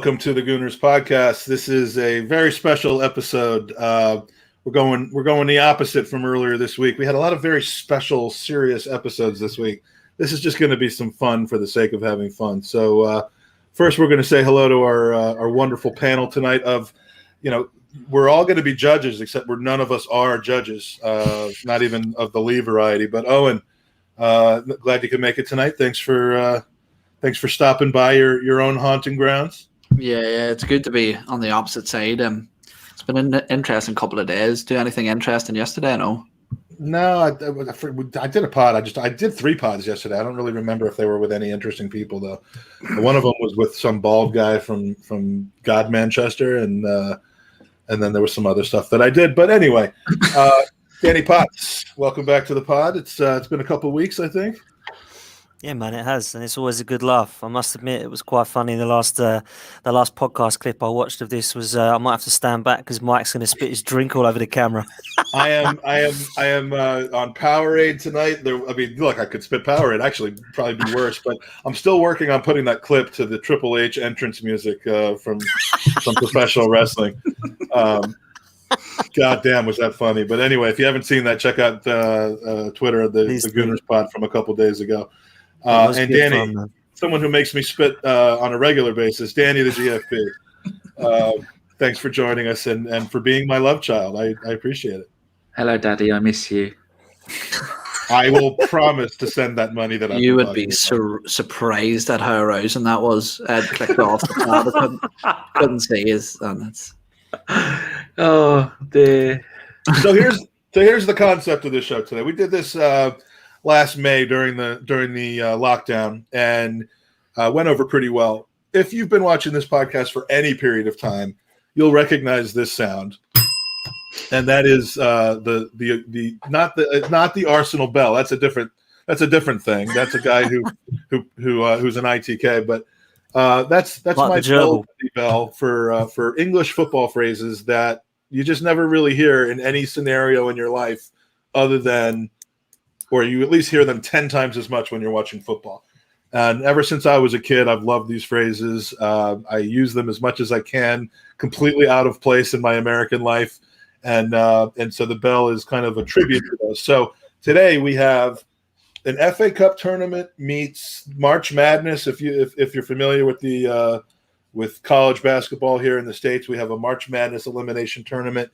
welcome to the Gooners podcast. This is a very special episode. We're going the opposite from earlier this week. We had a lot of very special, serious episodes this week. This is just going to be some fun for the sake of having fun. So first, we're going to say hello to our wonderful panel tonight. We're all going to be judges, except none of us are judges, not even of the Lee variety. But Eoin, glad you could make it tonight. Thanks for stopping by your own haunting grounds. Yeah, it's good to be on the opposite side. It's been an interesting couple of days. Do anything interesting yesterday? No, I did a pod. I did 3 pods yesterday. I don't really remember if they were with any interesting people though. One of them was with some bald guy from God Manchester, and then there was some other stuff that I did. But anyway, Danny Potts, welcome back to the pod. It's been a couple of weeks, I think. Yeah, man, it has, and it's always a good laugh. I must admit, it was quite funny. The last podcast clip I watched of this was I might have to stand back because Mike's going to spit his drink all over the camera. I am on Powerade tonight. Look, I could spit Powerade. Actually, probably be worse, but I'm still working on putting that clip to the Triple H entrance music from professional wrestling. God damn, was that funny? But anyway, if you haven't seen that, check out Twitter, the Gooners pod from a couple days ago. And Danny, someone who makes me spit on a regular basis, Danny the GFP. Thanks for joining us and for being my love child. I appreciate it. Hello, Daddy. I miss you. I will promise to send that money that you would be surprised at how arousing that was. Ed clicked off the pad. Couldn't see his. And that's. Oh dear. So here's the concept of this show today. We did this last May during the lockdown, and went over pretty well. If you've been watching this podcast for any period of time, you'll recognize this sound, and that is not the Arsenal bell. That's a different thing. That's a guy who's an ITK, but that's like my bell for English football phrases that you just never really hear in any scenario in your life, other than, or you at least hear them 10 times as much when you're watching football. And ever since I was a kid, I've loved these phrases. I use them as much as I can, completely out of place in my American life. And so the bell is kind of a tribute to those. So today we have an FA Cup tournament meets March Madness. If you're familiar with college basketball here in the States, we have a March Madness elimination tournament.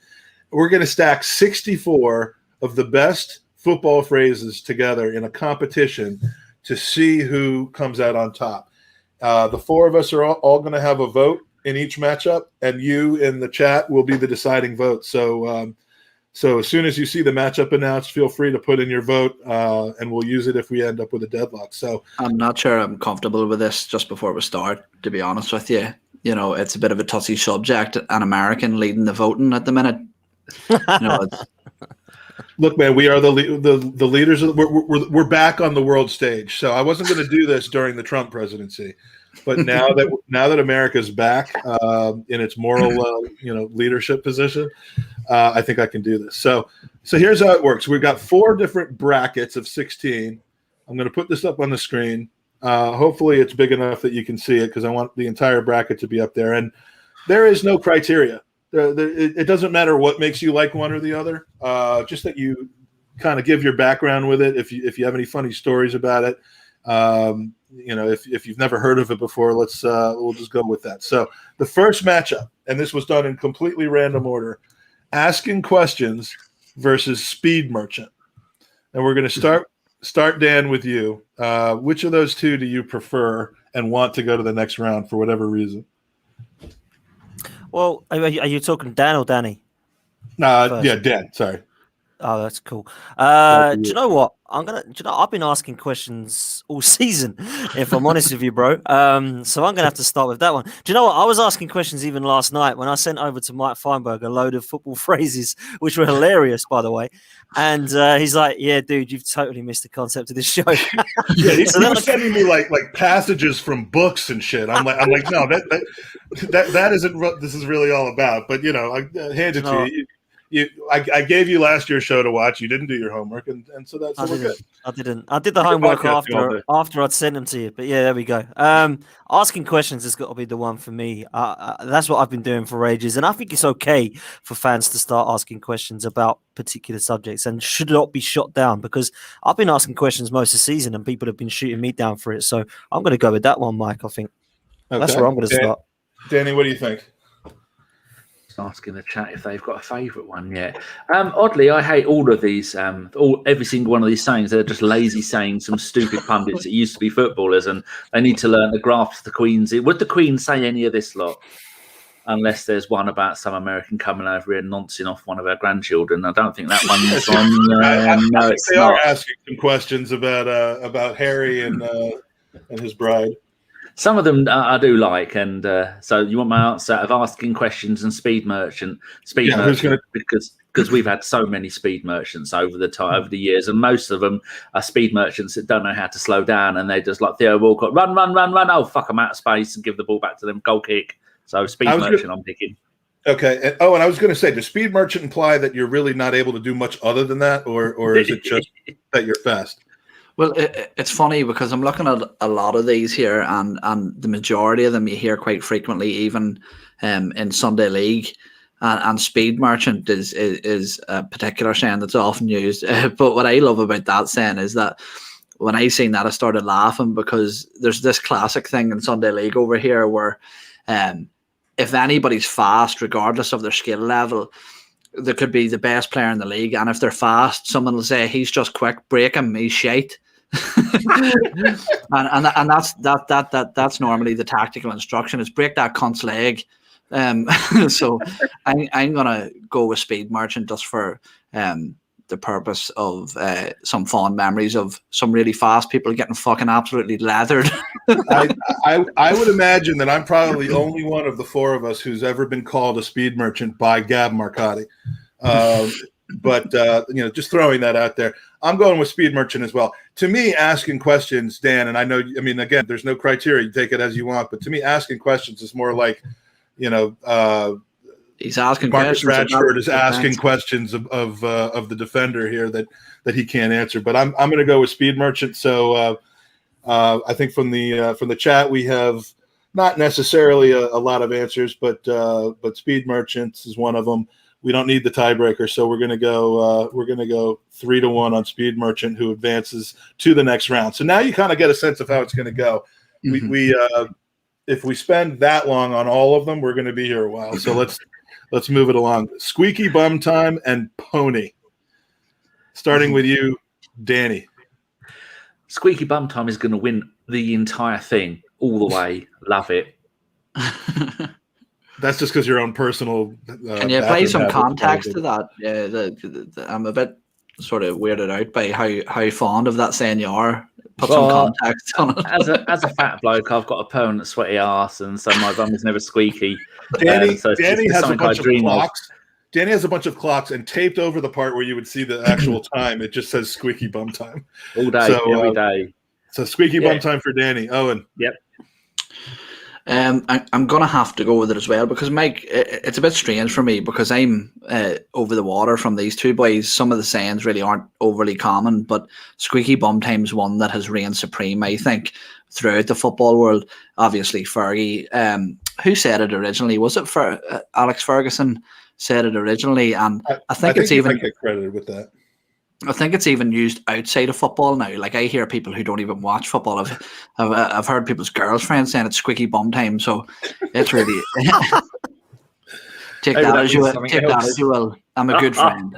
We're going to stack 64 of the best football phrases together in a competition to see who comes out on top. The 4 of us are all going to have a vote in each matchup, and you in the chat will be the deciding vote. So as soon as you see the matchup announced, feel free to put in your vote, and we'll use it if we end up with a deadlock. So I'm not sure I'm comfortable with this just before we start, to be honest with you. You know, it's a bit of a touchy subject, an American leading the voting at the minute. Look, man, we are the leaders. We're back on the world stage. So I wasn't going to do this during the Trump presidency, but now that America's back in its moral, leadership position, I think I can do this. So here's how it works. We've got 4 different brackets of 16. I'm going to put this up on the screen. Hopefully, it's big enough that you can see it because I want the entire bracket to be up there. And there is no criteria. It doesn't matter what makes you like one or the other. Just that you kind of give your background with it. If you have any funny stories about it, if you've never heard of it before, we'll just go with that. So the first matchup, and this was done in completely random order, asking questions versus speed merchant. And we're going to start Dan with you. Which of those 2 do you prefer and want to go to the next round for whatever reason? Well, are you talking Dan or Danny? Yeah, Dan. Sorry. Oh, that's cool. Do you know what? I've been asking questions all season, if I'm honest with you, bro. So I'm gonna have to start with that one. Do you know what? I was asking questions even last night when I sent over to Mike Feinberg a load of football phrases, which were hilarious, by the way. And he's like, "Yeah, dude, you've totally missed the concept of this show." Yeah, he was sending me like passages from books and shit. I'm like, no, that isn't what this is really all about. But I hand it to you. I gave you last year's show to watch. You didn't do your homework, and so that's we're good. I didn't. I did the homework after I'd sent them to you. But yeah, there we go. Asking questions has got to be the one for me. That's what I've been doing for ages, and I think it's okay for fans to start asking questions about particular subjects and should not be shot down, because I've been asking questions most of the season and people have been shooting me down for it. So I'm going to go with that one, Mike. I think that's where I'm going to start. Danny, what do you think? Asking the chat if they've got a favourite one yet. Oddly, I hate all of these. Every single one of these sayings. They're just lazy saying some stupid pundits that used to be footballers, and they need to learn to graft the Queen's. Would the Queen say any of this lot? Unless there's one about some American coming over here and noncing off one of our grandchildren. I don't think that one's on. No, it's they not. Are asking some questions about Harry and his bride. Some of them I do like, and so you want my answer of asking questions and speed merchant, because we've had so many speed merchants over the years, and most of them are speed merchants that don't know how to slow down, and they just like Theo Walcott, run, oh fuck, I'm out of space, and give the ball back to them, goal kick. So speed merchant, I'm picking. Okay, and I was going to say, does speed merchant imply that you're really not able to do much other than that, or is it just that you're fast? Well, it's funny because I'm looking at a lot of these here, and the majority of them you hear quite frequently, even in Sunday League, and speed merchant is a particular saying that's often used. But what I love about that saying is that when I seen that, I started laughing, because there's this classic thing in Sunday League over here where if anybody's fast, regardless of their skill level, there could be the best player in the league, and if they're fast, someone will say he's just quick, break him, he's shite. and that's normally the tactical instruction is break that cunt's leg. So I'm gonna go with speed merchant just for the purpose of some fond memories of some really fast people getting fucking absolutely leathered. I would imagine that I'm probably the only one of the four of us who's ever been called a speed merchant by Gab Marcotti. But just throwing that out there, I'm going with speed merchant as well. To me, asking questions, Dan, and I know, I mean, again, there's no criteria. You take it as you want. But to me, asking questions is more like, he's asking Marcus questions. Rashford is asking questions of the defender here that he can't answer. But I'm going to go with speed merchant. So I think from the chat we have not necessarily a lot of answers, but speed merchants is one of them. We don't need the tiebreaker, so we're going to go 3-1 on speed merchant, who advances to the next round. So now you kind of get a sense of how it's going to go. Mm-hmm. We if we spend that long on all of them, we're going to be here a while. So let's move it along. Squeaky bum time and pony. Starting with you, Danny. Squeaky bum time is going to win the entire thing all the way. Love it. That's just because your own personal. Can you play some context to that? Yeah, I'm a bit sort of weirded out by how fond of that saying you are. Put some context on it. As a fat bloke, I've got a permanent sweaty arse, and so my bum is never squeaky. Danny has a bunch of clocks. Danny has a bunch of clocks, and taped over the part where you would see the actual time, it just says squeaky bum time. All day, every day. So squeaky bum time for Danny. Owen. Yep. I'm going to have to go with it as well, because Mike, it's a bit strange for me because I'm over the water from these two boys. Some of the sayings really aren't overly common, but squeaky bum time's one that has reigned supreme, I think, throughout the football world. Obviously, Fergie, who said it originally? Was it for Alex Ferguson said it originally? And I think it's even get credited with that. I think it's even used outside of football now. Like, I hear people who don't even watch football. I've heard people's girlfriends saying it's squeaky bum time. So it's really take that as you will. I'm a good friend.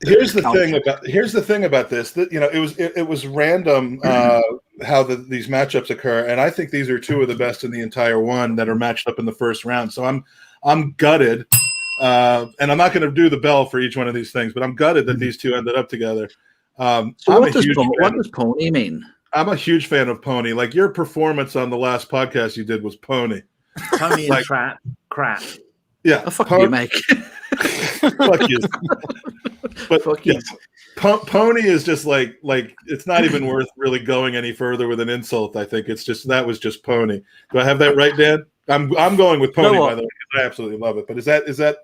Here's the thing about this. That it was random how these matchups occur, and I think these are two of the best in the entire one that are matched up in the first round. So I'm gutted. And I'm not going to do the bell for each one of these things, but I'm gutted that these two ended up together. So what does pony mean? I'm a huge fan of pony. Like, your performance on the last podcast you did was pony. Pony and crap. Yeah, fuck you, Mike. Fuck you. But fuck you. Pony is just like it's not even worth really going any further with an insult. I think that was just pony. Do I have that right, Dan? I'm going with pony, by the way, because I absolutely love it. But is that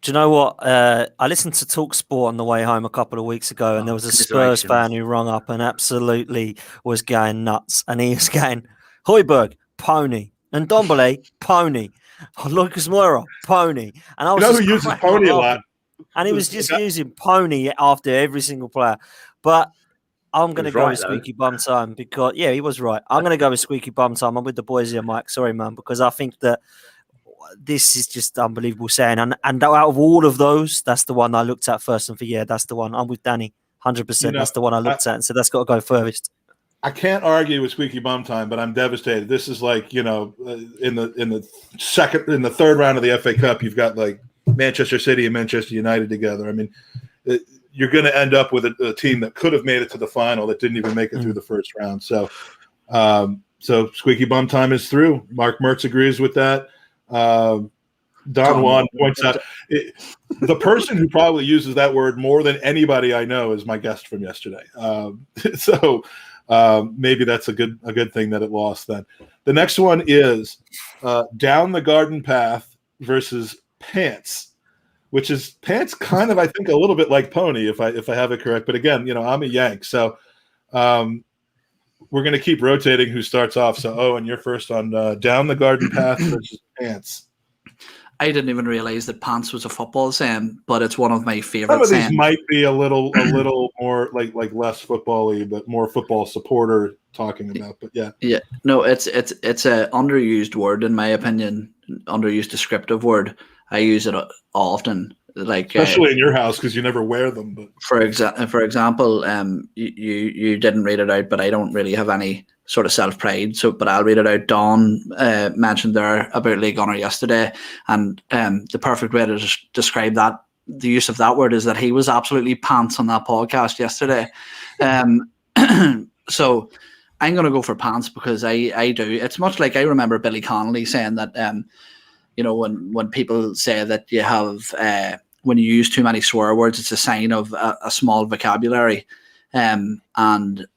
Do you know what? I listened to Talk Sport on the way home a couple of weeks ago, and there was a Spurs fan who rung up and absolutely was going nuts. And he was going, Højbjerg, pony. And Ndombele, pony. Lucas Moura, pony. And I was who uses pony a lot? And he was just using pony after every single player. But I'm going to go with Squeaky Bum Time because, he was right. I'm going to go with Squeaky Bum Time. I'm with the boys here, Mike. Sorry, man, because I think that this is just unbelievable saying. And out of all of those, that's the one I looked at first and for that's the one. I'm with Danny, 100%. That's the one I looked at and said, that's got to go furthest. I can't argue with Squeaky Bum Time, but I'm devastated. This is like, in the third round of the FA Cup, you've got like Manchester City and Manchester United together. I mean, you're going to end up with a team that could have made it to the final that didn't even make it through the first round. So Squeaky Bum Time is through. Mark Mertz agrees with that. Don Juan points out the person who probably uses that word more than anybody I know is my guest from yesterday. So maybe that's a good thing that it lost then. The next one is Down the Garden Path versus Pants, which is Pants kind of, I think, a little bit like Pony, if I have it correct. But again, I'm a Yank, so we're going to keep rotating who starts off. So, Owen, you're first on Down the Garden Path versus Pants. I didn't even realize that pants was a football saying, but it's one of my favorite. Some of these saying. might be a little more like less football-y, but more football supporter talking about. But yeah. No, it's a underused word in my opinion, underused descriptive word. I use it often, like especially in your house because you never wear them. But for example, you didn't read it out, but I don't really have any sort of self-pride. But I'll read it out. Don mentioned there about Lee Gunner yesterday, and the perfect way to describe that, the use of that word, is that he was absolutely pants on that podcast yesterday. So I'm going to go for pants because I do. It's much like I remember Billy Connolly saying that, when people say that you have, when you use too many swear words, it's a sign of a small vocabulary. And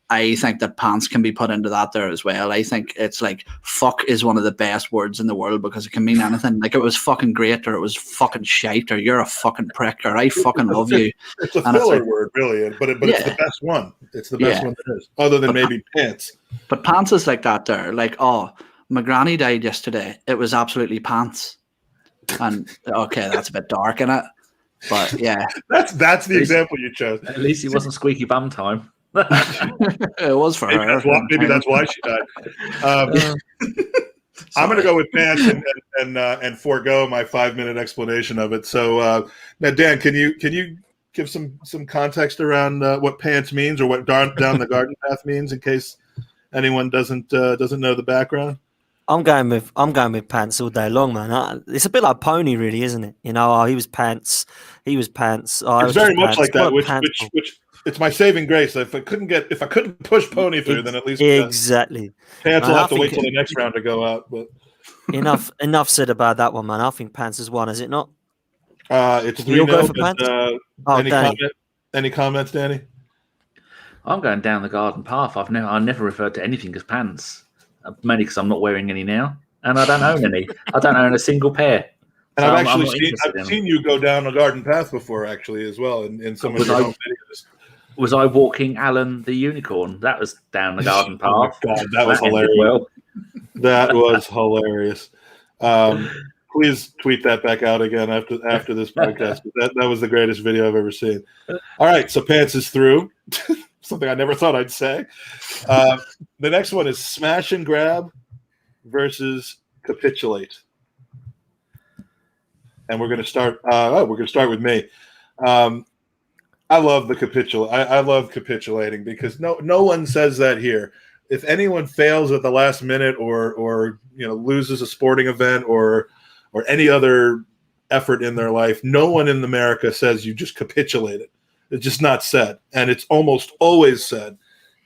I think that pants can be put into that there as well. I think it's like fuck is one of the best words in the world because it can mean anything. Like it was fucking great, or it was fucking shite, or you're a fucking prick, or I fucking love you. It's a filler word, really, but it's the best one. It's the best one there is, other than maybe pants. But pants is like that there. Like, oh, my granny died yesterday. It was absolutely pants. And okay, that's a bit dark, innit? But yeah, that's the example you chose. At least it wasn't Squeaky Bum Time. It was for her. Maybe that's why she died. I'm going to go with pants and forego my 5-minute explanation of it. So now, Dan, can you give some context around what pants means or what down the garden path means in case anyone doesn't know the background? I'm going with pants all day long, man. It's a bit like Pony, really, isn't it? He was pants. He was pants. It's very much pants. Like that. Which it's my saving grace. If I couldn't push Pony through, then at least exactly. Pants will have to wait till the next round to go out. But enough said about that one, man. I think pants is one, is it not? It's 3-0. Any comments, Danny? I'm going down the garden path. I never referred to anything as pants. Mainly because I'm not wearing any now, and I don't own any. I don't own a single pair. And so I've seen you go down a garden path before, actually, as well, in some of your own videos. Was I walking Alan the unicorn? That was down the garden path. Oh God, that was hilarious. That was hilarious. Please tweet that back out again after this podcast. That was the greatest video I've ever seen. All right, so pants is through. Something I never thought I'd say. The next one is Smash and Grab versus Capitulate, and we're going to start. We're going to start with me. I love the capitulate. I love capitulating because no one says that here. If anyone fails at the last minute or loses a sporting event or any other effort in their life, no one in America says you just capitulated. It's just not said, and it's almost always said,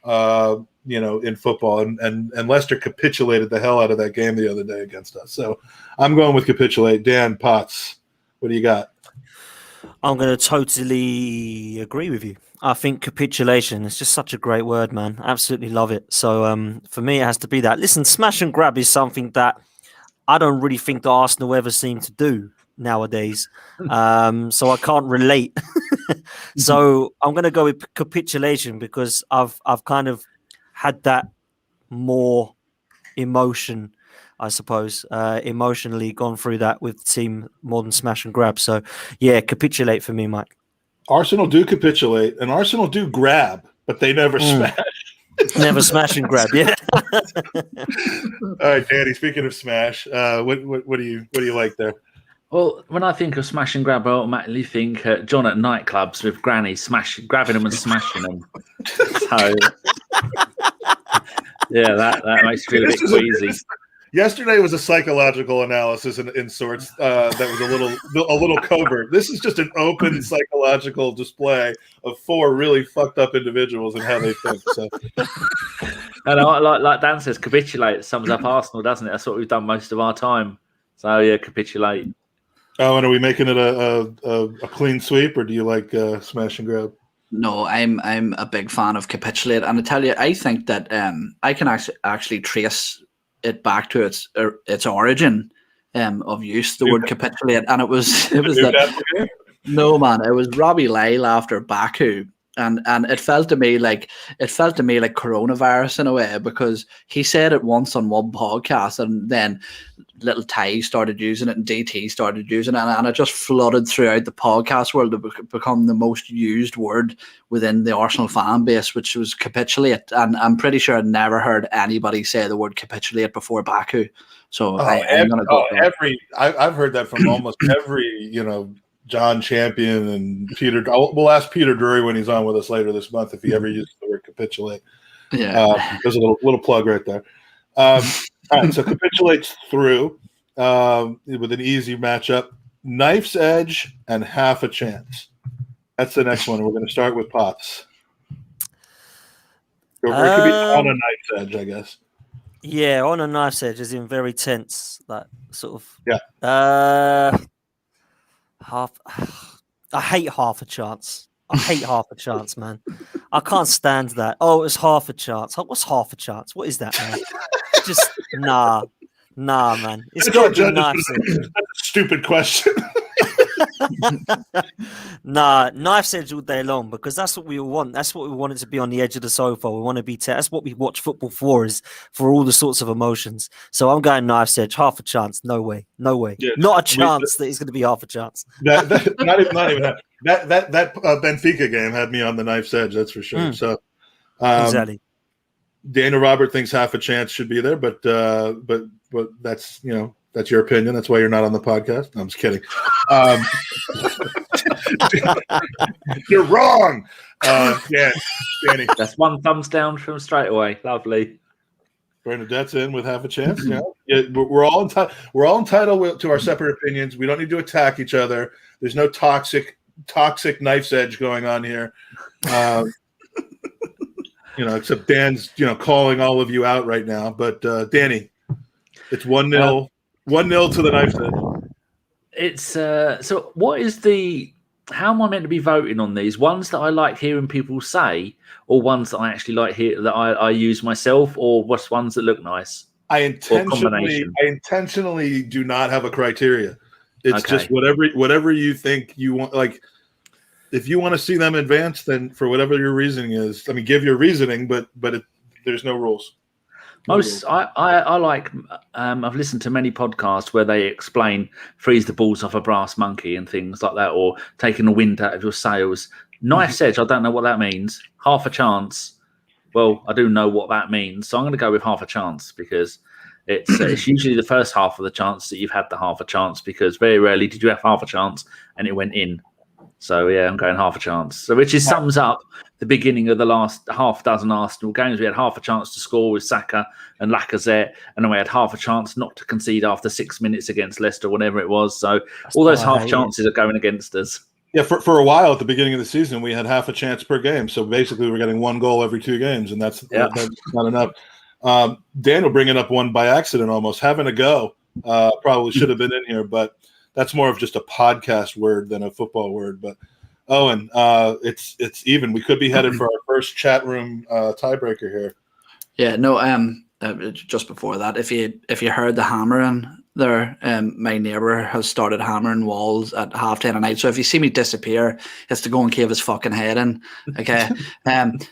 in football. And Leicester capitulated the hell out of that game the other day against us. So I'm going with capitulate. Dan Potts, what do you got? I'm going to totally agree with you. I think capitulation is just such a great word, man. Absolutely love it. So for me, it has to be that. Listen, smash and grab is something that I don't really think the Arsenal ever seem to do. nowadays, so I can't relate. So I'm going to go with capitulation because I've kind of had that more emotion, I suppose, emotionally gone through that with the team more than smash and grab. So yeah, capitulate for me, Mike. Arsenal do capitulate, and Arsenal do grab, but they never smash. Never smash and grab, yeah. All right, Danny. Speaking of smash, what do you like there? Well, when I think of smash and grab, I automatically think John at nightclubs with Granny grabbing them and smashing them. So, yeah, that makes you feel a bit queasy. Yesterday was a psychological analysis in sorts that was a little covert. This is just an open psychological display of four really fucked up individuals and how they think. So, and like Dan says, capitulate sums up Arsenal, doesn't it? That's what we've done most of our time. So yeah, capitulate. Oh, and are we making it a clean sweep, or do you like smash and grab? No, I'm a big fan of capitulate, and I tell you, I think that I can actually trace it back to its origin of use, the word capitulate, and it was that. No, man, it was Robbie Lyle after Baku. And it felt to me like coronavirus in a way, because he said it once on one podcast, and then little Ty started using it and DT started using it, and it just flooded throughout the podcast world to become the most used word within the Arsenal fan base, which was capitulate. And I'm pretty sure I'd never heard anybody say the word capitulate before Baku. So I'm going to go. I've heard that from almost every, John Champion and Peter. We'll ask Peter Drury when he's on with us later this month if he ever uses the word capitulate. Yeah, there's a little plug right there. All right, so capitulates through with an easy matchup. Knife's edge and half a chance. That's the next one. We're going to start with Pops. Or it could be on a knife's edge, I guess. Yeah, on a knife's edge, is in very tense, that sort of. Yeah. I hate half a chance. I hate half a chance, man. I can't stand that. Oh, it's half a chance. What's half a chance? What is that, man? Just nah, man. It's got to be knife's edge. That's a stupid question. Nah, knife's edge all day long, because that's what we all want. That's what we want it to be, on the edge of the sofa. We want to be. That's what we watch football for, is for all the sorts of emotions. So I'm going knife's edge. Half a chance. No way. Yeah, not a chance that it's going to be half a chance. Not even that. That Benfica game had me on the knife's edge. That's for sure. So exactly. Dana Robert thinks half a chance should be there, but that's that's your opinion. That's why you're not on the podcast. No, I'm just kidding. You're wrong. Yeah, Danny. That's one thumbs down from straight away. Lovely. Bernadette's in with half a chance. Yeah, we're all entitled to our separate opinions. We don't need to attack each other. There's no toxic knife's edge going on here. Except Dan's calling all of you out right now. But Danny, it's 1-0. 1-0 to the knife's edge. It's so what is how am I meant to be voting on these? Ones that I like hearing people say, or ones that I actually like that I use myself, or what's ones that look nice? I intentionally do not have a criteria. It's just whatever you think you want. Like, if you want to see them advance, then for whatever your reasoning is, give your reasoning, but there's no rules. I like. I've listened to many podcasts where they explain freeze the balls off a brass monkey and things like that, or taking the wind out of your sails. Knife's edge, I don't know what that means. Half a chance. Well, I do know what that means, so I'm going to go with half a chance, because it's usually the first half of the chance that you've had the half a chance, because very rarely did you have half a chance and it went in. So yeah, I'm going half a chance. So which sums up the beginning of the last half dozen Arsenal games. We had half a chance to score with Saka and Lacazette, and then we had half a chance not to concede after 6 minutes against Leicester, whatever it was. So all those half chances are going against us. Yeah, for a while at the beginning of the season, we had half a chance per game. So basically, we're getting one goal every 2 games, and that's not enough. Daniel bringing up one by accident, almost having a go. Probably should have been in here, but that's more of just a podcast word than a football word. But Owen, it's even. We could be headed for our first chat room tiebreaker here. Yeah, no. Just before that, if you heard the hammering there. My neighbour has started hammering walls at 10:30 at night. So if you see me disappear, it's to go and cave his fucking head in. Okay. And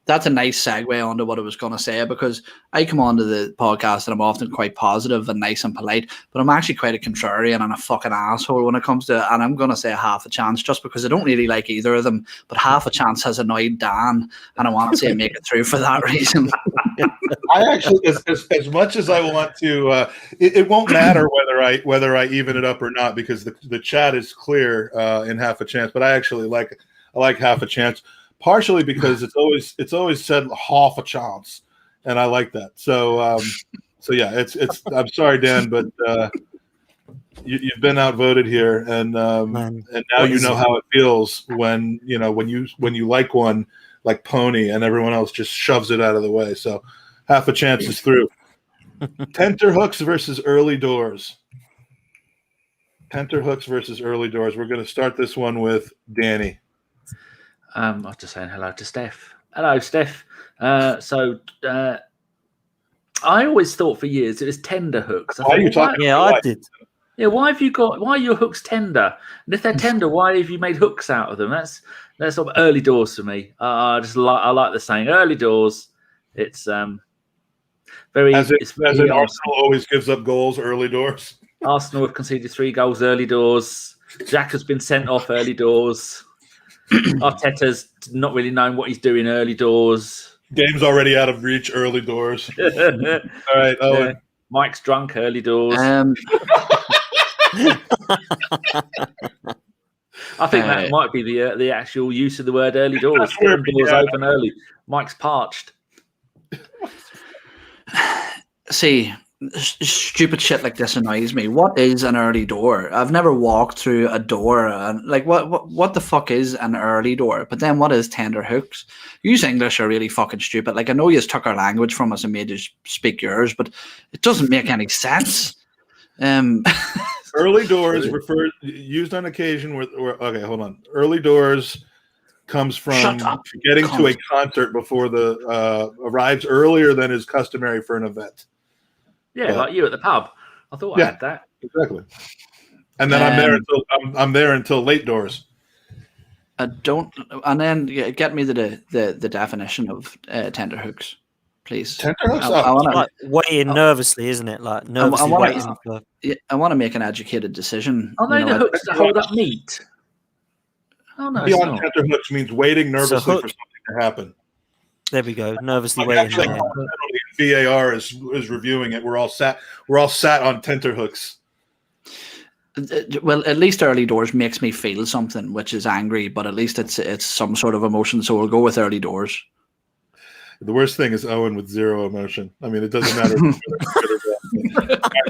that's a nice segue onto what I was going to say, because I come onto the podcast and I'm often quite positive and nice and polite, but I'm actually quite a contrarian and a fucking asshole when it comes to, and I'm going to say half a chance just because I don't really like either of them, but half a chance has annoyed Dan and I want to see him make it through for that reason. I actually, as much as I want to, it won't matter whether I even it up or not, because the chat is clear in half a chance, but I actually like half a chance. Partially because it's always said half a chance, and I like that. So yeah, it's. I'm sorry, Dan, but you've been outvoted here, and now you know how it feels when you like one like Pony, and everyone else just shoves it out of the way. So half a chance is through. Tenter hooks versus early doors. Tenter hooks versus early doors. We're going to start this one with Danny. I'm just saying hello to Steph. Hello, Steph. I always thought for years it was tender hooks. Why are you talking? Yeah, I did. Yeah, why are your hooks tender? And if they're tender, why have you made hooks out of them? That's sort of early doors for me. I like the saying early doors. It's very. As very Arsenal always gives up goals early doors. Arsenal have conceded 3 goals early doors. Jack has been sent off early doors. Arteta's not really knowing what he's doing early doors. Game's already out of reach early doors. All right, Owen. Yeah. Mike's drunk early doors. I think that might be the actual use of the word early doors. Doors open early. Mike's parched. See, stupid shit like this annoys me. What is an early door? I've never walked through a door and like what the fuck is an early door? But then what is tender hooks? You English are really fucking stupid. Like I know you took our language from us and made us speak yours, but it doesn't make any sense. Early doors used on occasion okay, hold on. Early doors comes from getting to a concert before arrives earlier than is customary for an event. Yeah, like you at the pub. I thought I had that. Exactly. And then I'm there until late doors. I don't. And then get me the definition of tender hooks, please. Tender hooks. Like waiting nervously, isn't it? Like nervously waiting for. I want to make an educated decision. Are they the hooks that hold up meat? Oh no. Beyond tender hooks means waiting nervously for something to happen. There we go. Nervously waiting. Actually, VAR is reviewing it. We're all sat on tenter hooks. Well, at least early doors makes me feel something, which is angry, but at least it's some sort of emotion. So we'll go with early doors. The worst thing is Eoin with zero emotion. I mean, it doesn't matter.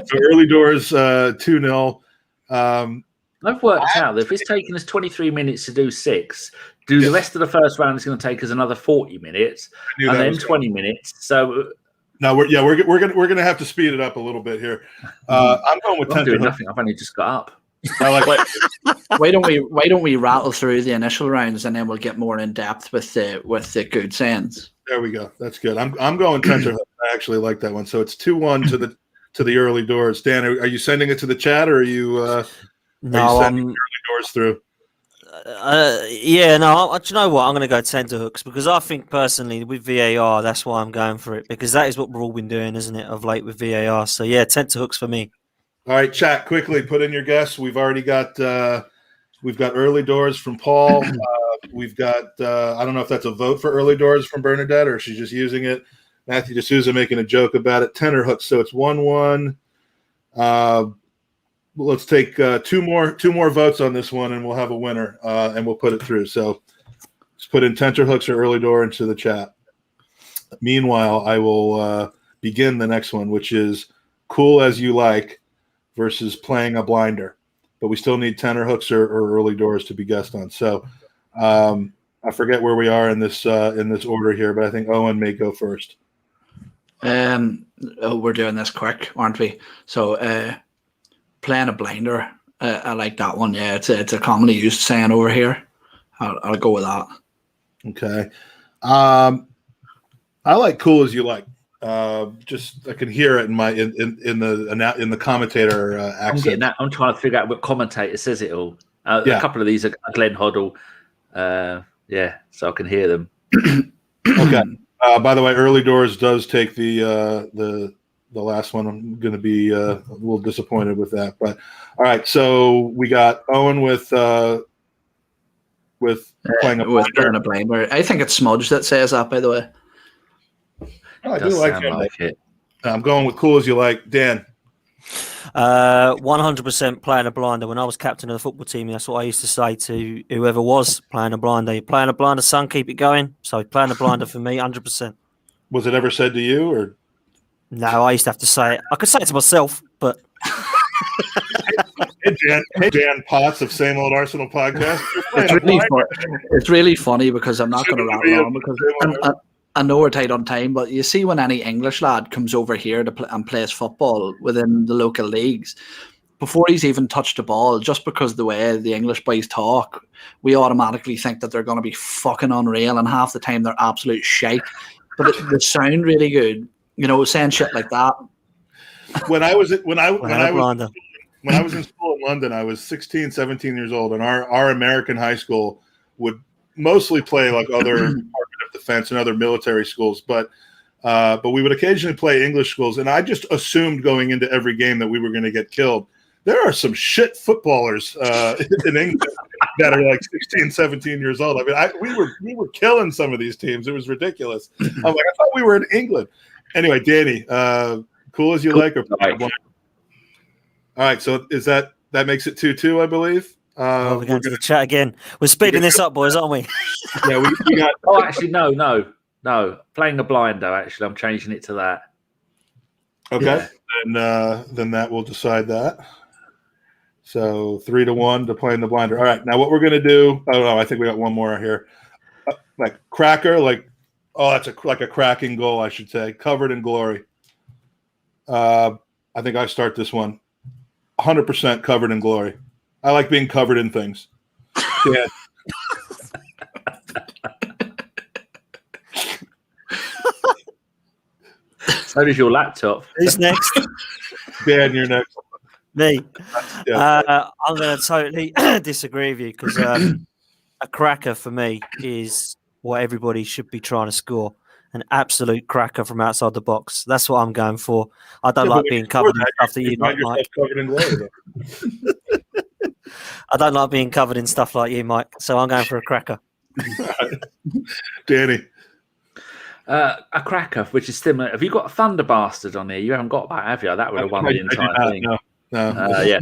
So early doors, 2-0. I've worked out that if it's taking us 23 minutes to do 6, the rest of the first round is going to take us another 40 minutes, and then 20 minutes. So no, we're gonna have to speed it up a little bit here. I'm going with I'm doing nothing. I've only just got up. I like why don't we rattle through the initial rounds and then we'll get more in depth with the good sayings. There we go. That's good. I'm going tenter. I actually like that one. So it's 2-1 to the early doors. Dan, are you sending it to the chat or are you? No, sending early doors through. Do you know what? I'm going to go tenter hooks because I think personally with VAR, that's why I'm going for it because that is what we've all been doing, isn't it, of late with VAR. So yeah, tenter hooks for me. All right, chat, quickly put in your guess. We've already got early doors from Paul. We've got I don't know if that's a vote for early doors from Bernadette or she's just using it. Matthew D'Souza making a joke about it. Tenter hooks, so it's 1-1. Let's take two more votes on this one, and we'll have a winner, and we'll put it through. So let's put in tenter hooks or early door into the chat. Meanwhile, I will begin the next one, which is cool as you like versus playing a blinder. But we still need tenter hooks or early doors to be guessed on. So I forget where we are in this order here, but I think Eoin may go first. We're doing this quick, aren't we? So playing a blinder, I like that one. Yeah, it's a commonly used saying over here. I'll go with that. Okay. I like cool as you like. Just I can hear it in my in the commentator I'm accent. getting that. I'm trying to figure out what commentator says it all. A couple of these are Glenn Hoddle. So I can hear them. Okay. By the way, Early Doors does take the last one. I'm going to be a little disappointed with that, but all right. So we got Eoin with playing a blinder. I think it's Smudge that says that. By the way, I do like it. I'm going with Cool As You Like, Dan. 100% playing a blinder. When I was captain of the football team, that's what I used to say to whoever was playing a blinder. You're playing a blinder, son, keep it going. So playing a blinder for me, 100%. Was it ever said to you, or? No, I used to have to say it. I could say it to myself, but. Hey, Dan Potts of Same Old Arsenal Podcast. It's really funny because I'm not going to rattle on because I know we're tight on time, but you see when any English lad comes over here and plays football within the local leagues, before he's even touched the ball, just because the way the English boys talk, we automatically think that they're going to be fucking unreal, and half the time they're absolute shite. But they sound really good, saying shit like that. When I was in school in London, I was 16, 17 years old, and our American high school would mostly play like other Department of Defense and other military schools, but we would occasionally play English schools, and I just assumed going into every game that we were going to get killed. There are some shit footballers in England that are like 16, 17 years old. I mean, we were killing some of these teams. It was ridiculous. I'm like, I thought we were in England. Anyway, Danny, Cool As You Like, or all right, so is that makes it 2-2, I believe. We're going to chat again. We're speeding this up, boys, aren't we? Yeah, we got. Oh, actually, no. Playing a blinder. Actually, I'm changing it to that. Okay, and then that will decide that. So 3-1 to playing the blinder. All right, now what we're going to do? Oh no, I think we got one more here. Like cracker, that's like a cracking goal, I should say. Covered in glory. I think I start this one. 100% covered in glory. I like being covered in things. Yeah. So does your laptop. Who's next? Dan, you're next. Me. Yeah. I'm going to totally disagree with you because a cracker for me is what everybody should be trying to score. An absolute cracker from outside the box. That's what I'm going for. I don't like being covered in stuff that you like, Mike. Covered in glory, I don't like being covered in stuff like you, Mike. So I'm going for a cracker. Danny. A cracker, which is similar. Have you got a Thunder Bastard on here? You haven't got that, have you? That would have won the entire thing. No. Yeah.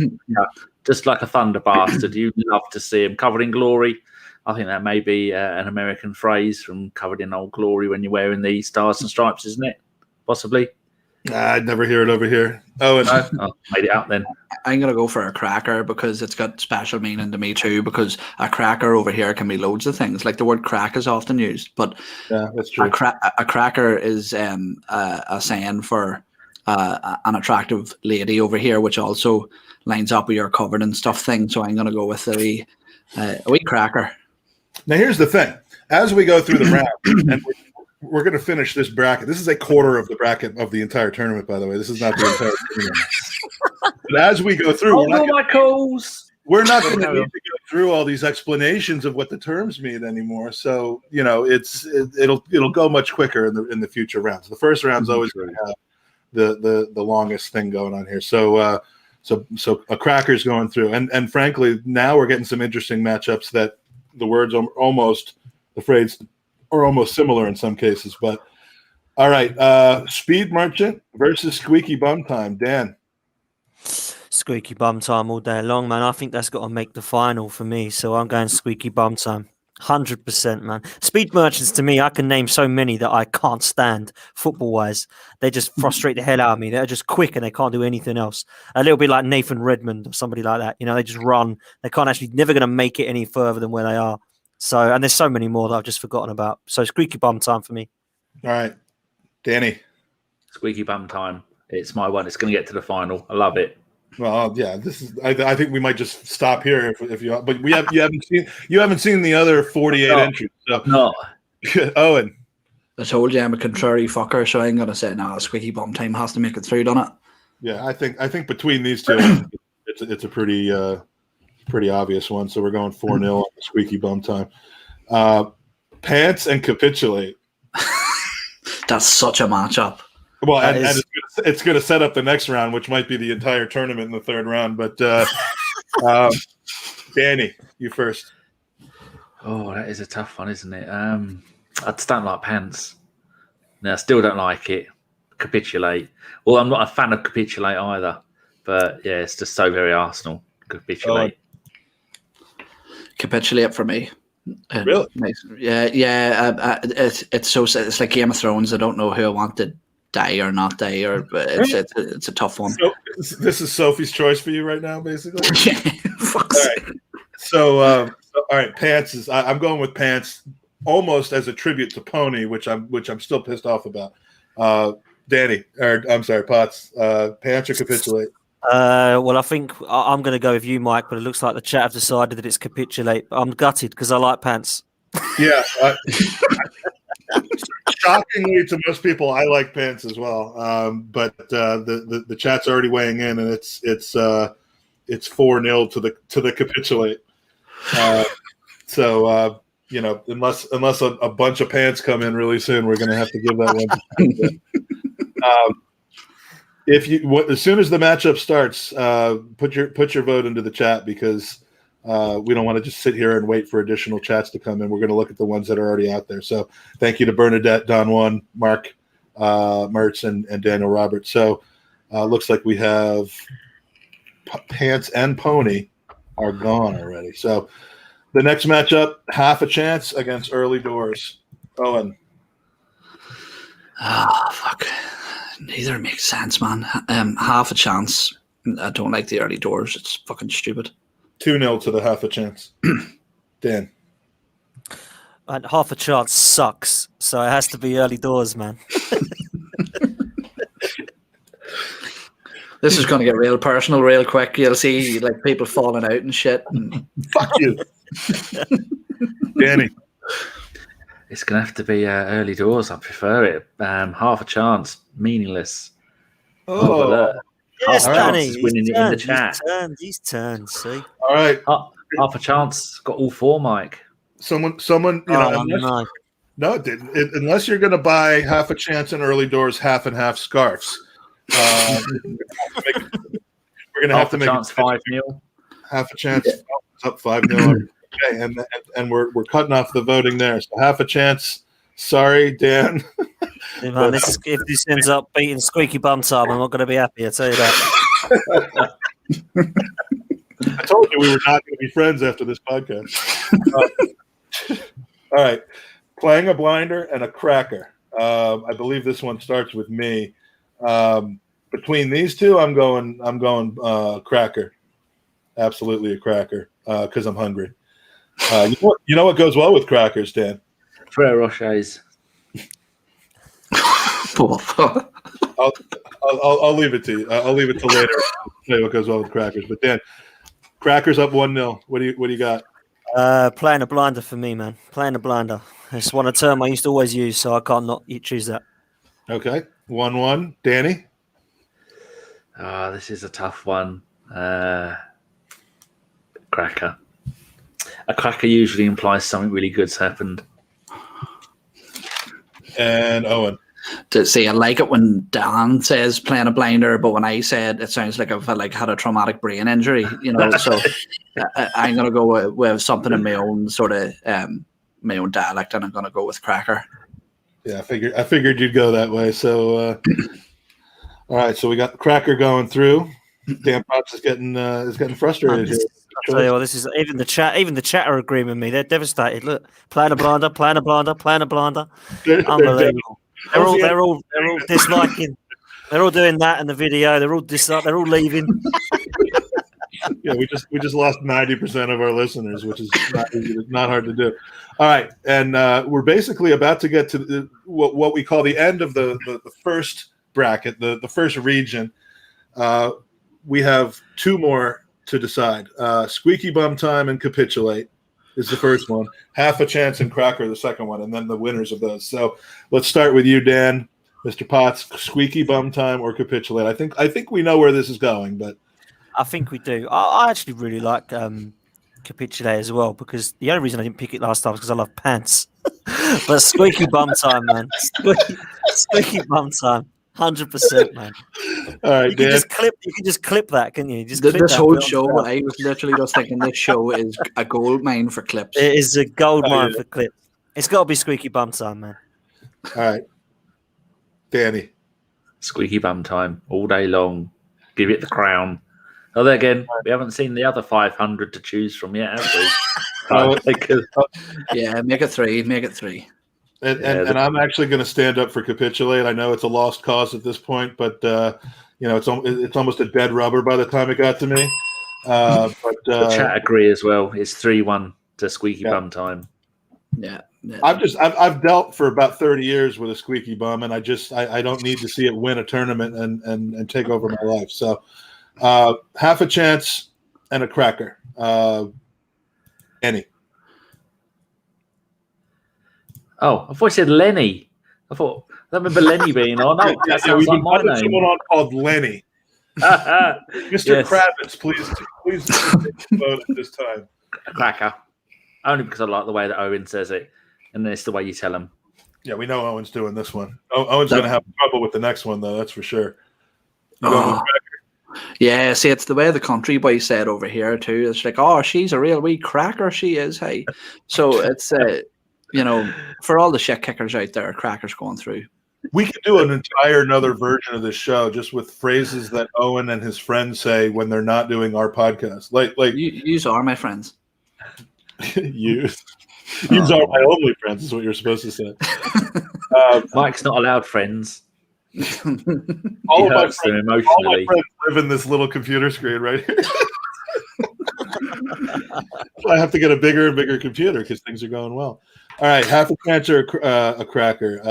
Just like a Thunder Bastard. You'd love to see him covered in glory. I think that may be an American phrase from covered in old glory when you're wearing the stars and stripes, isn't it? Possibly. I'd never hear it over here. Oh, and I made it out then. I'm going to go for a cracker because it's got special meaning to me too, because a cracker over here can be loads of things. Like the word crack is often used, but yeah, that's true. A cracker is a saying for an attractive lady over here, which also lines up with your covered and stuff thing. So I'm going to go with a wee cracker. Now, here's the thing. As we go through the round, and we're going to finish this bracket. This is a quarter of the bracket of the entire tournament, by the way. This is not the entire tournament. But as we go through, we're not going to need to go through all these explanations of what the terms mean anymore. So, it'll go much quicker in the future rounds. The first round's always going to have the longest thing going on here. So a cracker's going through. And frankly, now we're getting some interesting matchups that the words are almost, the phrase are almost similar in some cases. But all right, Speed Merchant versus Squeaky Bum Time. Dan. Squeaky Bum Time all day long, man. I think that's got to make the final for me. So I'm going Squeaky Bum Time. 100%, man. Speed Merchants, to me, I can name so many that I can't stand football-wise. They just frustrate the hell out of me. They're just quick and they can't do anything else. A little bit like Nathan Redmond or somebody like that. They just run. They can't actually, never going to make it any further than where they are. So, and there's so many more that I've just forgotten about. So Squeaky Bum Time for me. All right. Danny. Squeaky Bum Time. It's my one. It's going to get to the final. I love it. Well, yeah, this is. I think we might just stop here if you. But you haven't seen the other 48 entries. So. No. Owen. I told you I'm a contrary fucker, so I'm gonna say no. Squeaky Bum Time has to make it through, doesn't it? Yeah, I think between these two, it's a pretty obvious one. So we're going 4-0 on the Squeaky Bum Time. Pants and Capitulate. That's such a matchup. Well, and it's going to set up the next round, which might be the entire tournament in the third round. But Danny, you first. Oh, that is a tough one, isn't it? I just don't like Pants. No, I still don't like it. Capitulate. Well, I'm not a fan of Capitulate either. But yeah, it's just so very Arsenal. Capitulate. Capitulate for me. Really? Yeah. It's like Game of Thrones. I don't know who I want to die or not die, but it's a tough one. So this is Sophie's choice for you right now, basically. All right. So all right, Pants is. I'm going with Pants, almost as a tribute to Pony, which I'm still pissed off about. Danny, or I'm sorry, Potts. Pants or Capitulate? Well, I think I'm going to go with you, Mike, but it looks like the chat have decided that it's Capitulate. But I'm gutted because I like Pants. Yeah. Shockingly to most people, I like Pants as well. But the chat's already weighing in, and it's 4-0 to the Capitulate. So unless a bunch of Pants come in really soon, we're going to have to give that one. As soon as the matchup starts, put your vote into the chat, because we don't want to just sit here and wait for additional chats to come in. We're going to look at the ones that are already out there. So thank you to Bernadette, Don Juan, Mark, Mertz, and Daniel Roberts. So looks like we have Pants and Pony are gone already. So the next matchup, half a chance against Early Doors. Owen. Fuck. Neither makes sense, man. Half a chance. I don't like the Early Doors. It's fucking stupid. 2-0 to the half a chance. Dan. And half a chance sucks, so it has to be Early Doors, man. This is going to get real personal real quick. You'll see like people falling out and shit. Fuck you. Danny. It's going to have to be Early Doors. I prefer it. Half a chance. Meaningless. Oh. Yes, Danny. Is winning it in the chat. He's turned, see? All right. Half a chance. Got all four, Mike. Someone, no, it didn't. Unless you're going to buy half a chance in Early Doors half and half scarves. We're going to have to make a chance 5-0. Half a chance up 5-0. Okay, and we're cutting off the voting there. So half a chance. Sorry, Dan. Yeah, man, if this ends up beating Squeaky Bum Time, I'm not going to be happy. I tell you that. I told you we were not going to be friends after this podcast. All right, playing a blinder and a cracker. I believe this one starts with me. Between these two, I'm going cracker. Absolutely a cracker, because I'm hungry. You know what goes well with crackers, Dan? Frere Rochers. I'll leave it to you. I'll leave it till later. I'll tell you what goes well with crackers. But Dan, crackers up 1-0. What do you got? Playing a blinder for me, man. Playing a blinder. It's one term I used to always use, so I can't not choose that. Okay, 1-1. Danny. This is a tough one. Cracker. A cracker usually implies something really good's happened. And Owen. To say, I like it when Dan says playing a blinder, but when I say it sounds like I've had a traumatic brain injury, So I'm gonna go with something in my own sort of my own dialect, and I'm gonna go with cracker. Yeah, I figured you'd go that way. So, all right, so we got the cracker going through. Dan Potts is getting frustrated here. I'll tell you what, this is even the chat are agreeing with me. They're devastated. Look, playing a blinder. Unbelievable. They're all disliking. They're all doing that in the video. They're all leaving. Yeah, we just lost 90% of our listeners, which is not hard to do. All right, and we're basically about to get to what we call the end of the first bracket, the first region. We have two more to decide: Squeaky Bum Time and Capitulate. is the first one. Half a chance and cracker the second one, and then the winners of those. So let's start with you, Dan. Mr. Potts, squeaky bum time or capitulate? I think we know where this is going, but I think we do. I actually really like Capitulate as well, because the only reason I didn't pick it last time was because I love pants. But squeaky bum time, man. Squeaky bum time. 100%, man. all right, You can Dan. just clip that, can you? Just This clip that whole bit on show, top. I was literally just thinking this show is a gold mine for clips. It is a gold mine yeah. for clips. It's got to be squeaky bum time, man. All right, Danny. Squeaky bum time all day long. Give it the crown. Although again, we haven't seen the other 500 to choose from yet, have we? Yeah, make it three. Make it three. And I'm actually going to stand up for capitulate. I know it's a lost cause at this point, but it's almost a dead rubber by the time it got to me. But the chat agree as well. It's 3-1 to squeaky bum time. Yeah. I've dealt for about 30 years with a squeaky bum, and I don't need to see it win a tournament and take over my life. So half a chance and a cracker. Any. Oh, I thought you said Lenny. I remember Lenny being on. Oh, that sounds like my name. Someone on called Lenny. Mr. Kravitz, please vote at this time. A cracker. Only because I like the way that Owen says it, and it's the way you tell him. Yeah, we know Owen's doing this one. Owen's going to have trouble with the next one, though. That's for sure. Yeah, see, it's the way the country boy said over here too. It's like, oh, she's a real wee cracker. She is, hey. So it's for all the shit kickers out there, crackers going through. We could do another version of this show just with phrases that Owen and his friends say when they're not doing our podcast. Like Yous are my friends. Yous are my only friends is what you're supposed to say. Mike's not allowed friends. all my friends live in this little computer screen right here. I have to get a bigger and bigger computer because things are going well. All right, half a chance or a cracker.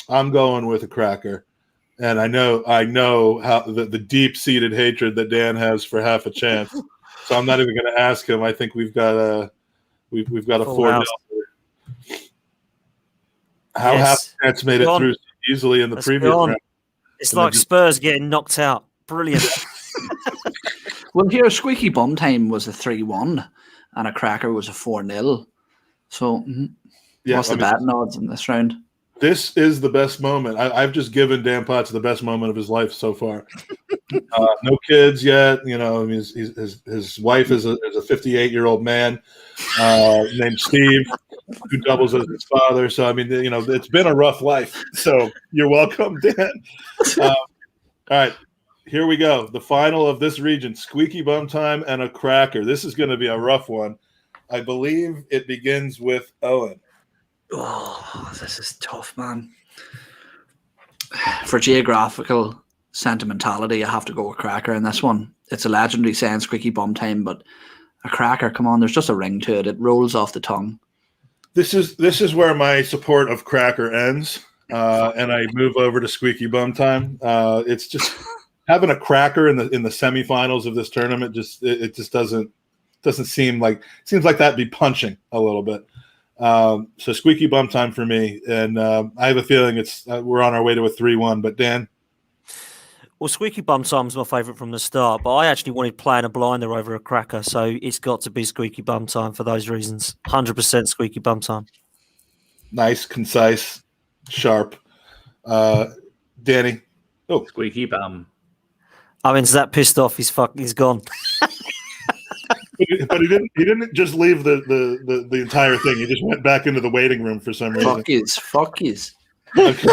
I'm going with a cracker, and I know how the deep-seated hatred that Dan has for half a chance. So I'm not even going to ask him. I think we've got a 4-0. How half a chance made it through so easily in the previous round? It's like Spurs getting knocked out. Brilliant. Well, here, squeaky bum time was a 3-1, and a cracker was a 4-0. So, what's the betting odds in this round? This is the best moment. I've just given Dan Potts the best moment of his life so far. No kids yet. His wife is a 58-year-old man named Steve, who doubles as his father. So, it's been a rough life. So you're welcome, Dan. All right, here we go. The final of this region, squeaky bum time and a cracker. This is going to be a rough one. I believe it begins with Owen. Oh, this is tough, man. For geographical sentimentality, I have to go with cracker in this one. It's a legendary saying, squeaky bum time, but a cracker, come on, there's just a ring to it. It rolls off the tongue. This is where my support of cracker ends, and I move over to squeaky bum time. It's just having a cracker in the semifinals of this tournament. It just doesn't seem like that'd be punching a little bit. So squeaky bum time for me, and I have a feeling we're on our way to a 3-1. But Dan, well, squeaky bum time's my favourite from the start, but I actually wanted playing a blinder over a cracker, so it's got to be squeaky bum time for those reasons. 100% squeaky bum time. Nice, concise, sharp. Danny, squeaky bum. Owen's that pissed off. He's gone. But he didn't just leave the entire thing. He just went back into the waiting room for some reason. Fuck yous. Okay.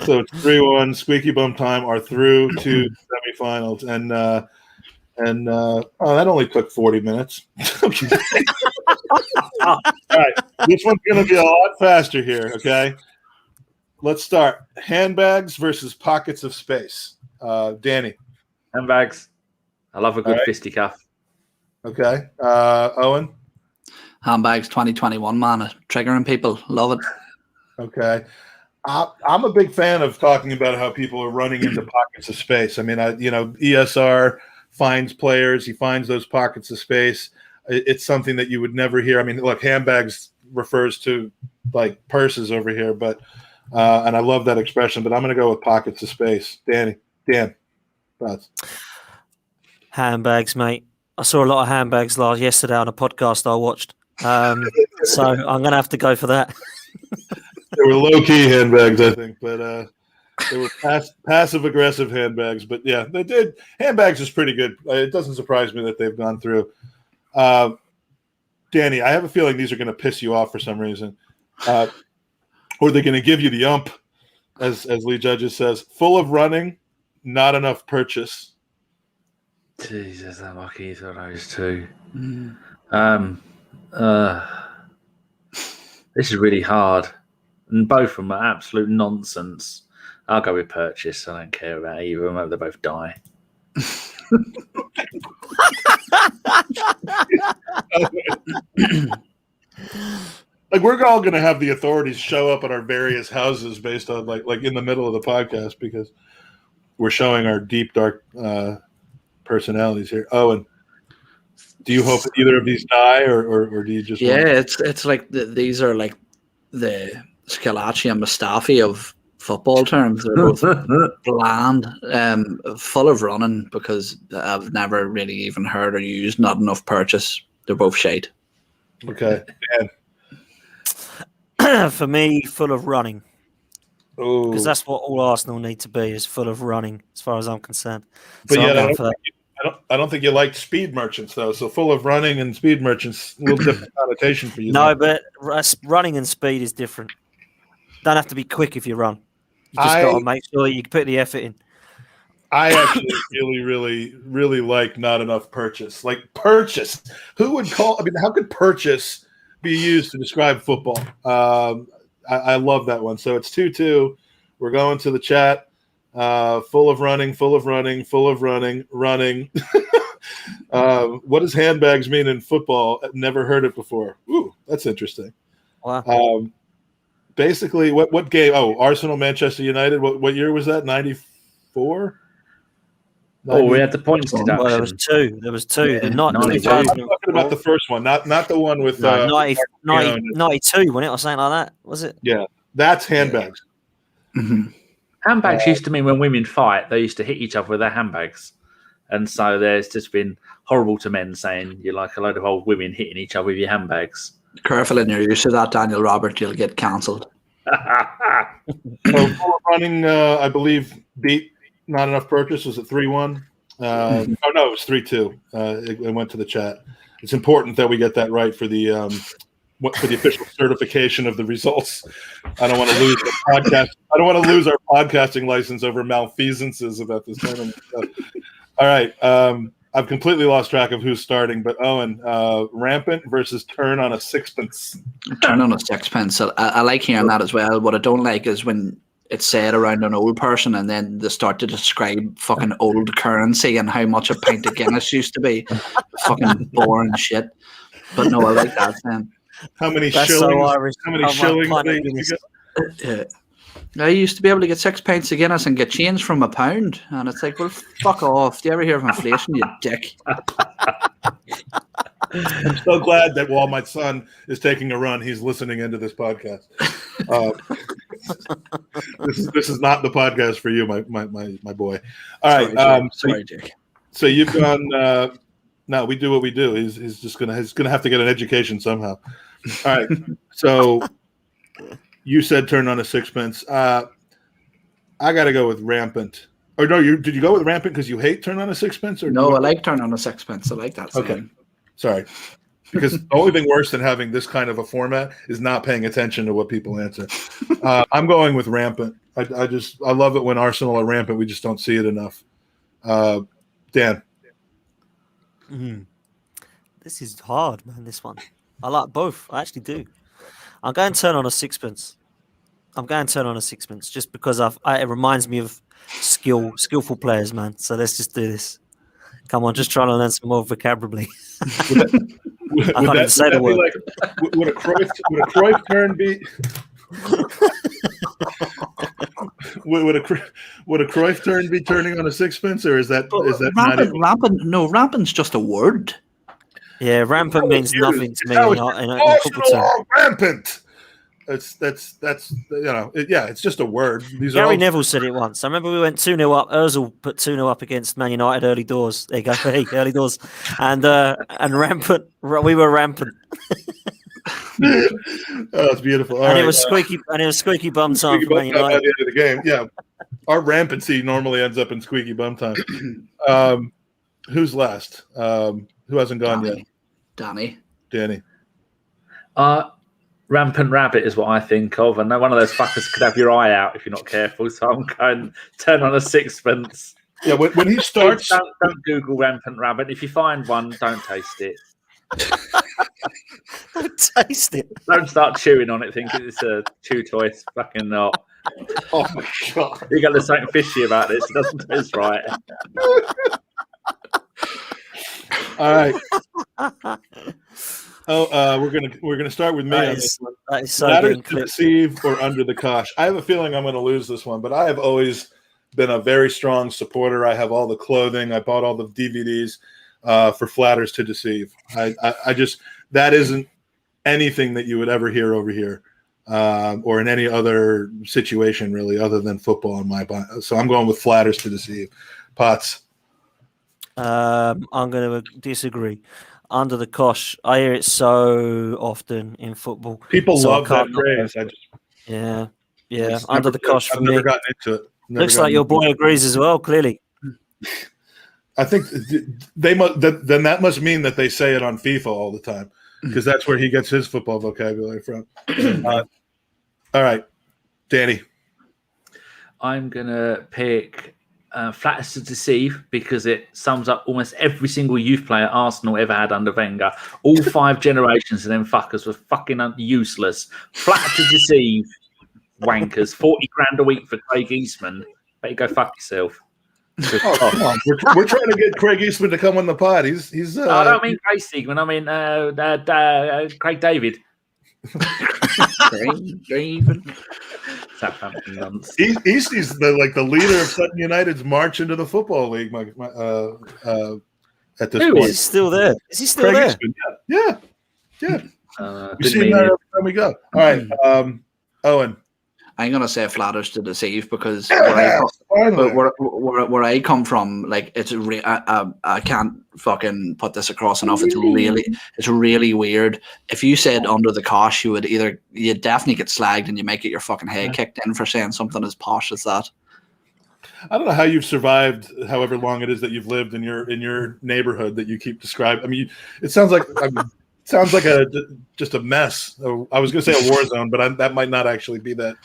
So it's 3-1. Squeaky bum time are through to semifinals, and that only took 40 minutes. Okay. All right, this one's going to be a lot faster here. Okay, let's start. Handbags versus pockets of space. Danny. Handbags. I love a good fisticuff. Okay. Owen? Handbags 2021, man. Triggering people. Love it. Okay. I'm a big fan of talking about how people are running into pockets of space. I mean, ESR finds players. He finds those pockets of space. it's something that you would never hear. I mean, look, handbags refers to like purses over here, but and I love that expression. But I'm going to go with pockets of space. Dan, thoughts? Handbags, mate. I saw a lot of handbags yesterday on a podcast I watched. So I'm going to have to go for that. They were low-key handbags, I think, but they were passive-aggressive handbags. But yeah, they did. Handbags is pretty good. It doesn't surprise me that they've gone through. Danny, I have a feeling these are going to piss you off for some reason. Or they're going to give you the ump, as Lee Judges says. Full of running, not enough purchase. Jesus, I'm lucky for those two. This is really hard. And both of them are absolute nonsense. I'll go with purchase. I don't care about either of them. They both die. Like, we're all going to have the authorities show up at our various houses based on like in the middle of the podcast because we're showing our deep, dark personalities here. Owen, do you hope that either of these die or do you just it's like these are like the Scalacci and Mustafi of football terms. They're both bland, full of running because I've never really even heard or used not enough purchase. They're both shite. Okay. For me, full of running. Oh, Because that's what all Arsenal need to be, is full of running, as far as I'm concerned. but So yeah, I'm going for that. I don't think you liked speed merchants though. So full of running and speed merchants, a little different connotation for you. No, but running and speed is different. Don't have to be quick if you run. You just got to make sure you put the effort in. I actually really like not enough purchase. Like purchase. Who would call? I mean, how could purchase be used to describe football? I love that one. So it's 2-2. We're going to the chat. Full of running. What does handbags mean in football? I've never heard it before. Ooh, that's interesting. Wow. Basically, what game? Oh, Arsenal, Manchester United. What year was that? 94? Oh, we had the points deduction. Well, there was two. Yeah, The not 92. I'm talking about the first one, not the one with 92, wasn't it, or something like that? Was it? Yeah, that's handbags. Mm-hmm. Handbags used to mean when women fight, they used to hit each other with their handbags. And so there's just been horrible to men saying you're like a load of old women hitting each other with your handbags. Careful in your use of that, Daniel Robert. You'll get cancelled. So full of running, I believe, beat not enough purchase. Was it 3-1? Oh no, it was 3-2. It went to the chat. It's important that we get that right for the official certification of the results. I don't want to lose the podcast. I don't want to lose our podcasting license over malfeasances about this tournament. So, all right. I've completely lost track of who's starting, but Owen, rampant versus turn on a sixpence. Turn on a sixpence. I like hearing that as well. What I don't like is when it's said around an old person and then they start to describe fucking old currency and how much a pint of Guinness used to be. Fucking boring shit. But no, I like that then. How many That's shillings? so Irish. How many I want shillings? pint of They Guinness. get? I used to be able to get 6 pints of Guinness and get change from £1. And it's like, well, fuck off. Do you ever hear of inflation, you dick? I'm so glad that while my son is taking a run, he's listening into this podcast. This is not the podcast for you, my boy. All right, Sorry, Dick. so you've gone. No, we do what we do. He's gonna have to get an education somehow. All right, so you said turn on a sixpence. I got to go with rampant. Or no, did you go with rampant because you hate turn on a sixpence? Or No, I like turn on a sixpence. I like that. Okay. Saying. Sorry. Because the only thing worse than having this kind of a format is not paying attention to what people answer. I'm going with rampant. I love it when Arsenal are rampant. We just don't see it enough. Dan. This is hard, man, this one. I like both. I actually do. I'm going to turn on a sixpence. Just because it reminds me of skillful players, man. So let's just do this. Come on, just trying to learn some more vocabulary. I can't even say the word. Would a Cruyff turn be? would a Cruyff turn be turning on a sixpence, or is that not even... rampant? No, rampant's just a word. Yeah, rampant means nothing to me How in football terms. Arsenal are rampant. That's it's just a word. Gary Neville said it once. I remember we went 2-0 up. Ozil put 2-0 up against Man United early doors. There you go, hey, early doors. And rampant. We were rampant. It's beautiful. All and right. it was squeaky. And it was squeaky bum time for Man United. By the end of the game, yeah. Our rampancy normally ends up in squeaky bum time. Who's last? Who hasn't gone yet? Danny. Rampant rabbit is what I think of, and one of those fuckers could have your eye out if you're not careful. So I'm going turn on a sixpence. Yeah, when he starts, don't Google rampant rabbit. If you find one, don't taste it. Don't taste it. Don't start chewing on it thinking it's a chew toy. It's fucking not. Oh my god! You got to something fishy about this. It doesn't taste right. All right. We're gonna start with me. That is so Ladders to deceive or under the cosh. I have a feeling I'm going to lose this one, but I have always been a very strong supporter. I have all the clothing. I bought all the DVDs for Flatters to Deceive. I just that isn't anything that you would ever hear over here or in any other situation really, other than football in my mind. So I'm going with Flatters to Deceive. Potts. I'm going to disagree. Under the cosh, I hear it so often in football. People love that phrase. Yeah. Under the cosh for I've me. never gotten into it. Looks like your boy agrees as well. Clearly, I think they must. Then that must mean that they say it on FIFA all the time because that's where he gets his football vocabulary from. All right, Danny. I'm gonna pick Flatters to Deceive because it sums up almost every single youth player Arsenal ever had under Wenger. All 5 generations of them fuckers were fucking useless. Flatter to Deceive, wankers. 40 grand a week for Craig Eastman. Bet you go fuck yourself. Oh, come on. We're trying to get Craig Eastman to come on the pod. He's. I don't mean Craig Eastman. I mean Craig David. David. Southampton nonce. Eastie's the leader of Sutton United's march into the football league. At this point, is he still there? Is he still Craig there? Eastman, yeah. We see him there every time we go. All right, Owen. I'm gonna say Flatters to Deceive because where I come from, like it's I can't fucking put this across enough. It's really weird. If you said under the cosh, you'd definitely get slagged and you might get your fucking head kicked in for saying something as posh as that. I don't know how you've survived however long it is that you've lived in your neighborhood that you keep describing. I mean, it sounds like just a mess. I was going to say a war zone, but that might not actually be that.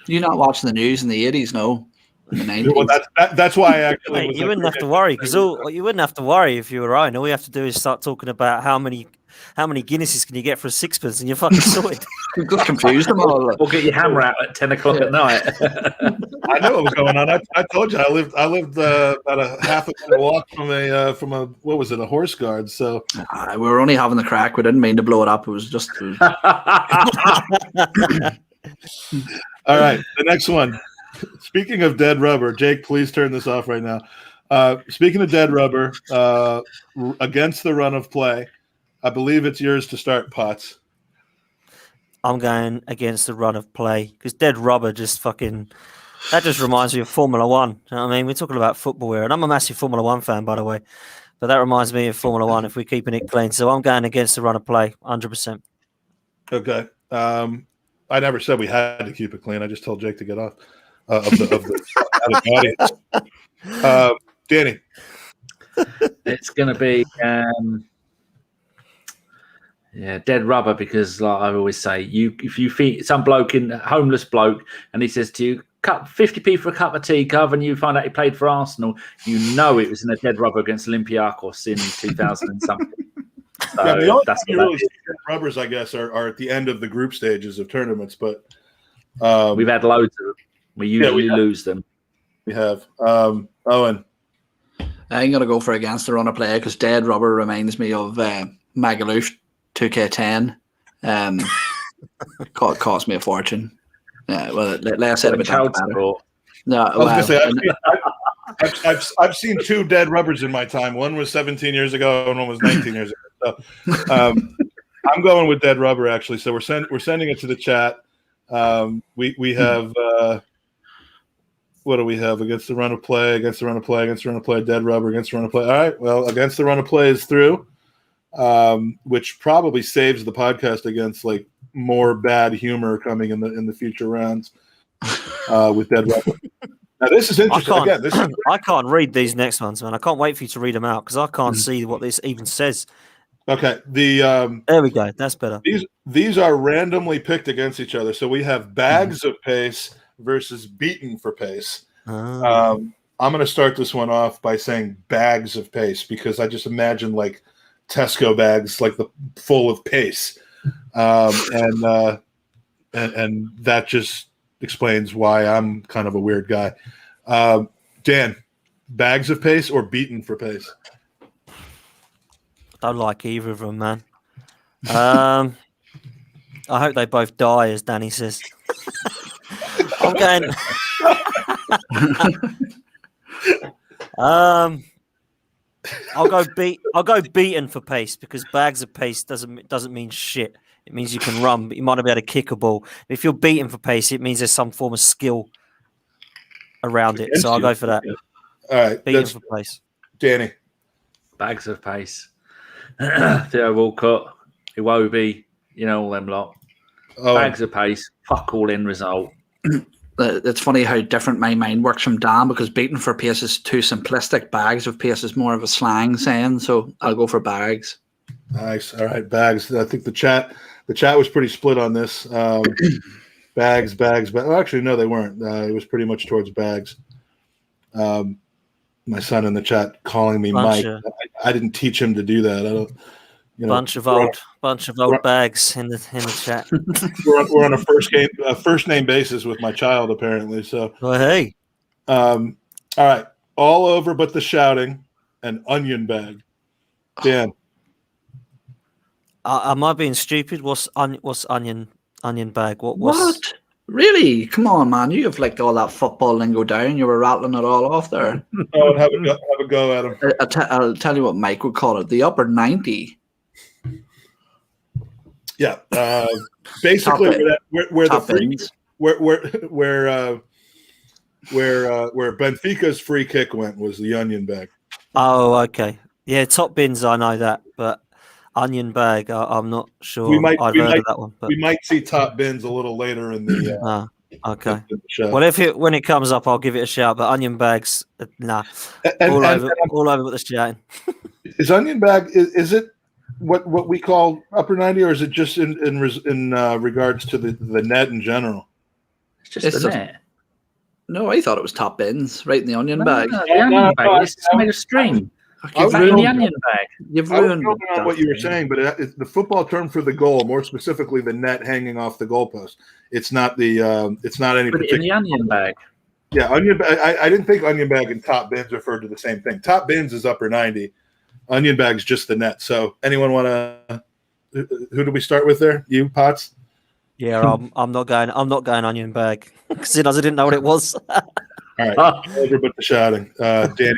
You not watching the news in the 80s, no? In the 90s? Well, that's why I actually. You wouldn't have to worry because you wouldn't have to worry if you were Ryan. All you have to do is start talking about how many Guinnesses can you get for a sixpence, and you're fucking sorted. You've got confused them all. Or get your hammer out at 10 o'clock at night. I know what was going on. I told you I lived about a half a minute walk from a what was it, a horse guard. So we were only having the crack. We didn't mean to blow it up. It was just. All right, the next one. Speaking of dead rubber, Jake, please turn this off right now. Speaking of dead rubber, against the run of play, I believe it's yours to start, Potts. I'm going against the run of play because dead rubber just reminds me of Formula One. You know what I mean? We're talking about football here, and I'm a massive Formula One fan, by the way. But that reminds me of Formula One if we're keeping it clean. So I'm going against the run of play, 100%. Okay. I never said we had to keep it clean. I just told Jake to get off of the audience. Danny. It's going to be dead rubber because, like I always say, if you feed some homeless bloke and he says to you, "Cut 50p for a cup of tea, Cov," and you find out he played for Arsenal, you know it was in a dead rubber against Olympiacos in 2000 and something. So the only that's thing you really see rubbers, I guess, are at the end of the group stages of tournaments. But we've had loads of them. We usually lose them. We have. Owen. I'm gonna go for against the run of play because dead rubber reminds me of Magaluf 2K10. Cost me a fortune. Well, let's say a bit better. No, I was gonna say I've seen 2 dead rubbers in my time. One was 17 years ago, and one was 19 years ago. So, I'm going with dead rubber actually. So we're sending it to the chat. We have what do we have? Against the run of play, against the run of play, against the run of play, dead rubber, against the run of play. All right. Well, against the run of play is through, which probably saves the podcast against like more bad humor coming in the future rounds with dead rubber. Now this is interesting. I can't read these next ones, man. I can't wait for you to read them out because I can't see what this even says. Okay. There we go. That's better. These are randomly picked against each other. So we have bags of pace versus beaten for pace. I'm going to start this one off by saying bags of pace because I just imagine like Tesco bags, like full of pace, and that just explains why I'm kind of a weird guy. Dan, bags of pace or beaten for pace? Don't like either of them, man. I hope they both die, as Danny says. I'm going. I'll go beaten for pace because bags of pace doesn't mean shit. It means you can run, but you might not be able to kick a ball. If you're beaten for pace, it means there's some form of skill around it. So I'll go for that. All right, beaten for pace. Danny, bags of pace. Theo Walcott, Iwobi, all them lot. Bags of pace. Fuck all end result. It's funny how different my mind works from Dan because beaten for pace is too simplistic. Bags of pace is more of a slang saying, so I'll go for bags. Nice. All right, bags. I think the chat was pretty split on this. Bags. Well, actually, no, they weren't. It was pretty much towards bags. My son in the chat calling me Mike. I didn't teach him to do that. I don't. Bunch of old bags in the chat. we're on a first name basis with my child apparently. So hey. All right, all over but the shouting and onion bag. Dan, am I being stupid? What's onion bag? What? Really? Come on, man! You have like all that football lingo down. You were rattling it all off there. Oh, have a go at him. I'll tell you what Mike would call it: the upper 90. Yeah, basically where Benfica's free kick went was the onion bag. Oh, okay. Yeah, top bins, I know that, but onion bag, I'm not sure. I've heard of that one. But... We might see top bins a little later in the. Okay. In the show. Well, when it comes up, I'll give it a shout. But onion bags, nah, all over with the shouting. Is onion bag? Is it what we call upper 90, or is it just in regards to the net in general? It's just the net. No, I thought it was top bins, right in the onion bag. No, the onion bag is made of string. You've ruined the onion bag. You've ruined what you were saying, but it's the football term for the goal, more specifically the net hanging off the goalpost. It's not the. It's not any. Put it in the onion bag. Yeah, onion bag. I didn't think onion bag and top bins referred to the same thing. Top bins is upper 90. Onion bag's just the net. So anyone want to? Who do we start with there? You, Potts? Yeah, I'm not going onion bag because I didn't know what it was. All right, over but the shouting, Danny.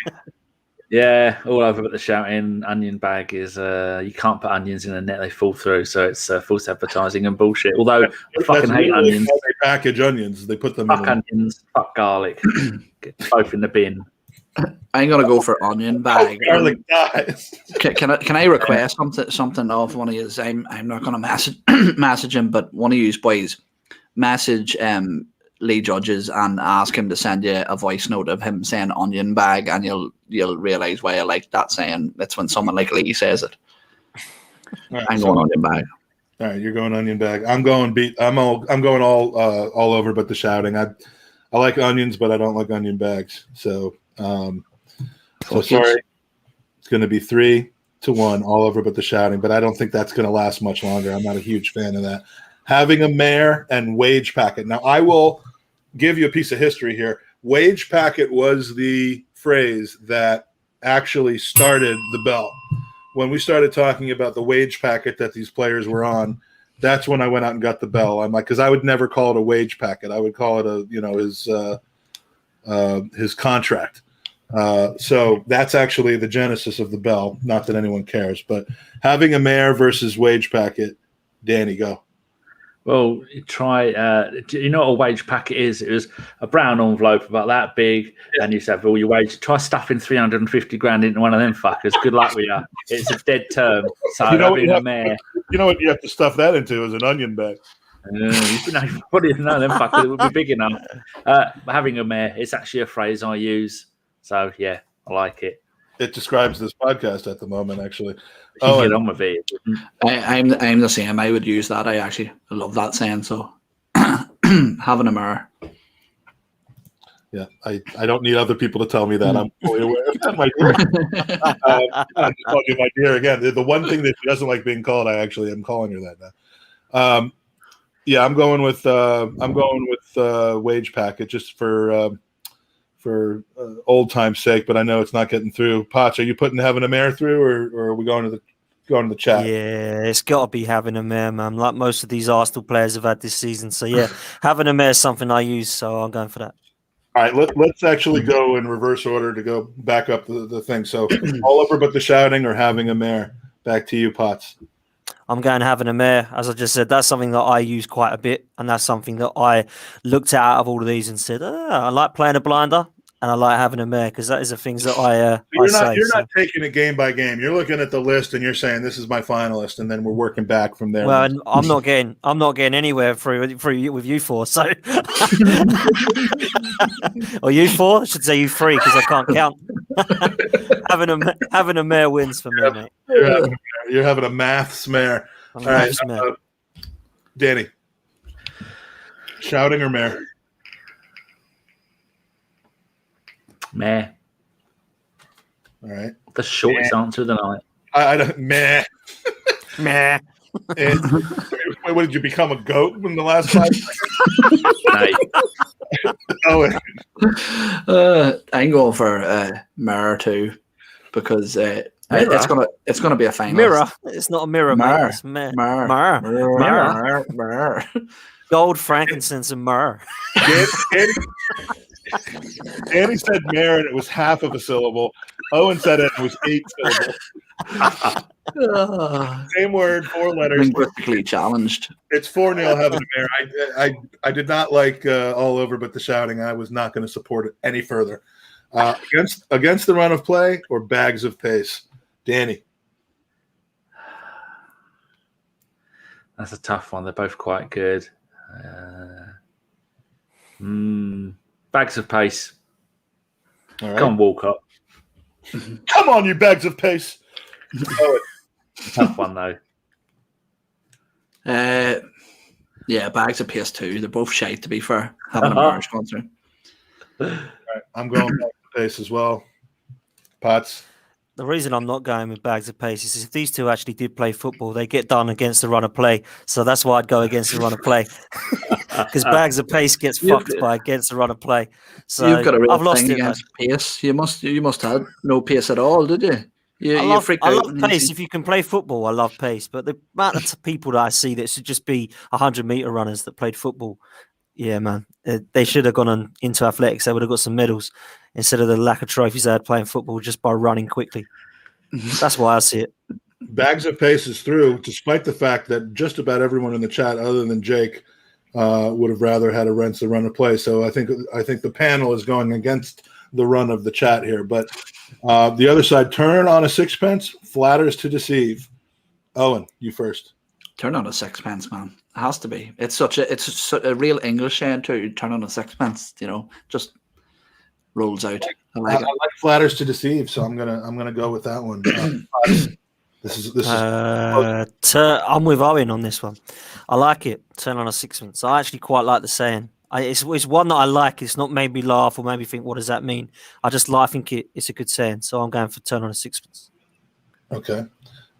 Yeah, all over but the shouting. Onion bag is you can't put onions in a net; they fall through. So it's false advertising and bullshit. Although I fucking hate onions. How they package onions. They put them. Fuck onions. Fuck garlic. Get both in the bin. I'm gonna go for onion bag. Garlic dies. Can I request something off one of you? I'm not gonna message him, but one of you boys message Lee Judges and ask him to send you a voice note of him saying onion bag, and you'll realize why I like that saying. It's when someone like Lee says it. Right, I'm going onion bag. All right, you're going onion bag. I'm going I'm going all over but the shouting. I like onions, but I don't like onion bags. So sorry. It's going to be 3-1 all over but the shouting, but I don't think that's going to last much longer. I'm not a huge fan of that. Having a mare and wage packet. Now, I will give you a piece of history here. Wage packet was the phrase that actually started the bell. When we started talking about the wage packet that these players were on, that's when I went out and got the bell. I'm like, because I would never call it a wage packet. I would call it his contract. So that's actually the genesis of the bell. Not that anyone cares, but having a mare versus wage packet. Danny, go. Well, try. You know what a wage packet is? It was a brown envelope about that big, and you have all your wages. Try stuffing 350 grand into one of them fuckers. Good luck with you. It's a dead term. So having a mare. You know what you have to stuff that into is an onion bag. What do you know? Them fuckers, it would be big enough. Having a mare. It's actually a phrase I use. So yeah, I like it. It describes this podcast at the moment, actually. Get on with it. I'm the same. I would use that. I love that saying. So having a mare. Yeah, I don't need other people to tell me that. I'm fully aware of that, my dear. I just called you my dear again. The one thing that she doesn't like being called, I actually am calling her that now. Yeah, I'm going with wage packet just for old time's sake, but I know it's not getting through. Potch, are you putting having a mare through, or are we going to the chat? Yeah, it's got to be having a mare, man. Like most of these Arsenal players have had this season. So yeah, having a mare is something I use. So I'm going for that. All right, let's actually go in reverse order to go back up the thing. So all over but the shouting or having a mare. Back to you, Potts. I'm going having a mare. As I just said, that's something that I use quite a bit, and that's something that I looked at out of all of these and said, I like playing a blinder, and I like having a mare because that is the things that You're not taking it game by game. You're looking at the list and you're saying this is my finalist, and then we're working back from there. Well, I'm not getting anywhere through with you four. So, or you four? I should say you three because I can't count. having a mare wins for me, mate. You're having a maths mare. All right, Danny. Shouting or mare? Meh. All right. The shortest answer of the night. I don't. Meh. Meh. What did you become, a goat in the last 5 seconds? I'm going for mirror too because it's gonna be a final. Mirror. It's not a mirror, mate. It's Mirror. Gold, frankincense, and myrrh. Danny said mare and it was half of a syllable. Owen said it was 8 syllables. Same word, 4 letters. Linguistically challenged. It's 4-0 having a mare. I did not like all over but the shouting. I was not going to support it any further. Against the run of play or bags of pace? Danny. That's a tough one. They're both quite good. Bags of pace. All right. Come on, Walcott. Come on, you bags of pace. Tough one, though. Yeah, bags of pace too. They're both shite, to be fair. Having a marriage concert. All right, I'm going bags of pace as well. Potts. The reason I'm not going with bags of pace is if these two actually did play football, they get done against the run of play. So that's why I'd go against the run of play. Because bags of pace gets fucked by against the run of play. So you've got a real I've lost thing it, against pace. You must have no pace at all, did you? I love pace. If you can play football, I love pace. But the amount of people that I see that should just be 100-meter runners that played football, yeah, man, they should have gone into athletics. They would have got some medals instead of the lack of trophies they had playing football just by running quickly. That's why I see it. Bags of pace is through, despite the fact that just about everyone in the chat, other than Jake, would have rather had a Rents the run of play. So I think the panel is going against the run of the chat here. But the other side, turn on a sixpence, flatters to deceive. Owen, you first. Turn on a sixpence, man. It has to be. It's such a real English saying too. Turn on a sixpence. Just rolls out. I like flatters to deceive, so I'm gonna go with that one. This is. I'm with Owen on this one. I like it. Turn on a sixpence. I actually quite like the saying. It's one that I like. It's not made me laugh or made me think, what does that mean? I think it's a good saying. So I'm going for turn on a sixpence. Okay.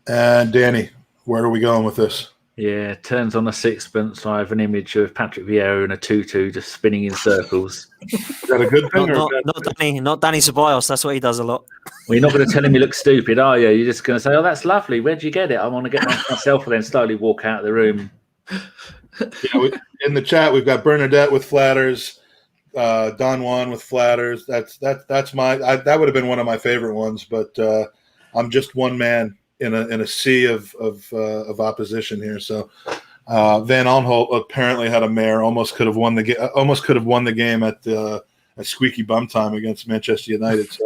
And Danny, where are we going with this? Yeah, turns on a sixpence. I have an image of Patrick Vieira in a tutu just spinning in circles. Is that a good thing? Not Danny Ceballos. That's what he does a lot. Well, you're not going to tell him you look stupid, are you? You're just going to say, "Oh, that's lovely. Where'd you get it? I want to get myself," and then slowly walk out of the room. In the chat, we've got Bernadette with flatters, Don Juan with flatters. That's my that would have been one of my favorite ones, but I'm just one man in a sea of opposition here. So Van Aanholt apparently had a mare. Almost could have won the game at Squeaky bum time against Manchester United. So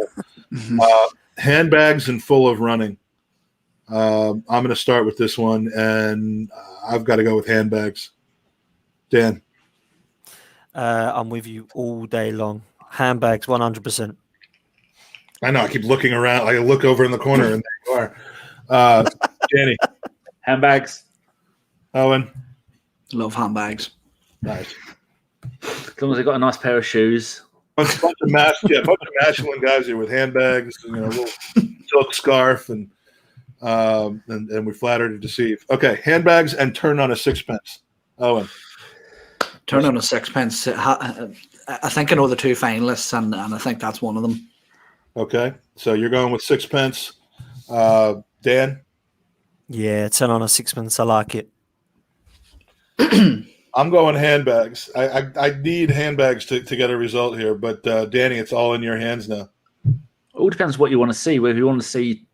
handbags and full of running. I'm going to start with this one, and I've got to go with handbags. Dan. I'm with you all day long. Handbags, 100%. I know. I keep looking around. I look over in the corner, and there you are. Danny. Handbags. Owen. Love handbags. Nice. As long as they've got a nice pair of shoes. Bunch of masculine guys here with handbags, little silk scarf, and we flatter to deceive. Okay, handbags and turn on a sixpence. Owen. Turn on a sixpence. I think I know the two finalists, and I think that's one of them. Okay, so you're going with sixpence. Dan? Yeah, turn on a sixpence. I like it. I'm going handbags. I need handbags to get a result here, but Danny, it's all in your hands now. All depends what you want to see. Whether you want to see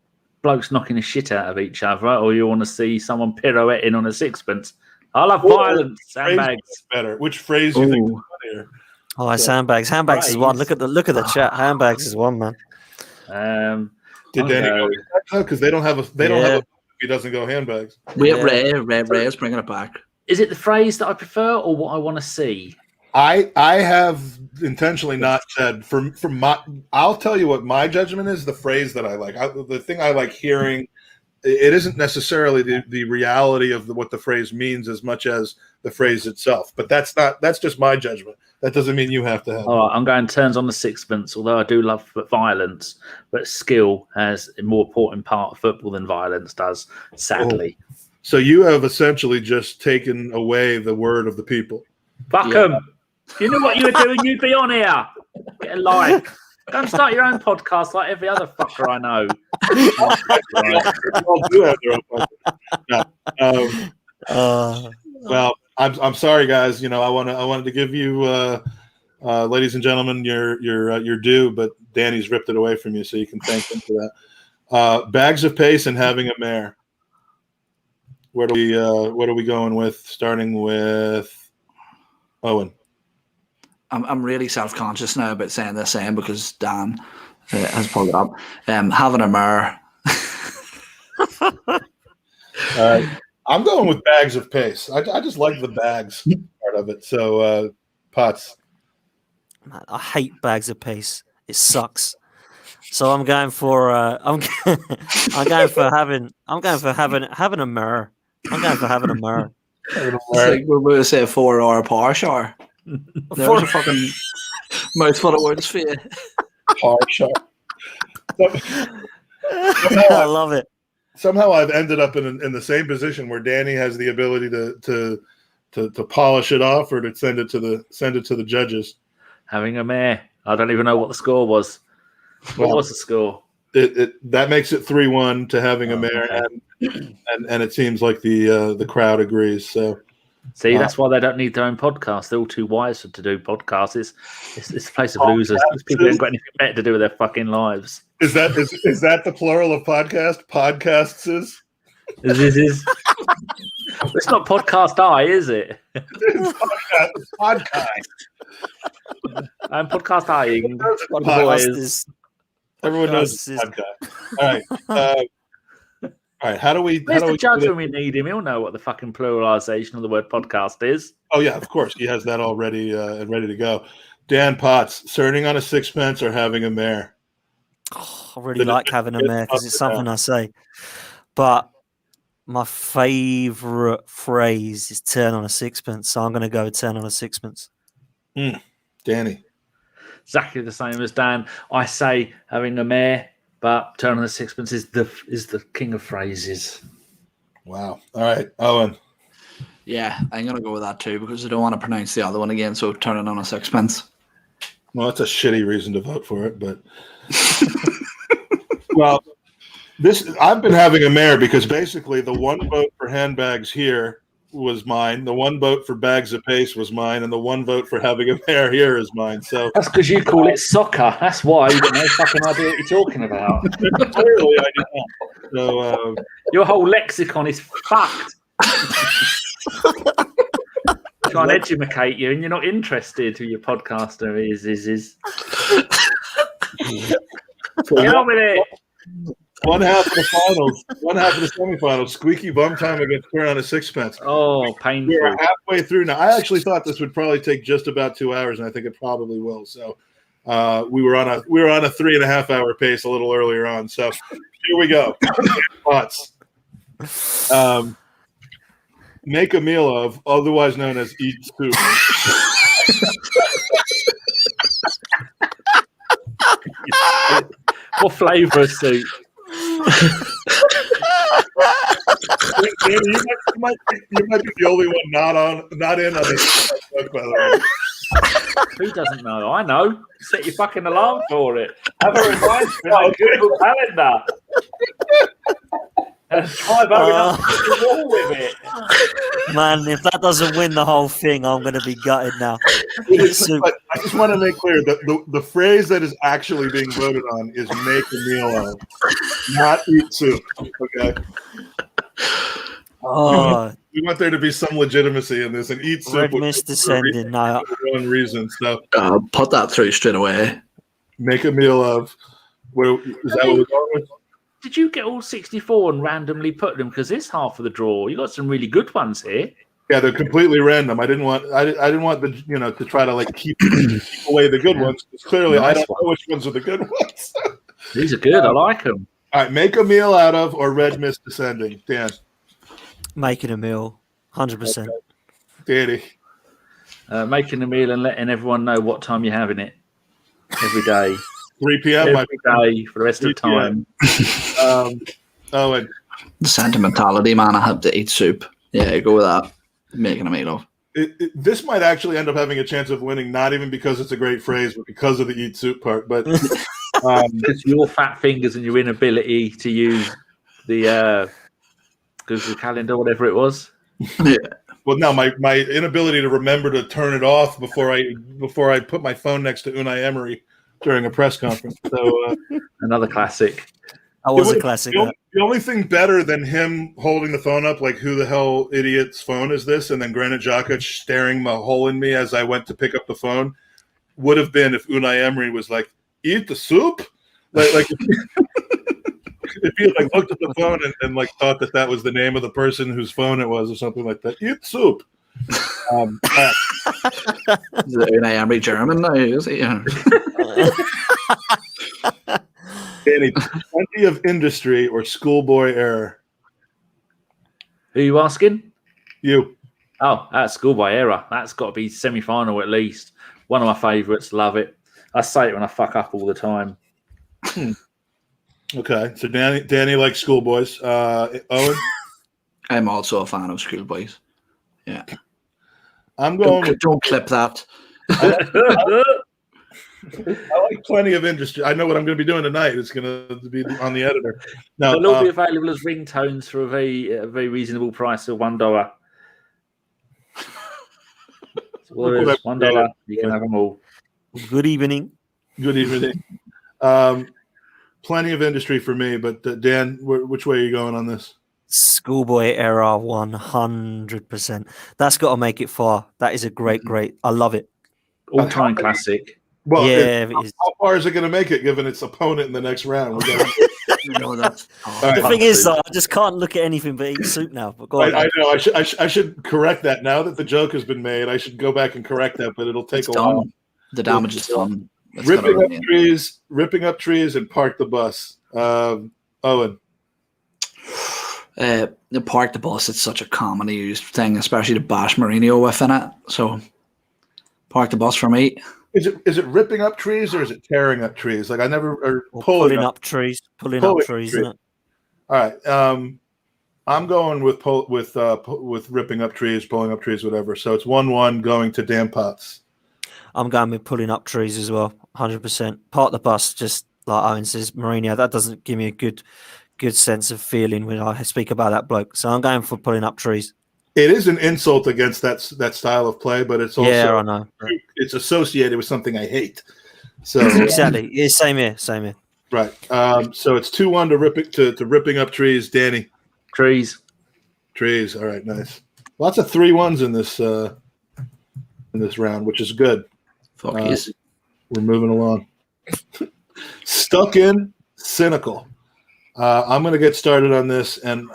blokes knocking the shit out of each other, or you want to see someone pirouetting on a sixpence. I love violence. Handbags better. Which phrase do you think is funnier? Oh, it's handbags. Handbags is one. Look at the chat. Handbags is one, man. Did Danny go because they don't have a if he doesn't go handbags. We have Ray is bringing it back. Is it the phrase that I prefer or what I want to see? I have intentionally not said from my. I'll tell you what my judgment is. The phrase that I like, the thing I like hearing, it isn't necessarily the reality of what the phrase means as much as the phrase itself. But that's just my judgment. That doesn't mean you have to have. Oh, I'm going turns on the sixpence. Although I do love violence, but skill has a more important part of football than violence does. Sadly. Oh. So you have essentially just taken away the word of the people. Fuck them. If you knew what you were doing, you'd be on here. Get a life. Go and start your own podcast like every other fucker I know. All do have their own podcast. Well, I'm sorry, guys. I wanted to give you, ladies and gentlemen, your due, but Danny's ripped it away from you, so you can thank him for that. Bags of pace and having a mare. What are we going with? Starting with Owen. I'm really self-conscious now about saying the same because Dan has pulled it up. Having a mare. I'm going with bags of pace. I just like the bags part of it. So Potts. Man, I hate bags of pace. It sucks. So I'm going for having a mirror. I'm going for having a mirror. It's like we're going to say 4-hour power shower. There's a fucking mouthful of words for you. Power shower. I love it. Somehow I've ended up in the same position where Danny has the ability to polish it off or to send it to the judges. Having a mare. I don't even know what the score was. What was the score? That makes it 3-1 to having a mare, okay. and it seems like the crowd agrees. So, see, that's why they don't need their own podcast. They're all too wise to do podcasts. It's a place of losers. People haven't got anything better to do with their fucking lives. Is that the plural of podcast? Podcasts is. It's not podcast is it? Podcast. I'm podcast eyeing. Everyone knows this podcast. All right. How do we? Where's the judge when we need him? He'll know what the fucking pluralization of the word podcast is. Oh yeah, of course. He has that all ready and ready to go. Dan Potts, starting on a sixpence or having a mare? Oh, I really like having a mare because it's something I say. But my favourite phrase is turn on a sixpence. So I'm going to go turn on a sixpence. Danny. Exactly the same as Dan. I say having a mare, but turn on the sixpence is the king of phrases. Wow. All right, Owen. Yeah, I'm going to go with that too because I don't want to pronounce the other one again, so turning on a sixpence. Well, that's a shitty reason to vote for it, but... Well, I've been having a mare because basically the one vote for handbags here was mine. The one vote for bags of paste was mine, and the one vote for having a pair here is mine. So That's because you call it soccer. That's why you got no fucking idea what you're talking about. clearly I did not. So Your whole lexicon is fucked. Trying to educate you, and you're not interested who your podcaster is. Get on with it. one half of the finals, one half of the semifinals. Squeaky bum time against Turn on a Sixpence. Oh, painful. We're halfway through now. I actually thought this would probably take just about 2 hours, and I think it probably will. So we were on a 3.5 hour pace a little earlier on. So here we go. Thoughts. Make a meal of, otherwise known as eat soup. What flavour of soup? You might be the only one not in on this joke, by the way. Who doesn't know? I know. Set your fucking alarm for it. Have a reminder in my Google Calendar. And try going up the wall with it. Man, if that doesn't win the whole thing, I'm going to be gutted now. But I just want to make clear that the phrase that is actually being voted on is make a meal of, not eat soup. Okay. Oh, We want there to be some legitimacy in this, and eat soup Red Mist descending. No, one reason. So Put that through straight away. make a meal of. Is that what we're going with? Did you get all 64 and randomly put them? Because this half of the draw, you got some really good ones here. Yeah, they're completely random. I didn't want the to try to like keep away the good ones. Because clearly, I don't know which ones are the good ones. These are good. I like them. All right, make a meal out of or Red Mist descending. Dan, making a meal, 100%. Danny, Making a meal and letting everyone know what time you're having it every day. 3 p.m. Every day for the rest of the time. Owen, The sentimentality, man. I have to eat soup. Yeah, go with that. Making a meal of. this might actually end up having a chance of winning, not even because it's a great phrase, but because of the eat soup part. But it's your fat fingers and your inability to use the Google Calendar, whatever it was. Yeah. Well, no, my inability to remember to turn it off before I put my phone next to Unai Emery during a press conference. So Another classic. That was a classic. The only thing better than him holding the phone up, like, who the hell idiot's phone is this? And then Granit Xhaka staring a hole in me as I went to pick up the phone, would have been if Unai Emery was like, eat the soup? Like if he had looked at the phone and thought that was the name of the person whose phone it was or something like that. Eat soup. Is Unai Emery German now? Is he? Yeah. Danny, plenty of industry or schoolboy error. Who are you asking? You. Oh, that's schoolboy era. That's got to be semi-final at least. One of my favourites. Love it. I say it when I fuck up all the time. Okay, so Danny likes schoolboys. Owen? I'm also a fan of schoolboys. Yeah. I'm going. Don't clip that. I like plenty of industry. I know what I'm going to be doing tonight. It's going to be on the editor. Now, they'll all be available as ringtones for a very reasonable price of $1. So $1. You can have them all. Good evening. Good evening. Plenty of industry for me, but Dan, which way are you going on this? Schoolboy era, 100%. That's got to make it far. That is a great. I love it. All-time classic. Well, yeah, how far is it going to make it, given its opponent in the next round? That's the thing is, though, I just can't look at anything but eat soup now. But go on. I know. I should correct that. Now that the joke has been made, I should go back and correct that, but it'll take a while. The damage is done. Ripping up trees, and park the bus. Owen. The park the bus. It's such a commonly used thing, especially to bash Mourinho with in it. So, park the bus for me. Is it ripping up trees or is it tearing up trees? Like, I never or pulling up trees. Pulling up trees, isn't it? All right. I'm going with ripping up trees, pulling up trees, whatever. So it's 1-1 going to Dan Potts. I'm going with pulling up trees as well, 100%. Park the bus, just like Owen says, Mourinho. That doesn't give me a good sense of feeling when I speak about that bloke. So I'm going for pulling up trees. It is an insult against that style of play, but it's also I know. it's associated with something I hate. So Exactly. Yeah, same here. right. So it's 2-1 to ripping up trees. Danny, Trees. All right, nice. Lots of 3-1s in this round, which is good. Fuck yes. We're moving along. Stuck in, cynical. I'm going to get started on this, and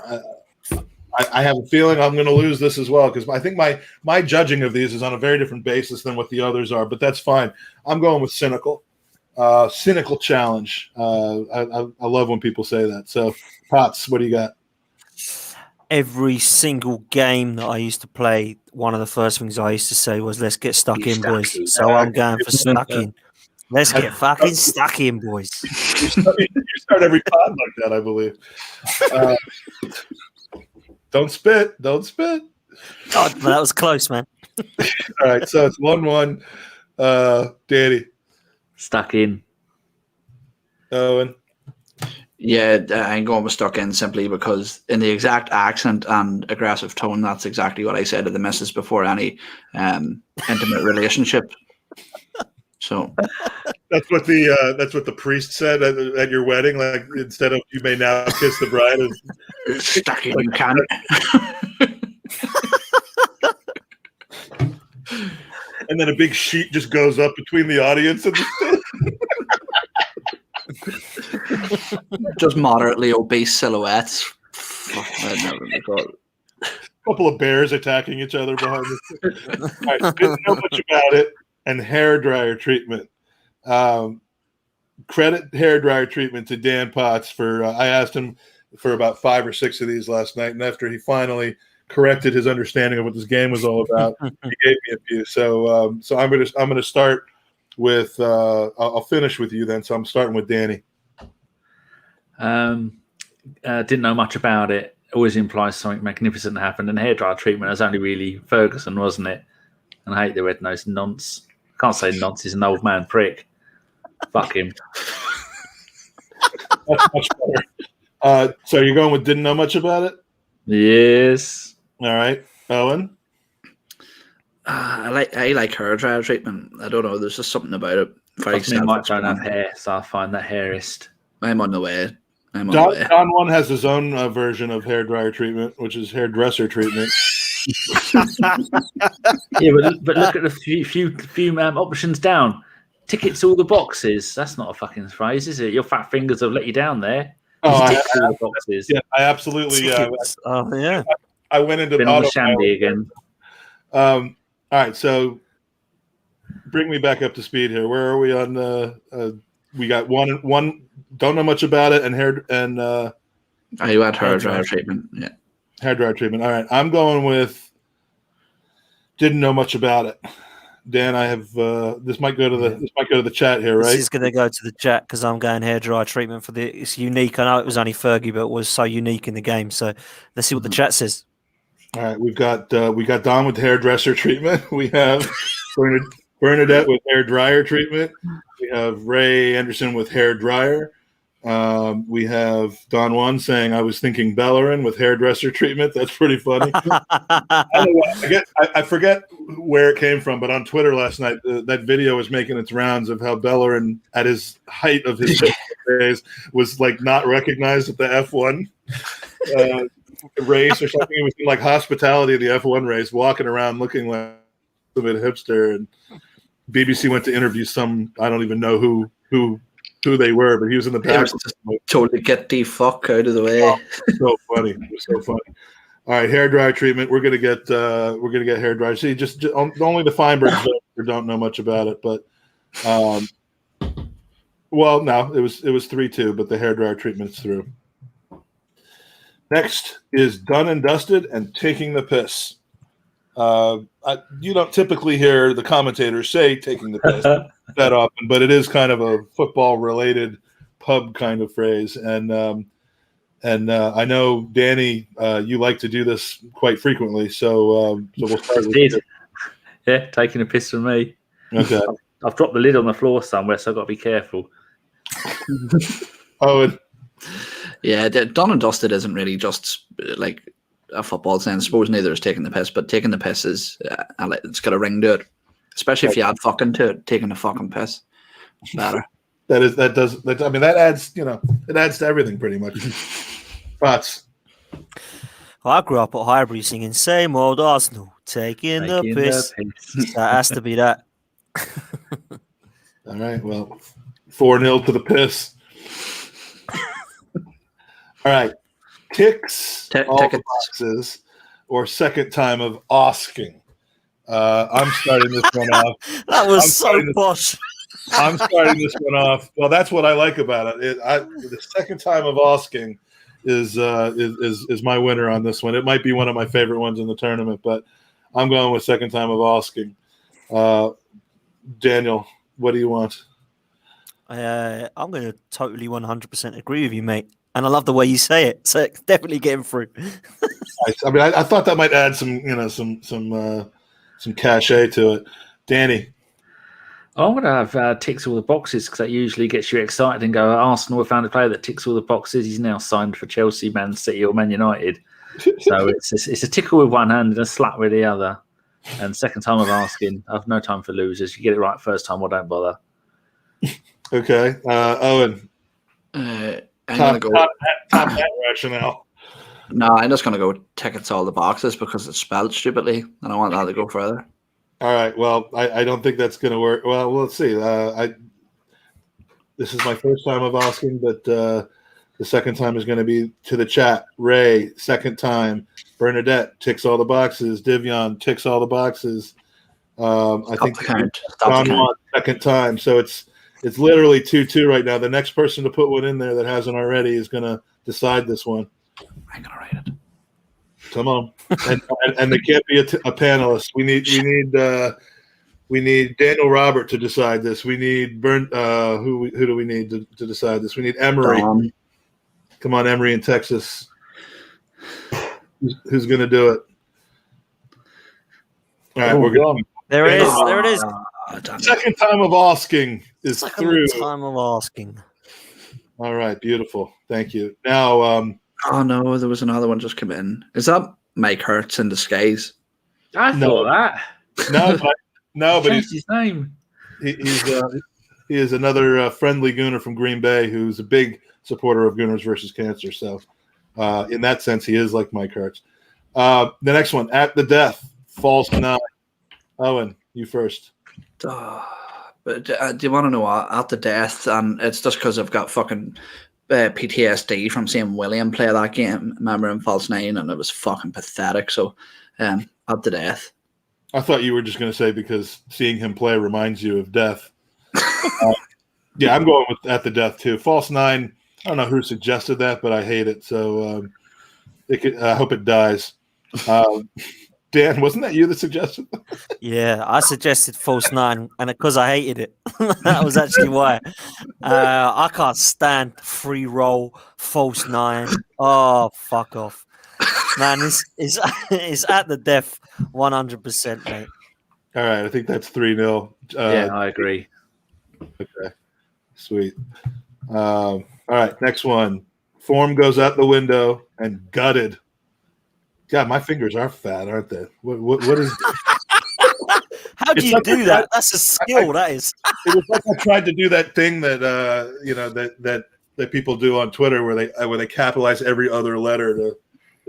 I have a feeling I'm going to lose this as well, because I think my judging of these is on a very different basis than what the others are, but that's fine. I'm going with cynical. Cynical challenge. I love when people say that. So, Potts, what do you got? Every single game that I used to play, one of the first things I used to say was, let's get stuck in, boys. So I'm going for stuck in. Let's get fucking stuck in, boys. You start every pod like that, I believe. Don't spit. God, that was close, man. All right, so it's 1-1. Danny. Stuck in. Owen. Yeah, I'm going with stuck in simply because in the exact accent and aggressive tone, that's exactly what I said to the missus before any intimate relationship. So that's what the priest said at your wedding. Like, instead of "you may now kiss the bride," stuck in, you can. And then a big sheet just goes up between the audience and the just moderately obese silhouettes. Fuck, I'd never thought. A couple of bears attacking each other behind the. All right, didn't know much about it. And hair dryer treatment. Credit hair dryer treatment to Dan Potts for. I asked him for about 5 or 6 of these last night, and after he finally corrected his understanding of what this game was all about, he gave me a few. So I'm gonna start with. I'll finish with you then. So I'm starting with Danny. Didn't know much about it. Always implies something magnificent happened. And hair dryer treatment was only really Ferguson, wasn't it? And I hate the red-nosed nonce. Can't say nonce. He's an old man prick. Fuck him. That's much better. So you're going with didn't know much about it? Yes. All right, Owen. I like hair dryer treatment. I don't know. There's just something about it. I might don't have hair, so I find that hairist. I'm on the way. Don one has his own version of hair dryer treatment, which is hairdresser treatment. Yeah, but look at the few options down. Tickets all the boxes. That's not a fucking phrase, is it? Your fat fingers have let you down there. Oh, all the boxes. Yeah, I absolutely. Oh yeah. I went into been on the shandy again. All right, so bring me back up to speed here. Where are we on? We got one. Don't know much about it, and hair and. You had hair dryer treatment. Yeah. Hair dryer treatment. All right, I'm going with. Didn't know much about it. Dan, I have. This might go to the chat here, right? This is going to go to the chat because I'm going hair dryer treatment for the. It's unique. I know it was only Fergie, but it was so unique in the game. So let's see what the chat says. All right, we got Don with hairdresser treatment. We have Bernadette with hair dryer treatment. We have Ray Anderson with hair dryer. We have Don Juan saying, "I was thinking Bellerin with hairdresser treatment." That's pretty funny. I forget where it came from, but on Twitter last night, that video was making its rounds of how Bellerin, at his height of his days, was like not recognized at the F1 race or something. He was in like hospitality of the F1 race, walking around looking like a bit hipster. And BBC went to interview some, I don't even know who they were, but he was in the back. Totally get the fuck out of the way. Oh, so funny. It was so funny. All right, hair dryer treatment. We're gonna get hair dryer. See, just only the Feinbergs don't know much about it, but well, no, it was 3-2, but the hair dryer treatment's through. Next is done and dusted and taking the piss. You don't typically hear the commentators say taking the piss that often, but it is kind of a football-related pub kind of phrase. And I know, Danny, you like to do this quite frequently, so we'll start with you. Yeah, taking a piss from me. Okay. I've dropped the lid on the floor somewhere, so I've got to be careful. Oh, yeah, done and dusted isn't really just like a football sense. I suppose neither is taking the piss, but taking the piss is it's got a ring to it. Especially if you add fucking to it, taking the fucking piss. Better. That adds, it adds to everything pretty much. Thoughts? Well, I grew up at Highbury singing "Same Old Arsenal, taking the piss." That has to be that. All right, well, 4-0 to the piss. All right, ticks all the boxes, or second time of asking. I'm starting this one off. That was so posh. I'm starting this one off. Well, that's what I like about it. The second time of asking is my winner on this one. It might be one of my favorite ones in the tournament, but I'm going with second time of asking. Daniel, what do you want? I'm going to totally 100% agree with you, mate. And I love the way you say it. So it's definitely getting through. I mean, I thought that might add some cachet to it. Danny. I'm going to have ticks all the boxes because that usually gets you excited and go, Arsenal have found a player that ticks all the boxes. He's now signed for Chelsea, Man City or Man United. So it's a tickle with one hand and a slap with the other. And second time of asking, I've no time for losers. You get it right first time, I don't bother. Okay. Owen. I'm going to go. Top that rationale. No, I'm just going to go tickets all the boxes because it's spelled stupidly, and I want that to go further. All right. Well, I don't think that's going to work. Well, let's see. This is my first time of asking, but the second time is going to be to the chat. Ray, second time. Bernadette ticks all the boxes. Divion ticks all the boxes. I think John second time. So it's literally 2-2 right now. The next person to put one in there that hasn't already is going to decide this one. I'm going to write it. Come on, and there can't be a panelist. We need Daniel Robert to decide this. We need who do we need to decide this? We need Emery. Come on, Emery in Texas. Who's going to do it? All right, we're going. There it is. There it is. Second time of asking is through. Second time of asking. All right, beautiful. Thank you. Now, oh no, there was another one just come in. Is that Mike Hurts in disguise? I thought that. No, but changed his name. He is another friendly Gooner from Green Bay who's a big supporter of Gooners versus Cancer. So, in that sense, he is like Mike Hurts. The next one, at the death, false 9. Owen, you first. But do you want to know what? At the death, and it's just because I've got fucking PTSD from seeing William play that game. Remember in false 9, and it was fucking pathetic. So, at the death. I thought you were just going to say because seeing him play reminds you of death. Yeah, I'm going with at the death too. False 9. I don't know who suggested that, but I hate it. So I hope it dies. Dan, wasn't that you that suggested that? Yeah, I suggested false 9, and because I hated it, that was actually why. I can't stand free roll false 9. Oh, fuck off, man! It's at the death 100%, mate. All right, I think that's 3-0. Yeah, I agree. Okay, sweet. All right, next one. Form goes out the window and gutted. God, my fingers are fat, aren't they? What is? How do you do that? That's a skill. That is. It was like I tried to do that thing that that people do on Twitter where they capitalize every other letter to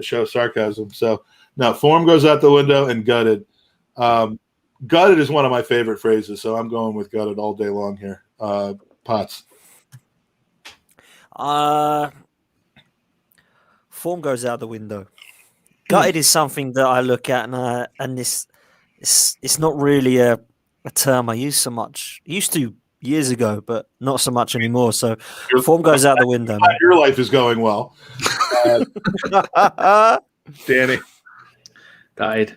show sarcasm. So no, form goes out the window and gutted. Gutted is one of my favorite phrases, so I'm going with gutted all day long here. Potts. Form goes out the window. Gutted is something that I look at, and it's not really a term I use so much. I used to years ago, but not so much anymore. So form goes out the window. Your life is going well. Danny. Died.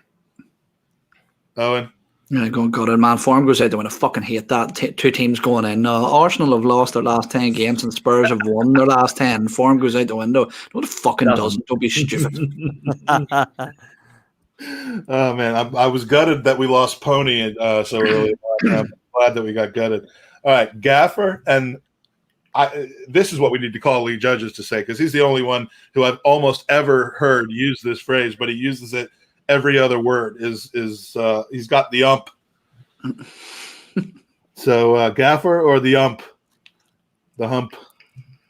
Owen. Yeah, going gutted, man. Form goes out the window. Fucking hate that. Two teams going in. Arsenal have lost their last 10 games, and Spurs have won their last 10. Form goes out the window. No, it fucking doesn't. Don't be stupid. Oh man, I was gutted that we lost Pony so early. I'm glad that we got gutted. All right, Gaffer and this is what we need to call Lee Judges to say, because he's the only one who I've almost ever heard use this phrase, but he uses it every other word. He's got the ump. So gaffer or the ump, the hump,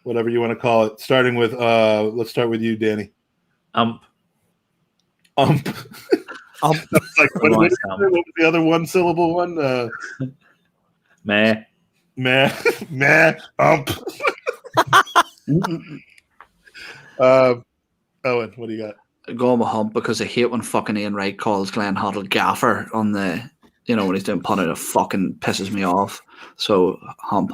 whatever you want to call it. Starting with let's start with you, Danny. Ump. Ump. Like, what was the other one syllable one? Meh. Meh. Meh. Ump. Owen, what do you got? Going with hump because I hate when fucking Ian Wright calls Glenn Hoddle gaffer on the, when he's doing punting. It fucking pisses me off. So hump.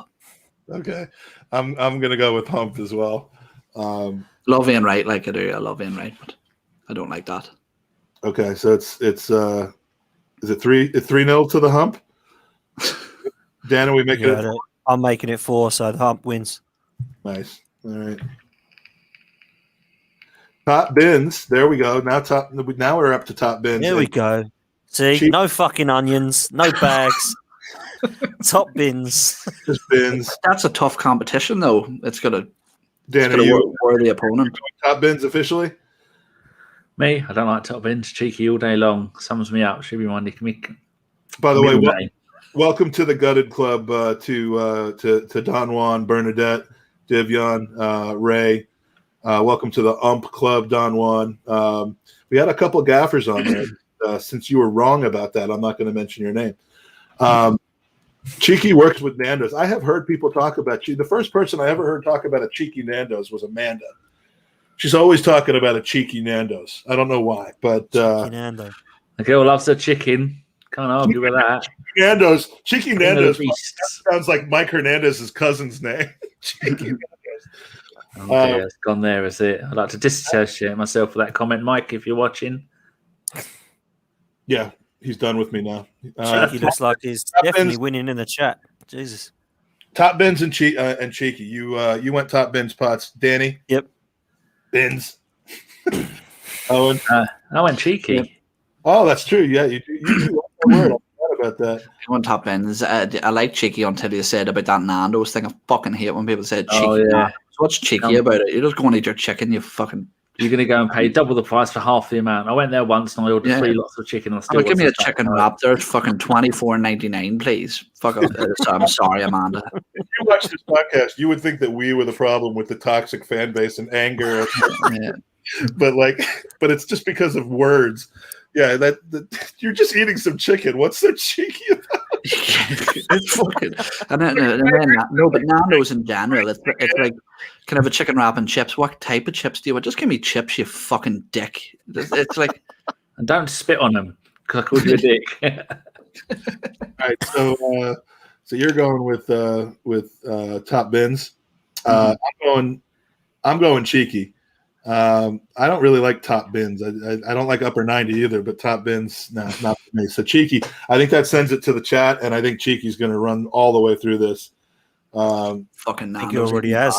Okay, I'm gonna go with hump as well. Love Ian Wright like I do. I love Ian Wright, but I don't like that. Okay, so it's is it 3-0 to the hump? Dan, are we making it? I'm making it 4, so the hump wins. Nice. All right. Top bins. There we go. Now we're up to top bins. There we go. See, no fucking onions, no bags. Top bins. Just bins. That's a tough competition, though. It's got to work the opponent. Top bins officially? Me, I don't like top bins. Cheeky all day long. Sums me up. Should be Monday. By the way, welcome to the Gutted Club to Don Juan, Bernadette, Divyan, Ray. Welcome to the Ump Club, Don Juan. We had a couple of gaffers on there. Since you were wrong about that, I'm not going to mention your name. Cheeky works with Nando's. I have heard people talk about the first person I ever heard talk about a cheeky Nando's was Amanda. She's always talking about a cheeky Nando's. I don't know why, but Nando. The girl loves her chicken. Can't argue with that. Cheeky Nando's sounds like Mike Hernandez's cousin's name. Cheeky Nando's. Okay, it's gone there, is it? I'd like to disassociate myself with that comment, Mike, if you're watching. Yeah, he's done with me now. Cheeky looks like he's definitely winning in the chat. Jesus. Top bins and Cheeky. You went top bins, Potts. Danny? Yep. Bins. Owen? I went cheeky. Yep. Oh, that's true. Yeah, you do. I forgot about that. On top ends, I like cheeky until you said about that Nando's thing. I fucking hate when people say cheeky. Oh, yeah. Nando's. What's cheeky about it? You just go and eat your chicken, you fucking... You're going to go and pay double the price for half the amount. I went there once and I ordered 3 lots of chicken. Give me a chicken wrap there. It's fucking $24.99, please. Fuck up. I'm sorry, Amanda. If you watch this podcast, you would think that we were the problem with the toxic fan base and anger. Yeah. But it's just because of words. Yeah, you're just eating some chicken. What's so cheeky about it? It's fucking... but Nando's in general, it's like, can I have a chicken wrap and chips? What type of chips do you want? Just give me chips, you fucking dick. It's like... And don't spit on them, because I called you a dick. All right, so you're going with top bins. I'm going cheeky. I don't really like top bins. I don't like upper 90 either, but top bins, no, not for me. So cheeky, I think that sends it to the chat, and I think cheeky's going to run all the way through this. Fucking I think he already has.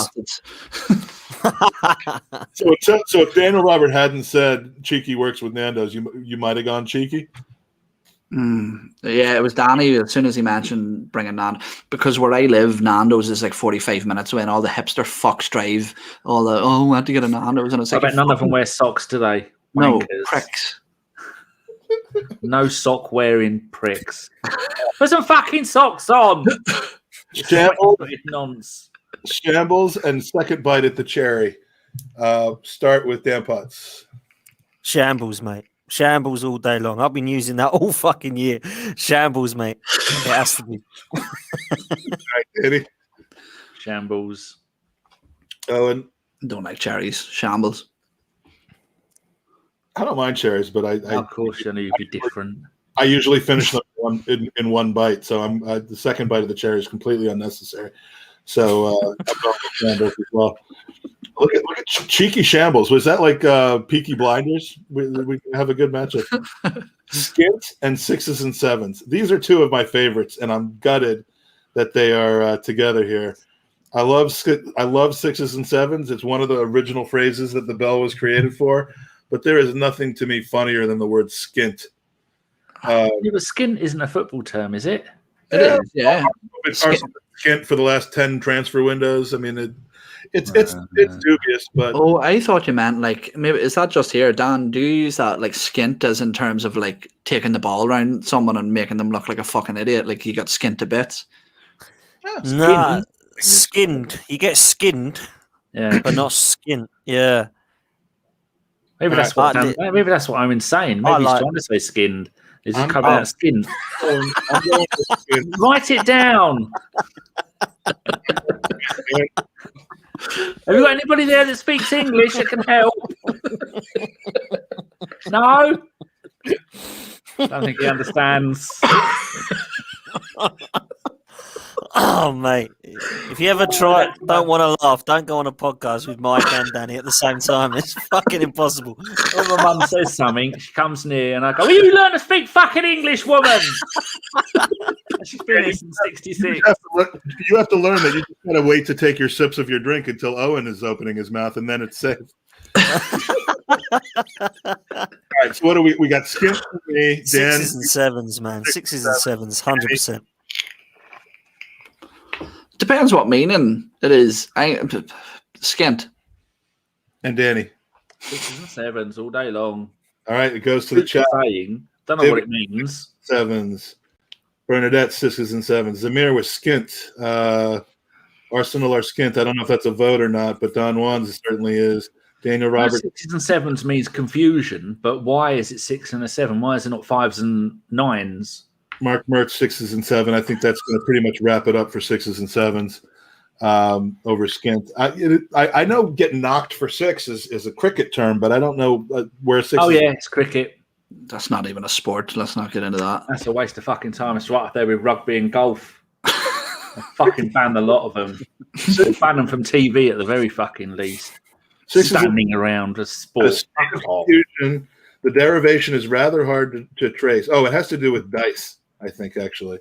So if Daniel Robert hadn't said cheeky works with Nando's, you might have gone cheeky. Yeah, it was Danny as soon as he mentioned bringing Nando's, because where I live, Nando's is like 45 minutes away, and all the hipster fucks drive all the I want to get a Nando's, and it's like I bet none of them wear socks, do they? No, Wankers. pricks. No sock wearing pricks. Put some fucking socks on. Shambles and second bite at the cherry. Start with Dan Potts. Shambles, mate. Shambles all day long. I've been using that all fucking year. Shambles, mate. It has to be. All right, Eddie. Shambles. Owen. Don't like cherries. Shambles. I don't mind cherries, but of course, I know you'd be different. I usually finish them in one bite, so the second bite of the cherry is completely unnecessary. So I'm going with Shambles as well. Look at cheeky Shambles. Was that like Peaky Blinders? We have a good matchup. Skint and 6s and 7s. These are two of my favorites, and I'm gutted that they are together here. I love 6s and 7s. It's one of the original phrases that the bell was created for. But there is nothing to me funnier than the word skint. But skint isn't a football term, is it? It is, yeah. Skint for the last 10 transfer windows. I mean, it's dubious, but Oh, I thought you meant like maybe is that just here, Dan? Do you use that like skint as in terms of like taking the ball around someone and making them look like a fucking idiot, like you got skint to bits? Nah, skinned. You get skinned, but not skint. Yeah. Maybe that's what I'm saying. Maybe he's trying to say skinned. He's just covering out skin. I'm going with skint. Write it down. Have you got anybody there that speaks English that can help? No? I don't think he understands. Oh, mate. If you ever don't want to laugh, don't go on a podcast with Mike and Danny at the same time. It's fucking impossible. When my mum says something, she comes near and I go, will you learn to speak fucking English, woman? She's been here since 66. You have to learn that you just gotta wait to take your sips of your drink until Owen is opening his mouth, and then it's safe. All right, so what do we got? Skint for me, Dan. 6s and 7s, man. 6s and 7s, 100%. Depends what meaning it is. Skint. And Danny. 6s and 7s all day long. All right, it goes to the chat. Don't know what it means. 7s. Bernadette, 6s and 7s. Zamir was skint. Arsenal are skint. I don't know if that's a vote or not, but Don Juan's certainly is. Daniel Roberts. 6s and 7s means confusion, but why is it 6 and a 7? Why is it not 5s and 9s? Mark Mertz, 6s and 7. I think that's going to pretty much wrap it up for 6s and 7s over skint. I know getting knocked for 6 is a cricket term, but I don't know where 6. Oh yeah, it's cricket. That's not even a sport. Let's not get into that. That's a waste of fucking time. It's right up there with rugby and golf. I fucking banned a lot of them. Ban them from TV at the very fucking least. Standing around a sport. The derivation is rather hard to trace. Oh, it has to do with dice, I think, actually.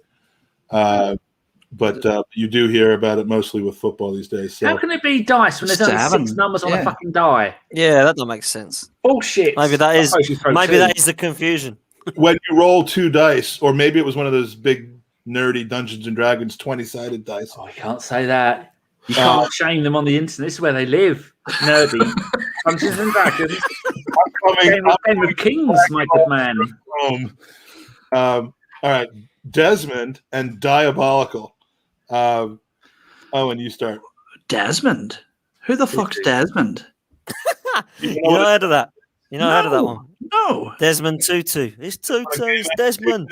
But you do hear about it mostly with football these days. So. How can it be dice when there's only 6 numbers on a fucking die? Yeah, that don't make sense. Bullshit. Maybe that is the confusion. When you roll 2 dice, or maybe it was one of those big nerdy Dungeons and Dragons 20-sided dice. Oh, I can't say that. You can't shame them on the internet. This is where they live. Nerdy. Dungeons and Dragons. Game of Kings, my good man. All right. Desmond and Diabolical. Owen, you start. Desmond? Who the fuck's Desmond? You know heard of that? You know heard of that one? No. Desmond Tutu. It's Tutu. It's Desmond.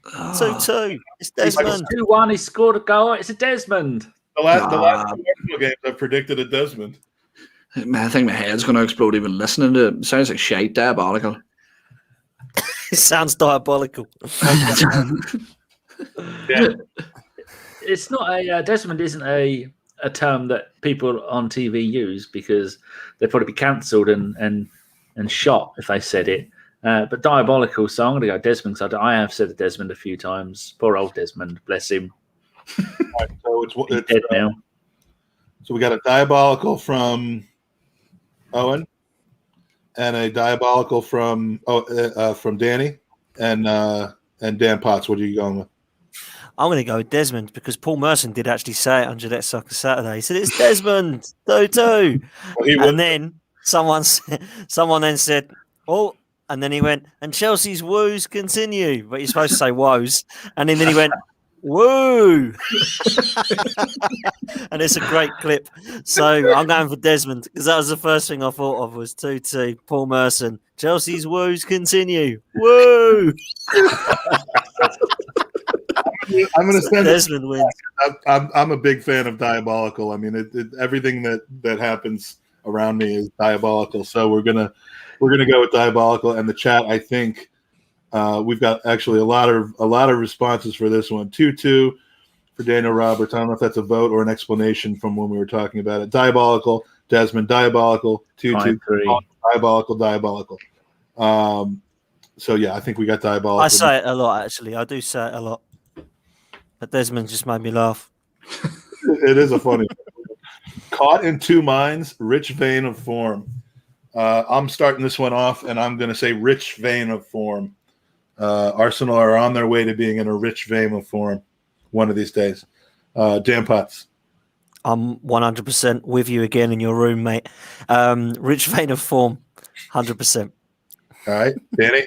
2-2. It's Desmond. 2-1. He scored a goal. It's a Desmond. The last two games, I predicted a Desmond. I think my head's going to explode even listening to it. It sounds like shite. Diabolical. It sounds diabolical. Yeah. It's not a Desmond isn't a term that people on TV use because they'd probably be cancelled and shot if they said it. But diabolical, so I'm going to go Desmond because I have said Desmond a few times. Poor old Desmond, bless him. Right, so it's dead now. So we got a diabolical from Owen and a diabolical from Danny and Dan Potts. What are you going with? I'm going to go with Desmond because Paul Merson did actually say it on Gillette Soccer Saturday. He said, it's Desmond, 2-2. And then someone then said, oh, and then he went, and Chelsea's woes continue. But you're supposed to say woes. And then he went, woo. And it's a great clip. So I'm going for Desmond because that was the first thing I thought of was 2-2. Paul Merson, Chelsea's woes continue. Woo. I'm going to send Desmond wins. I'm a big fan of diabolical. I mean, everything that happens around me is diabolical. So we're gonna go with diabolical. And the chat, I think, we've got actually a lot of responses for this one. 2-2 for Daniel Roberts. I don't know if that's a vote or an explanation from when we were talking about it. Diabolical, Desmond. Diabolical. 2-2. Diabolical. So yeah, I think we got diabolical. I say it a lot, actually. I do say it a lot. But Desmond just made me laugh. It is a funny one. Caught in two minds, rich vein of form. I'm starting this one off, and I'm going to say rich vein of form. Arsenal are on their way to being in a rich vein of form one of these days. Dan Potts. I'm 100% with you again in your room, mate. Rich vein of form, 100%. All right, Danny.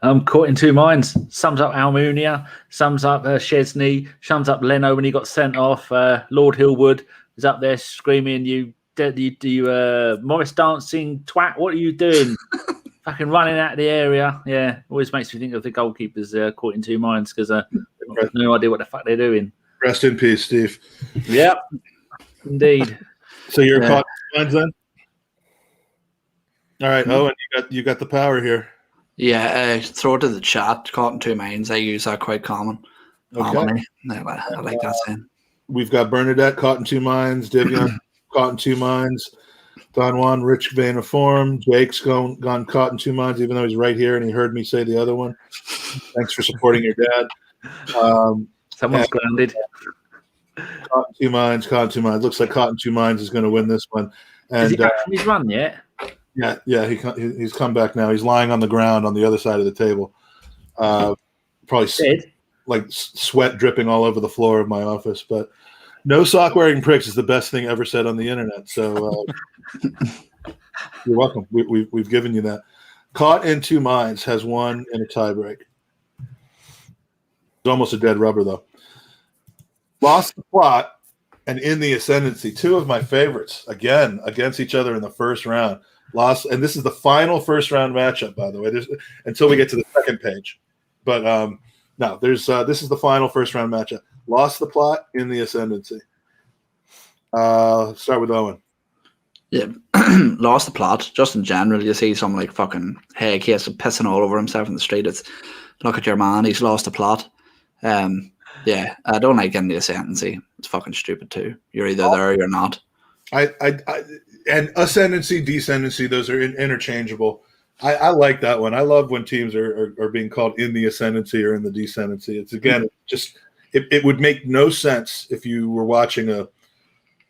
Caught in two minds. Sums up Almunia, sums up Chesney, sums up Leno when he got sent off. Lord Hillwood is up there screaming, "You Morris dancing twat! What are you doing?" Fucking running out of the area. Yeah, always makes me think of the goalkeepers caught in two minds because no idea what the fuck they're doing. Rest in peace, Steve. Yep, indeed. So you're caught in two minds then. All right, Owen, you got the power here. Yeah, throw it to the chat. Caught in two minds. I use that quite common. Okay. I like that saying. We've got Bernadette caught in two minds. Divion caught in two minds. Don Juan, rich vein of form. Jake's gone caught in two minds, even though he's right here and he heard me say the other one. Thanks for supporting your dad. Someone's grounded. Caught in two minds. Looks like Caught in two minds is going to win this one. And, is he back from his run yet? Yeah. He's come back now. He's lying on the ground on the other side of the table. Probably dead. Like sweat dripping all over the floor of my office. But no sock wearing pricks is the best thing ever said on the internet. So you're welcome. We've given you that. Caught in two minds has won in a tiebreak. It's almost a dead rubber though. Lost the plot and in the ascendancy. Two of my favorites again against each other in the first round. Lost, and this is the final first round matchup, by the way. Until we get to the second page, but no, this is the final first round matchup. Lost the plot in the ascendancy. Start with Owen. Yeah, lost the plot. Just in general, you see some like fucking head case of pissing all over himself in the street. It's look at your man, he's lost the plot. Yeah, I don't like in the ascendancy. It's fucking stupid too. You're either there or you're not. And ascendancy, descendancy, those are interchangeable. I like that one. I love when teams are being called in the ascendancy or in the descendancy. It's again, it would make no sense if you were watching an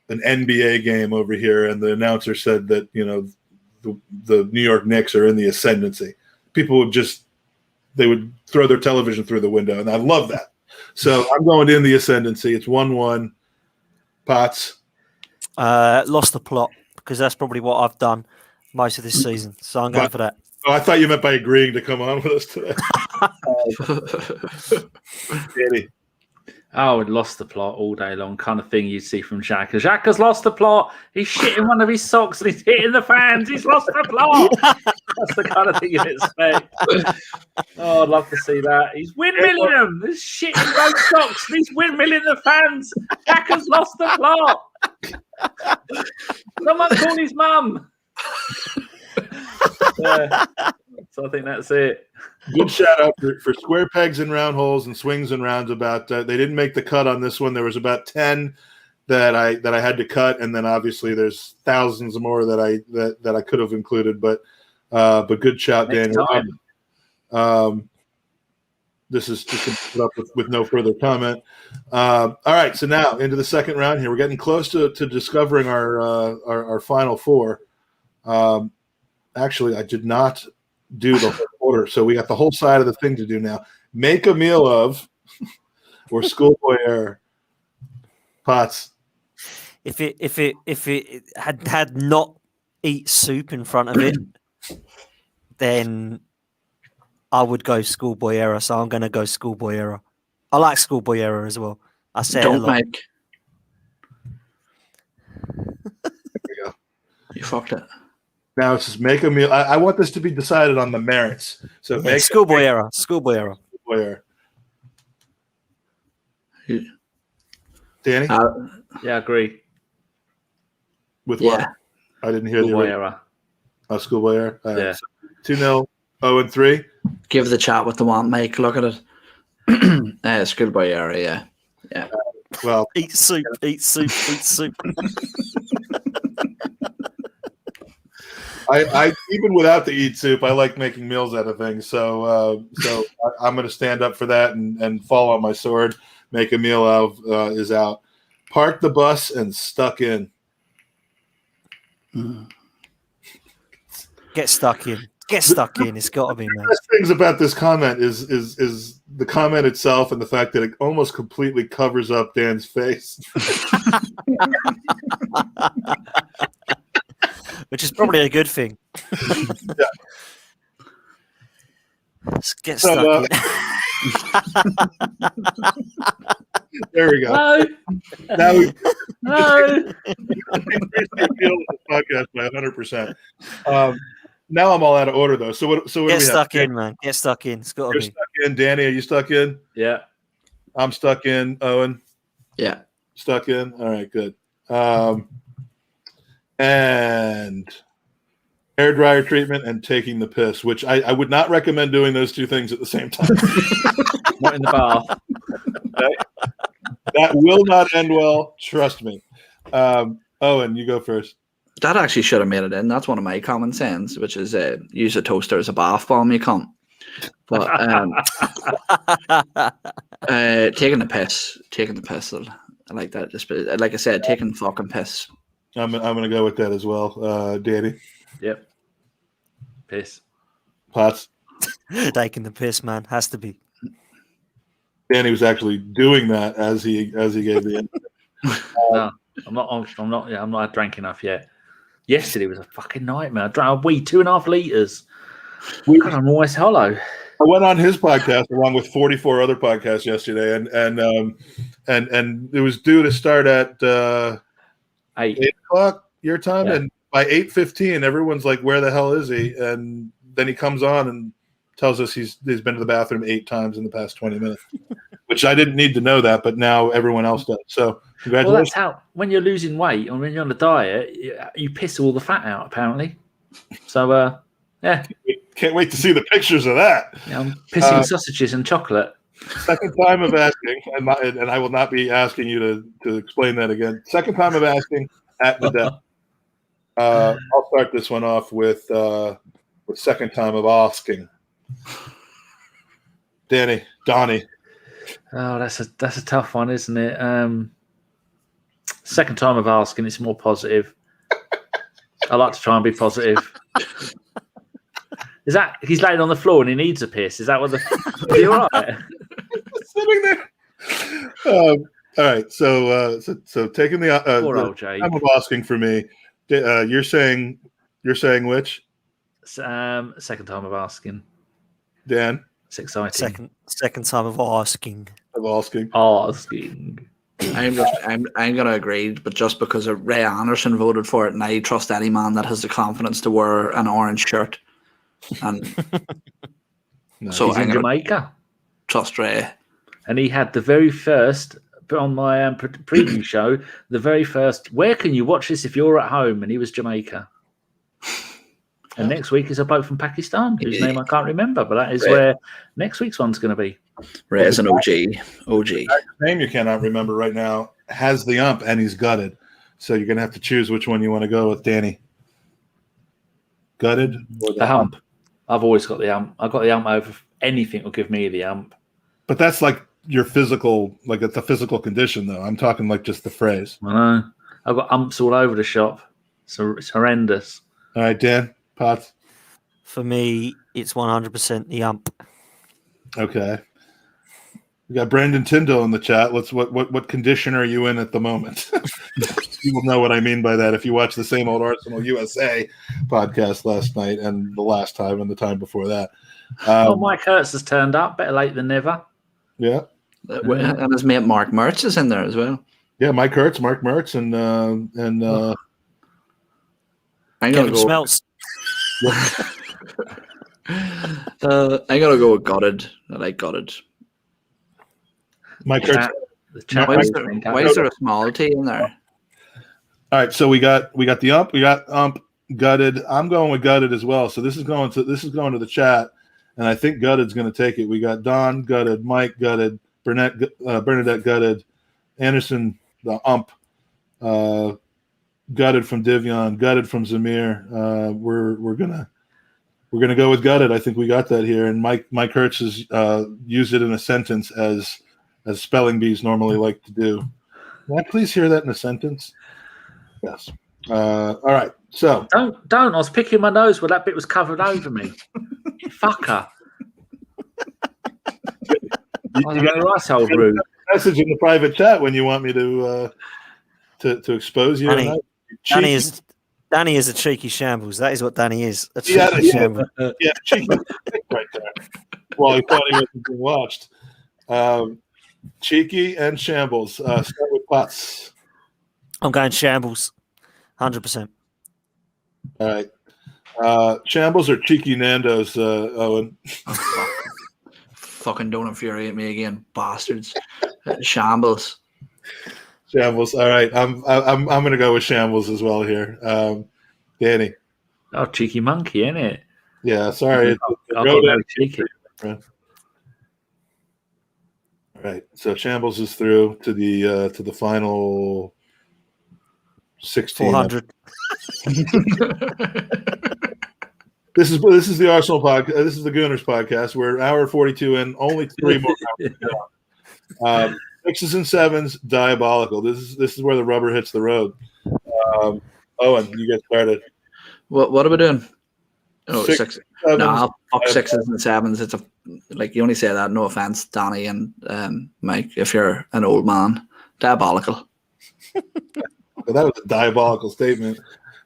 NBA game over here and the announcer said that the New York Knicks are in the ascendancy. People would they would throw their television through the window, and I love that. So I'm going in the ascendancy. It's 1-1. Potts. Lost the plot because that's probably what I've done most of this season. So I'm going for that. Oh, I thought you meant by agreeing to come on with us today. Danny. Oh, lost the plot all day long, kind of thing you'd see from Jack. Jack has lost the plot. He's shitting one of his socks and he's hitting the fans. He's lost the plot. That's the kind of thing you'd expect. Oh, I'd love to see that. He's windmilling them. He's shitting both socks and he's windmilling the fans. Jack has lost the plot. Someone call his mum. Yeah. So I think that's it. Good shout out for square pegs and round holes and swings and roundabouts. They didn't make the cut on this one. There was about 10 that I had to cut, and then obviously there's thousands more that I could have included. But good shout, Daniel. This is just going to put up with no further comment. All right, so now into the second round here. We're getting close to discovering our final four. Actually, I did not do the whole order, so we got the whole side of the thing to do now. Make a meal of or schoolboy error. Potts. If it had not eat soup in front of it, then I would go schoolboy error. So I'm going to go schoolboy error. I like schoolboy error as well. I say Don't it a lot. like. There we go. You fucked it. Now it's just make a meal. I want this to be decided on the merits. So Yeah, make schoolboy error. Schoolboy error. schoolboy error. Danny, Yeah, I agree. with Yeah. what? I didn't hear Schoolboy the error. schoolboy error. All right, Yeah. so 2-0, 0-3. Give the chat what they want, Mike. Look at it. Schoolboy area, yeah. Well, Eat soup. Eat soup. Eat soup. I even without the eat soup, I like making meals out of things. So I'm going to stand up for that and fall on my sword. Make a meal out of is out. Park the bus and stuck in. Get stuck in. Get stuck in. It's got to be, The man. best things about this comment is the comment itself and the fact that it almost completely covers up Dan's face. Which is probably a good thing. Yeah. Let's get So, stuck in. There we go. No, Now we no. increased the appeal of the podcast by 100%. Now I'm all out of order though. So what do we Get have? stuck in, man. Get stuck in. It's got to You're be. stuck in. Danny, are you stuck in? Yeah. I'm stuck in. Owen, Yeah. stuck in. All right, good. And hair dryer treatment and taking the piss, which I would not recommend doing those two things at the same time. Not in the bath. Okay? That will not end well. Trust me. Owen, you go first. That actually should have made it in. That's one of my common sayings, which is use a toaster as a bath bomb, you can't. But taking the piss. I like that. Just like I said, taking fucking piss. I'm going to go with that as well. Danny, Yep. Piss. Potts. Taking the piss, man. Has to be. Danny was actually doing that as he gave the answer. No, I'm not. Yeah, I'm not. I drank enough yet. Yesterday was a fucking nightmare. I drank a wee 2.5 liters. God, I'm always hollow. I went on his podcast along with 44 other podcasts yesterday, and it was due to start at 8 o'clock your time, Yeah. and by 8:15, everyone's like, "Where the hell is he?" And then he comes on and tells us he's been to the bathroom 8 times in the past 20 minutes, which I didn't need to know that, but now everyone else does. So Well, congratulations. that's how when you're losing weight and when you're on a diet, you piss all the fat out. Apparently, so yeah, Can't wait to see the pictures of that. I'm pissing sausages and chocolate. Second time of asking, and I will not be asking you to explain that again. Second time of asking at the death. I'll start this one off with second time of asking. Donnie. Oh, that's a tough one, isn't it? Second time of asking, it's more positive. I like to try and be positive. Is that he's laying on the floor and he needs a piss? Is that what the? Are you all right? Sitting there. All right, so taking the Poor the old Jake. time of asking for me. You're saying which? Second time of asking. Dan It's exciting. Second time of asking. of asking. Asking. I'm gonna agree, but just because Ray Anderson voted for it, and I trust any man that has the confidence to wear an orange shirt, and No. so He's I'm in gonna Jamaica, trust Ray. and he had the very first on my preview show. The very first. Where can you watch this if you're at home? And he was Jamaica. And next week is a bloke from Pakistan whose name I can't remember, but that is where next week's one's going to be. Ray is an OG. His name you cannot remember right now has the ump and he's gutted. So you're gonna have to choose which one you want to go with, Danny. Gutted or The hump. I've always got the ump. I've got the ump over anything will give me the ump. But that's like your physical, like it's a physical condition though. I'm talking like just the phrase. I know. I've got umps all over the shop. So it's horrendous. All right, Dan, Potts. For me, it's 100% the ump. Okay. We got Brandon Tyndall in the chat. What condition are you in at the moment? You will know what I mean by that if you watch the same old Arsenal USA podcast last night and the last time and the time before that. Mike Hertz has turned up. Better late than never. Yeah. And his mate Mark Mertz is in there as well. Yeah, Mike Hertz, Mark Mertz, and I'm Get gonna him go. smelts. I'm gonna go with gutted. I like gutted. Mike Hertz. The chat Why is room there, why is there a small T in there? All right, so we got the ump, we got ump, gutted. I'm going with gutted as well. So this is going to the chat, and I think gutted's going to take it. We got Don gutted, Mike gutted, Bernadette gutted, Anderson the ump, gutted from Divion, gutted from Zamir. We're gonna go with gutted. I think we got that here, and Mike Hertz has used it in a sentence as spelling bees normally like to do. Can I please hear that in a sentence? Yes. All right. So Don't. I was picking my nose where that bit was covered over me. You fucker. I don't know, right, old rude. message in the private chat when you want me to expose you. Danny is a cheeky shambles. That is what Danny is. A cheeky Yeah, shambles. Yeah, cheeky right there. Well, he thought he wasn't being watched. Cheeky and shambles. Start with Potts. I'm going shambles. 100%. All right. Shambles or cheeky Nando's, Owen? Fucking don't infuriate me again, bastards. Shambles. Shambles. All right. I'm going to go with shambles as well here. Danny. Oh, cheeky monkey, isn't it? Yeah. Sorry. I'll go very cheeky. All right. So shambles is through to the final 16. 400. This is the Arsenal podcast. This is the Gooners podcast. We're an hour 42 in, only 3 more hours to go. 6s and 7s, diabolical. This is where the rubber hits the road. Owen, you get started. What are we doing? Oh, 6. 7s, No, fuck 6s and 7s. It's like you only say that. No offense, Danny and Mike. If you're an old man, diabolical. That was a diabolical statement.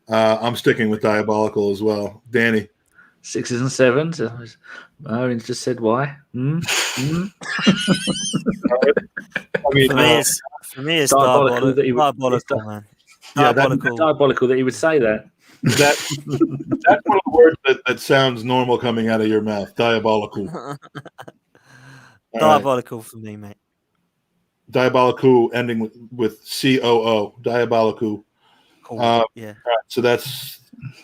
I'm sticking with diabolical as well. Danny. 6s and 7s. Owen's just said why. I mean, For me, it's diabolical, man. Yeah, diabolical that he would say that. That's one of the words that sounds normal coming out of your mouth. Diabolical. Diabolical for me, mate. Diabolical ending with COO. Diabolical. Cool. Yeah. All right, so that's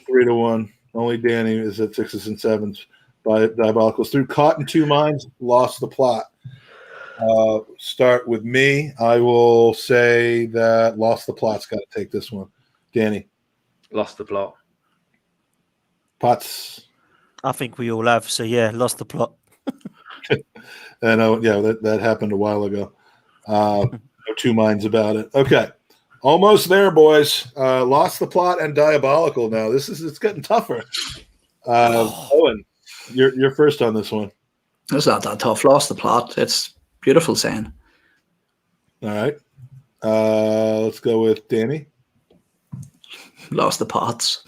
3-1. Only Danny is at 6s and 7s. Diabolicals through. Caught in 2 minds. Lost the plot. Start with me. I will say that lost the plot's got to take this one. Danny. Lost the plot. Potts. I think we all have. So yeah, lost the plot. And yeah, that happened a while ago. No 2 minds about it. Okay. Almost there, boys. Lost the plot and diabolical now. It's getting tougher. Owen, you're first on this one. It's not that tough. Lost the plot. It's beautiful saying. All right. Let's go with Danny. Lost the pots.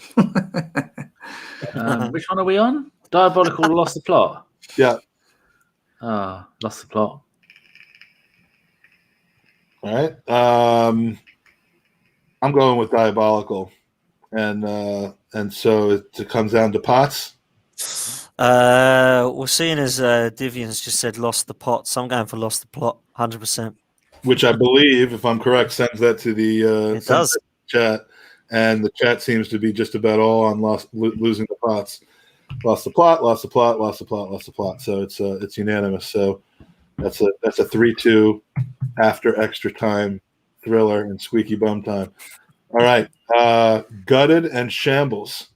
Which one are we on? Diabolical lost the plot. Yeah. Lost the plot. All right. I'm going with diabolical, and so it comes down to Potts. Well, seeing as Divian's just said lost the pot, so I'm going for lost the plot, 100%. Which I believe, if I'm correct, sends that to the it does. Chat, and the chat seems to be just about all on losing the pots. Lost the plot, lost the plot, lost the plot, lost the plot. So it's unanimous. So that's a 3-2 after extra time thriller and squeaky bum time. All right, gutted and shambles.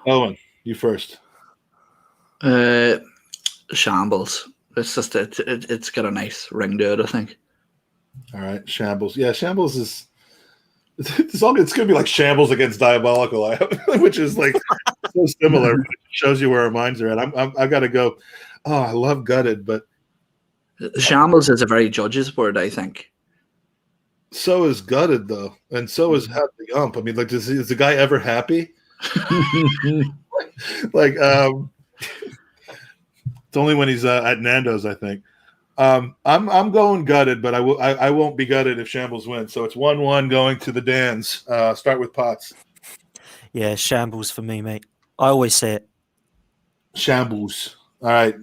Owen, you first. Shambles. It's just it's got a nice ring to it, I think. All right, shambles. Yeah, shambles is. It's going to be like shambles against diabolical, which is like so similar. But it shows you where our minds are at. I got to go. Oh, I love gutted, but shambles is a very judge's word, I think. So is gutted though, and so is have the ump. I mean, like, is the guy ever happy? Like, it's only when he's at Nando's, I think. I'm going gutted, but I won't be gutted if shambles wins. So it's 1-1 going to the Dans. Start with Potts. Yeah, shambles for me, mate. I always say it. Shambles. All right,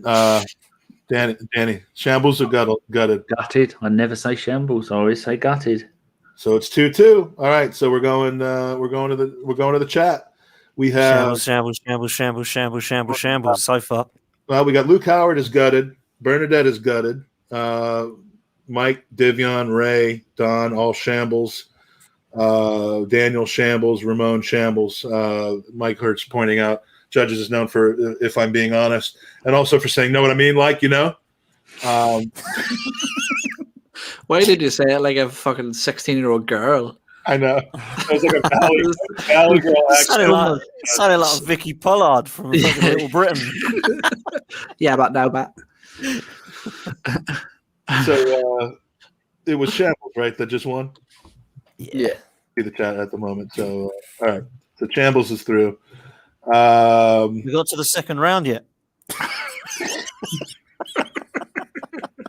Danny. Shambles or gutted? Gutted. I never say shambles. I always say gutted. So it's 2-2. All right, so we're going to the chat. We have shambles so far. Well, we got Luke Howard is gutted. Bernadette is gutted. Mike, Divion, Ray, Don, all shambles. Daniel shambles. Ramon shambles. Mike Hertz pointing out Judges is known for, if I'm being honest, and also for saying, know what I mean? Like, you know. Why did you say it like a fucking 16-year-old girl? I know. It was like a Valley Girl accent. Sounded like Vicky Pollard from fucking Little Britain. Yeah, but no, but So it was Shambles, right? That just won. yeah. See the chat at the moment. So all right. So Shambles is through. We got to the second round yet.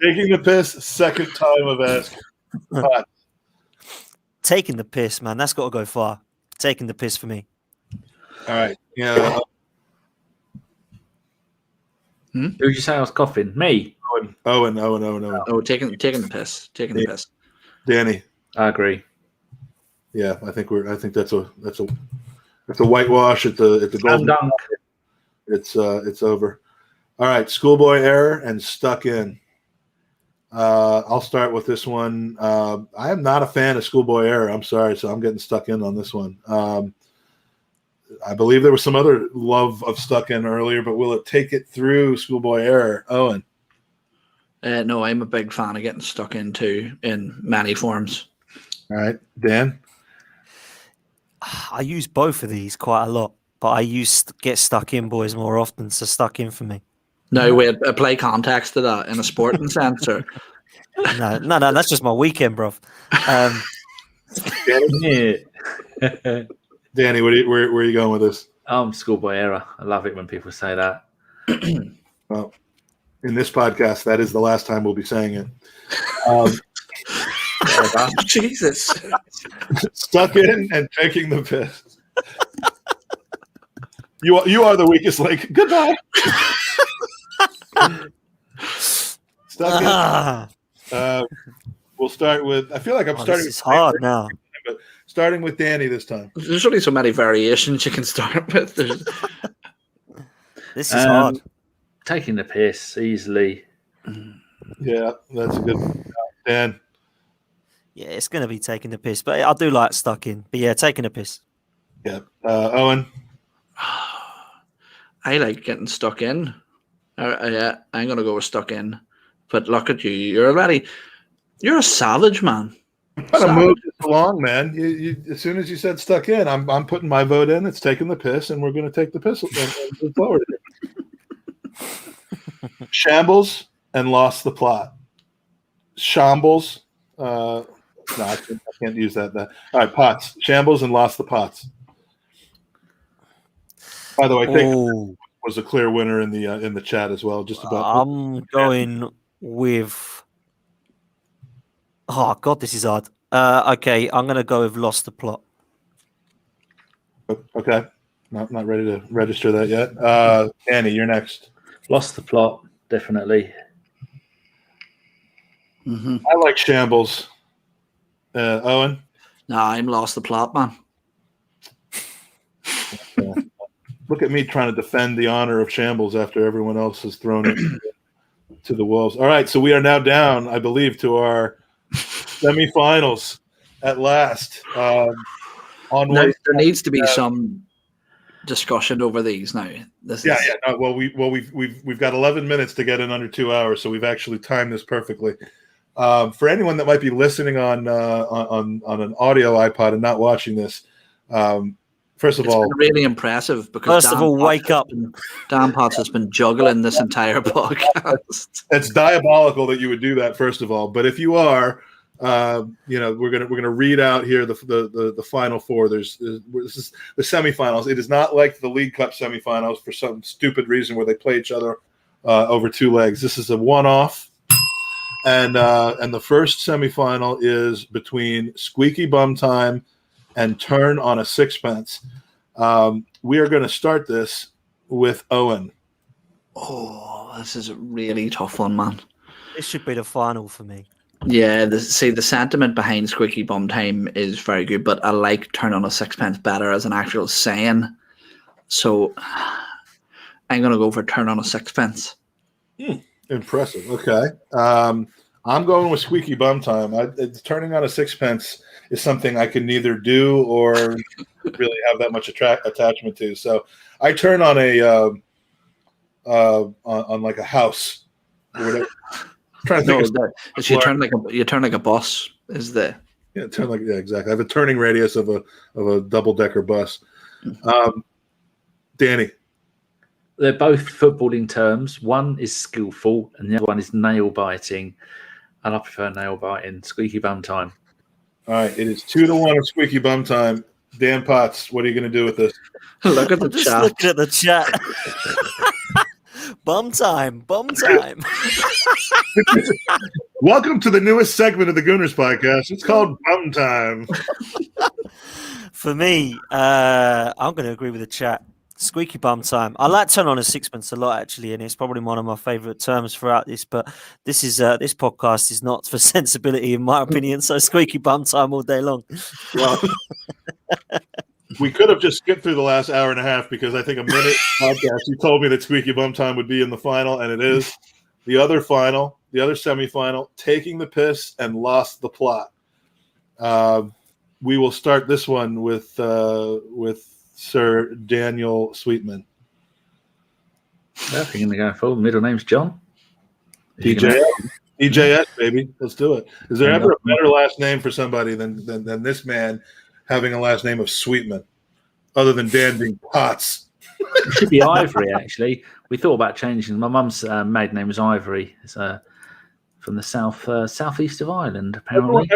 Taking the piss, second time of asking. Pot. Taking the piss, man. That's got to go far. Taking the piss for me. All right. Yeah. Who did you say I was coughing? Me. Owen. Oh, taking the piss. Taking the piss. Danny. I agree. Yeah, I think that's a whitewash at the Golden. Dunk. It's over. All right, Schoolboy Error and Stuck In. I'll start with this one. I am not a fan of Schoolboy Error. I'm sorry, so I'm getting stuck in on this one. I believe there was some other love of Stuck In earlier, but will it take it through Schoolboy Error? Owen? No, I'm a big fan of getting stuck in too, in many forms. All right, Dan? I use both of these quite a lot, but I get stuck in boys more often, so Stuck In for me. No, wait, apply context to that in a sporting sense, or No, that's just my weekend, bro. Danny, where are you going with this? Schoolboy Error. I love it when people say that. Well, in this podcast, that is the last time we'll be saying it. Jesus. Stuck In and taking the piss. You are the weakest link. Goodbye. Stuck In. We'll start with. I feel like I'm starting. This is hard now. But starting with Danny this time. There's only so many variations you can start with. This is hard. Taking the piss easily. Yeah, that's a good one. Dan. Yeah, it's going to be taking the piss, but I do like Stuck In. But yeah, taking the piss. Yeah. Owen. I like getting stuck in. Yeah, I'm going to go with Stuck In. But look at you. You're a savage, man. I'm trying to move this along, man. You, as soon as you said Stuck In, I'm putting my vote in. It's taking the piss, and we're going to take the piss and move forward. Shambles and Lost the Plot. Shambles. No, I can't use that. All right, Pots. Shambles and Lost the Pots. By the way, I think was a clear winner in the chat as well. Just about. I'm going with. Oh God, this is hard. Okay, I'm going to go with Lost the Plot. Okay, not ready to register that yet. Annie, you're next. Lost the Plot, definitely. Mm-hmm. I like Shambles. Owen? No, I'm Lost the Plot, man. Look at me trying to defend the honor of Shambles after everyone else has thrown it to the wolves. All right, so we are now down, I believe, to our semifinals at last. There needs to be some discussion over these now. No, well, we've got 11 minutes to get in under 2 hours, so we've actually timed this perfectly. For anyone that might be listening on an audio iPod and not watching this, first of all, been really impressive because wake up. Dan Potts has been juggling this entire podcast. It's diabolical that you would do that. First of all, but if you are, we're gonna read out here the final four. This is the semifinals. It is not like the League Cup semifinals for some stupid reason where they play each other over two legs. This is a one-off. And the first semifinal is between Squeaky Bum Time and Turn on a Sixpence. We are going to start this with Owen. Oh, this is a really tough one, man. This should be the final for me. Yeah, the sentiment behind Squeaky Bum Time is very good, but I like Turn on a Sixpence better as an actual saying. So I'm going to go for Turn on a Sixpence. Impressive. Okay. I'm going with Squeaky Bum Time. Turning on a Sixpence is something I can neither do or really have that much attachment to. So I turn on on like a house or whatever. You turn like a bus. Is the Yeah, exactly. I have a turning radius of a double-decker bus. Danny. They're both footballing terms. One is skillful, and the other one is nail biting. And I prefer nail biting. Squeaky bum time. All right, it is 2-1 of Squeaky Bum time. Dan Potts, what are you going to do with this? Look at the I'm just chat. looking at the chat. Bum time. Welcome to the newest segment of the Gooners podcast. It's called Bum Time. For me, I'm going to agree with the chat. Squeaky bum time. I like turn on a sixpence a lot, actually, and it's probably one of my favourite terms throughout this. But this podcast is not for sensibility, in my opinion. So squeaky bum time all day long. Well, we could have just skipped through the last hour and a half because I think a minute podcast. You told me that Squeaky Bum Time would be in the final, and it is. The other semifinal, taking the piss and lost the plot. We will start this one with Sir Daniel Sweetman. I think I'm going to go full. Middle name's John. DJS, baby. Let's do it. Is there ever a better last name for somebody than this man having a last name of Sweetman, other than Dan being Potts? It should be Ivory, actually. We thought about changing. My mum's maiden name is Ivory. It's from the southeast of Ireland, apparently.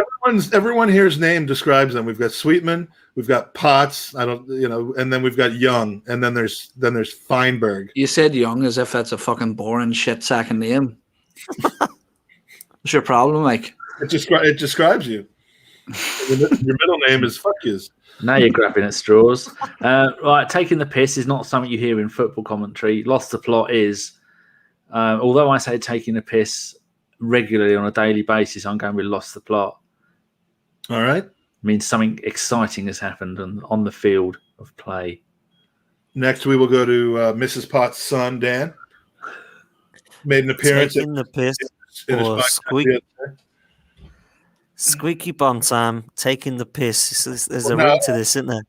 Everyone here's name describes them. We've got Sweetman, we've got Potts, and then we've got Young, and then there's Feinberg. You said Young as if that's a fucking boring shit sacking name. What's your problem, Mike? It describes you. Your middle name is fuck yous. Now you're grabbing at straws. Right, taking the piss is not something you hear in football commentary. Lost the plot is, although I say taking the piss regularly on a daily basis, I'm going with lost the plot. All right. Means something exciting has happened on the field of play. Next, we will go to Mrs. Potts' son, Dan. Made an appearance. Taking the piss or squeaky bum time, taking the piss. There's a ring to this, isn't there?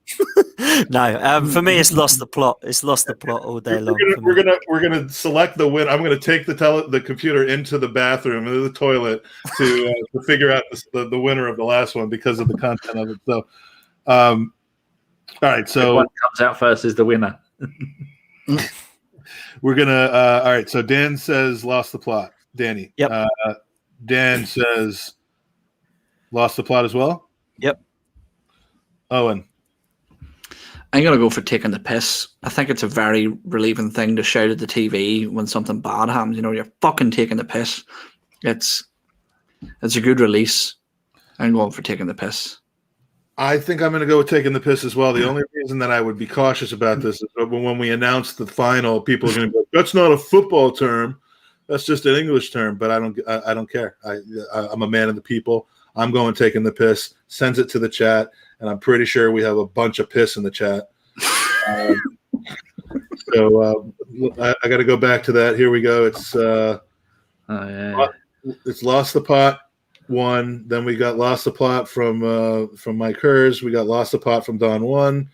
No, for me, it's lost the plot. It's lost the plot all day long. We're gonna select the win. I'm gonna take the computer into the bathroom, into the toilet to figure out the winner of the last one because of the content of it. So, all right. So what comes out first is the winner. We're gonna. All right. So Dan says lost the plot. Danny. Yep. Dan says lost the plot as well. Yep. Owen. I'm going to go for taking the piss. I think it's a very relieving thing to shout at the TV when something bad happens. You're fucking taking the piss. It's a good release. I'm going for taking the piss. I think I'm going to go with taking the piss as well. The only reason that I would be cautious about this is when we announce the final, people are going to go, that's not a football term. That's just an English term. But I don't care. I'm a man of the people. I'm going taking the piss. Sends it to the chat. And I'm pretty sure we have a bunch of piss in the chat. So I got to go back to that. Here we go. It's it's lost the plot 1. Then we got lost the plot from Mike Hers. We got lost the plot from Don 1.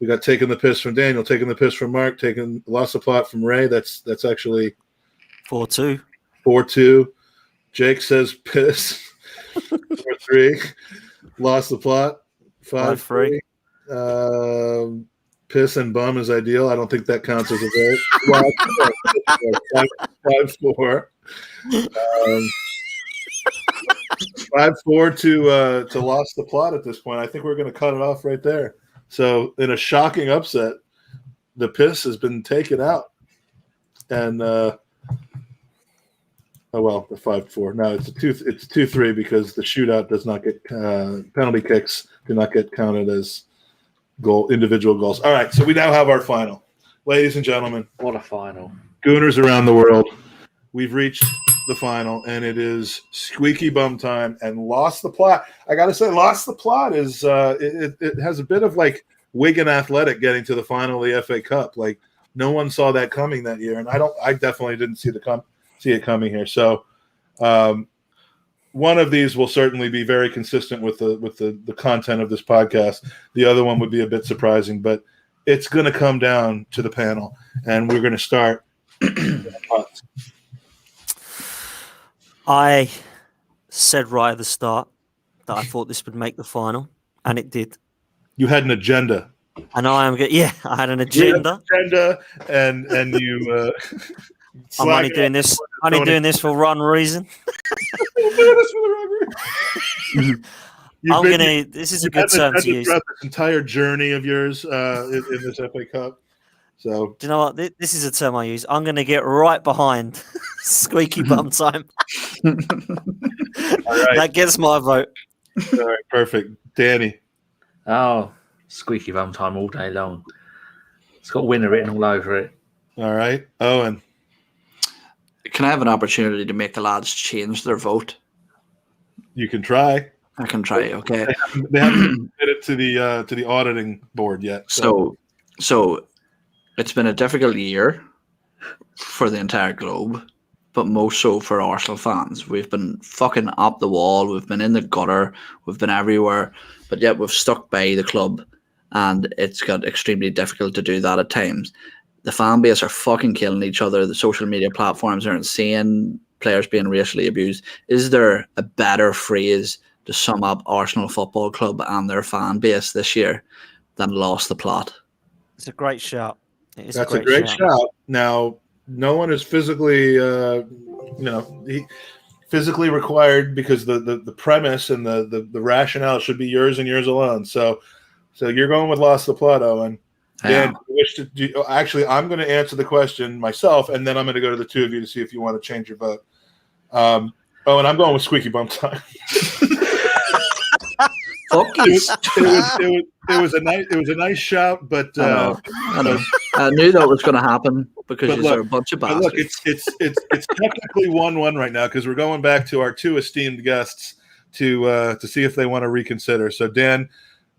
We got taking the piss from Daniel. Taking the piss from Mark. Taking lost the plot from Ray. That's actually 4-2. 4-2. Jake says piss. 4-3. Lost the plot. 5-3. Piss and bum is ideal. I don't think that counts as a vote. 5-4. 5-4 to lost the plot at this point. I think we're going to cut it off right there. So in a shocking upset, the piss has been taken out. And the 5-4. No, it's 2-3 because the shootout does not get penalty kicks do not get counted as individual goals. All right, so we now have our final. Ladies and gentlemen. What a final. Gooners around the world. We've reached the final, and it is squeaky bum time and lost the plot. I got to say, lost the plot is it has a bit of like Wigan Athletic getting to the final of the FA Cup. Like no one saw that coming that year, and I definitely didn't see it coming here. So one of these will certainly be very consistent with the content of this podcast. The other one would be a bit surprising, but it's going to come down to the panel, and we're going to start. I said right at the start, that I thought this would make the final, and it did. You had an agenda. And I am good. Yeah, I had an agenda. And you. I'm only doing this. For one reason. This is a good term to use. Throughout this entire journey of yours in this FA Cup. So, do you know what? This is a term I use. I'm going to get right behind Squeaky Bum Time. All right. That gets my vote. All right, perfect. Danny. Oh, Squeaky Bum Time all day long. It's got winner written all over it. All right. Owen. Can I have an opportunity to make the lads change their vote? You can try. I can try. Okay. They haven't made it to the auditing board yet. So it's been a difficult year for the entire globe, but most so for Arsenal fans. We've been fucking up the wall. We've been in the gutter. We've been everywhere, but yet we've stuck by the club, and it's got extremely difficult to do that at times. The fan base are fucking killing each other. The social media platforms are insane. Players being racially abused. Is there a better phrase to sum up Arsenal Football Club and their fan base this year than lost the plot? It's a great shout. That's a great shout. Now, no one is physically, physically required, because the premise and the rationale should be yours and yours alone. So you're going with lost the plot, Owen. Dan, actually, I'm going to answer the question myself, and then I'm going to go to the two of you to see if you want to change your vote. And I'm going with Squeaky Bum Time. It was a nice shout, but I know. I knew that was going to happen because you're a bunch of bastards. Look, it's technically 1-1 right now, because we're going back to our two esteemed guests to see if they want to reconsider. So, Dan,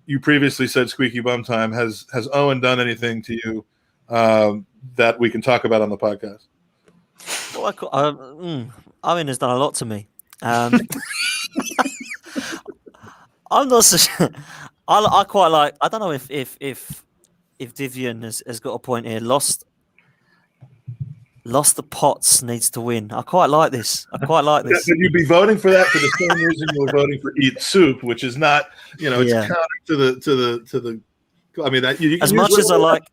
you previously said Squeaky Bum Time. Has Owen done anything to you that we can talk about on the podcast? Well, Owen has done a lot to me. I'm not so sure. I quite like. I don't know if Divian has got a point here. Lost the Pots needs to win. I quite like this. You'd be voting for that for the same reason you were voting for Eat Soup, which is not, it's counter to the. I mean, that you as much as I like.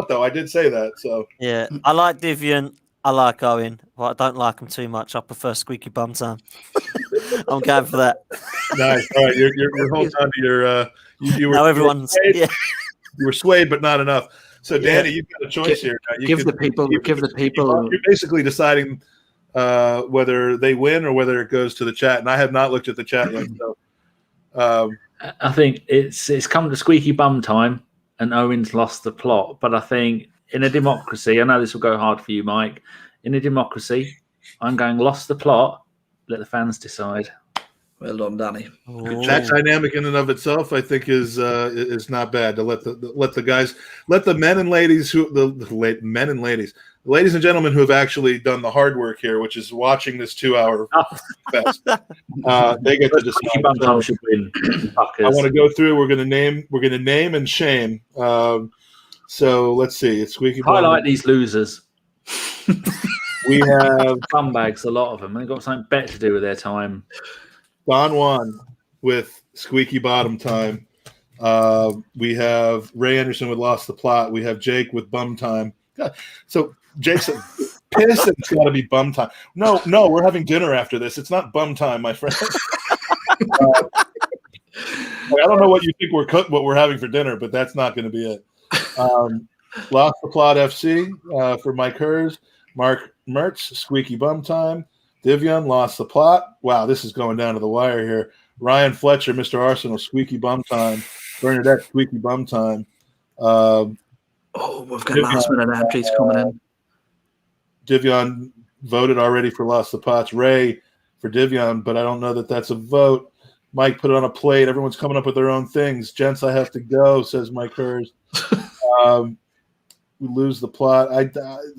Though I did say that, so yeah, I like Divian. I like Owen, but I don't like him too much. I prefer Squeaky Bum Time. I'm going for that. Nice. All right, you're holding on to your. You were. Now everyone's. You were swayed, but not enough. So, Danny, you've got a choice here. Give the people. You're basically deciding whether they win or whether it goes to the chat. And I have not looked at the chat yet. So, I think it's come to Squeaky Bum Time, and Owen's lost the plot. But I think in a democracy, I know this will go hard for you, Mike. In a democracy, I'm going lost the plot. Let the fans decide. Well done, Danny. That dynamic in and of itself, I think, is not bad. To let the guys, let the men and ladies ladies and gentlemen who have actually done the hard work here, which is watching this 2-hour fest, they get to decide. I want to go through. We're going to name and shame. So let's see. It's Squeaky. Highlight these losers. We have scumbags, a lot of them. They've got something better to do with their time. Don Juan with Squeaky Bottom Time. We have Ray Anderson with Lost the Plot. We have Jake with Bum Time. God. So Jake said, piss, and it's got to be Bum Time. No, we're having dinner after this. It's not Bum Time, my friend. I don't know what you think what we're having for dinner, but that's not going to be it. Lost the Plot FC for Mike Hers. Mark Mertz, Squeaky Bum Time. Divion, Lost the Plot. Wow, this is going down to the wire here. Ryan Fletcher, Mr. Arsenal, Squeaky Bum Time. Bernadette, Squeaky Bum Time. We've got last-minute entries coming in. Divion voted already for Lost the Pots. Ray for Divion, but I don't know that that's a vote. Mike put it on a plate. Everyone's coming up with their own things. Gents, I have to go, says Mike Hers. We lose the plot.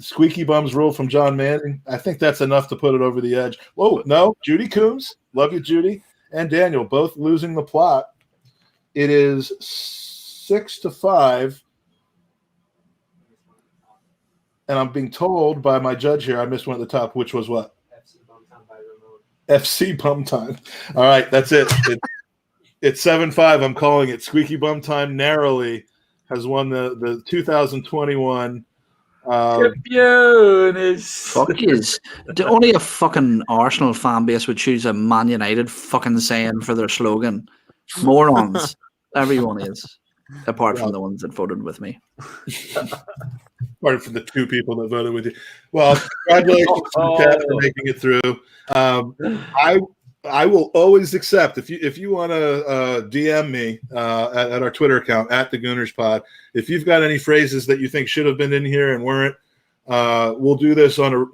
Squeaky Bums rule from John Manning. I think that's enough to put it over the edge. Whoa, no. Judy Coombs. Love you, Judy. And Daniel, both losing the plot. It is 6-5. And I'm being told by my judge here, I missed one at the top, which was what? FC Bum Time. All right, that's it. It's 7-5. I'm calling it. Squeaky Bum Time narrowly has won the 2021. Gooners. Fuck yous. Only a fucking Arsenal fan base would choose a Man United fucking saying for their slogan. Morons. Everyone is. Apart from the ones that voted with me. Apart from the 2 people that voted with you. Well, congratulations to the cat for making it through. I will always accept if you want to DM me at our Twitter account at the Gooners Pod. If you've got any phrases that you think should have been in here and weren't, we'll do this on a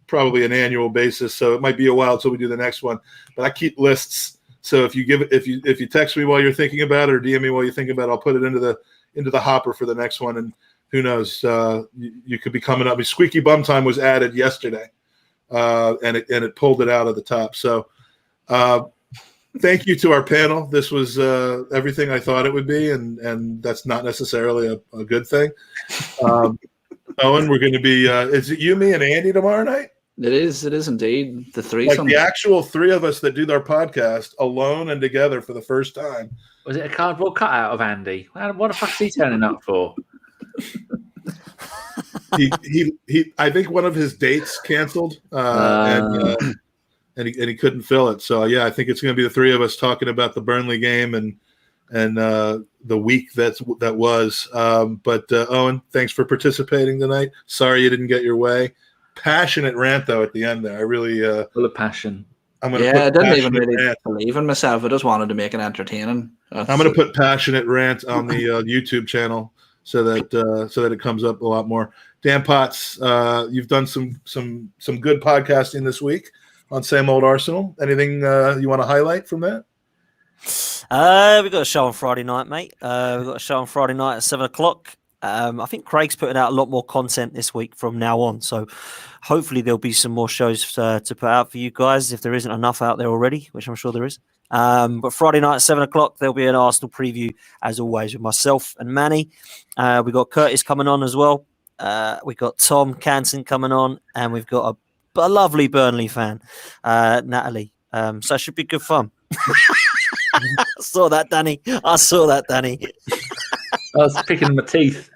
probably an annual basis. So it might be a while till we do the next one. But I keep lists. So if you text me while you're thinking about it or DM me while you're thinking about it, I'll put it into the hopper for the next one. And who knows, you could be coming up. I mean, Squeaky Bum Time was added yesterday. And it pulled it out of the top. So thank you to our panel. This was everything I thought it would be, and that's not necessarily a good thing. Owen, we're going to be is it you, me, and Andy tomorrow night? It is indeed. The threesome. Like the actual 3 of us that do our podcast alone and together for the first time. Was it a cardboard cutout of Andy? What the fuck is he turning up for? He I think one of his dates canceled and he couldn't fill it. So yeah, I think it's going to be the 3 of us talking about the Burnley game and the week that was. But Owen, thanks for participating tonight. Sorry you didn't get your way. Passionate rant though at the end there. I really full of passion. I didn't even really believe in myself. I just wanted to make it entertaining. I'm going to put passionate rant on the YouTube channel so that it comes up a lot more. Dan Potts, you've done some good podcasting this week on Same Old Arsenal. Anything you want to highlight from that? We've got a show on Friday night, mate. We've got a show on Friday night at 7:00. I think Craig's putting out a lot more content this week from now on. So hopefully there'll be some more shows to put out for you guys if there isn't enough out there already, which I'm sure there is. But Friday night at 7:00, there'll be an Arsenal preview as always with myself and Manny. We've got Curtis coming on as well. We've got Tom Canton coming on, and we've got a lovely Burnley fan, Natalie. So it should be good fun. I saw that, Danny. I was picking my teeth.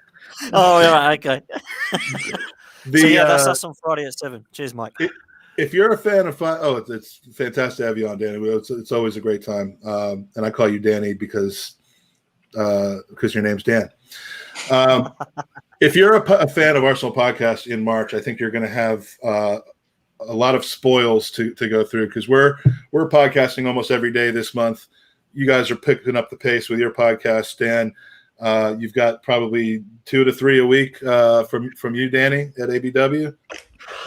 Oh, yeah, right, okay. That's us on Friday at 7. Cheers, Mike. If you're a fan of it's fantastic to have you on, Danny. It's always a great time. And I call you Danny because your name's Dan. If you're a fan of Arsenal podcast in March, I think you're going to have a lot of spoils to go through because we're podcasting almost every day this month. You guys are picking up the pace with your podcast, Dan. You've got probably 2 to 3 a week from you, Danny, at ABW.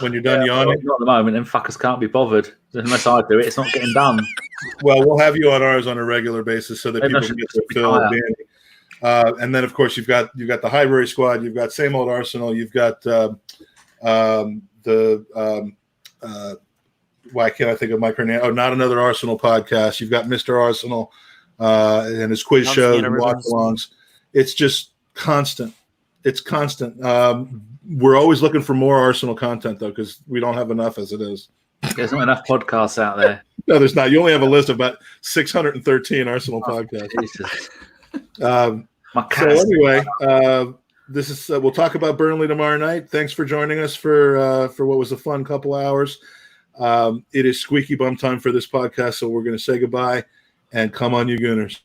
When you're done yawning, not at the moment, and fuckers can't be bothered unless I do it. It's not getting done. Well, we'll have you on ours on a regular basis so that people can get to fill Danny. And then, of course, you've got the Highbury squad. You've got Same Old Arsenal. You've got why can't I think of Mike Hernandez? Oh, Not Another Arsenal podcast. You've got Mr. Arsenal and his quiz shows and watch-alongs. It's just constant. It's constant. We're always looking for more Arsenal content, though, because we don't have enough as it is. There's not enough podcasts out there. No, there's not. You only have a list of about 613 Arsenal podcasts. So anyway, this is we'll talk about Burnley tomorrow night. Thanks for joining us for what was a fun couple hours. It is Squeaky Bum time for this podcast, so we're going to say goodbye and come on, you Gooners.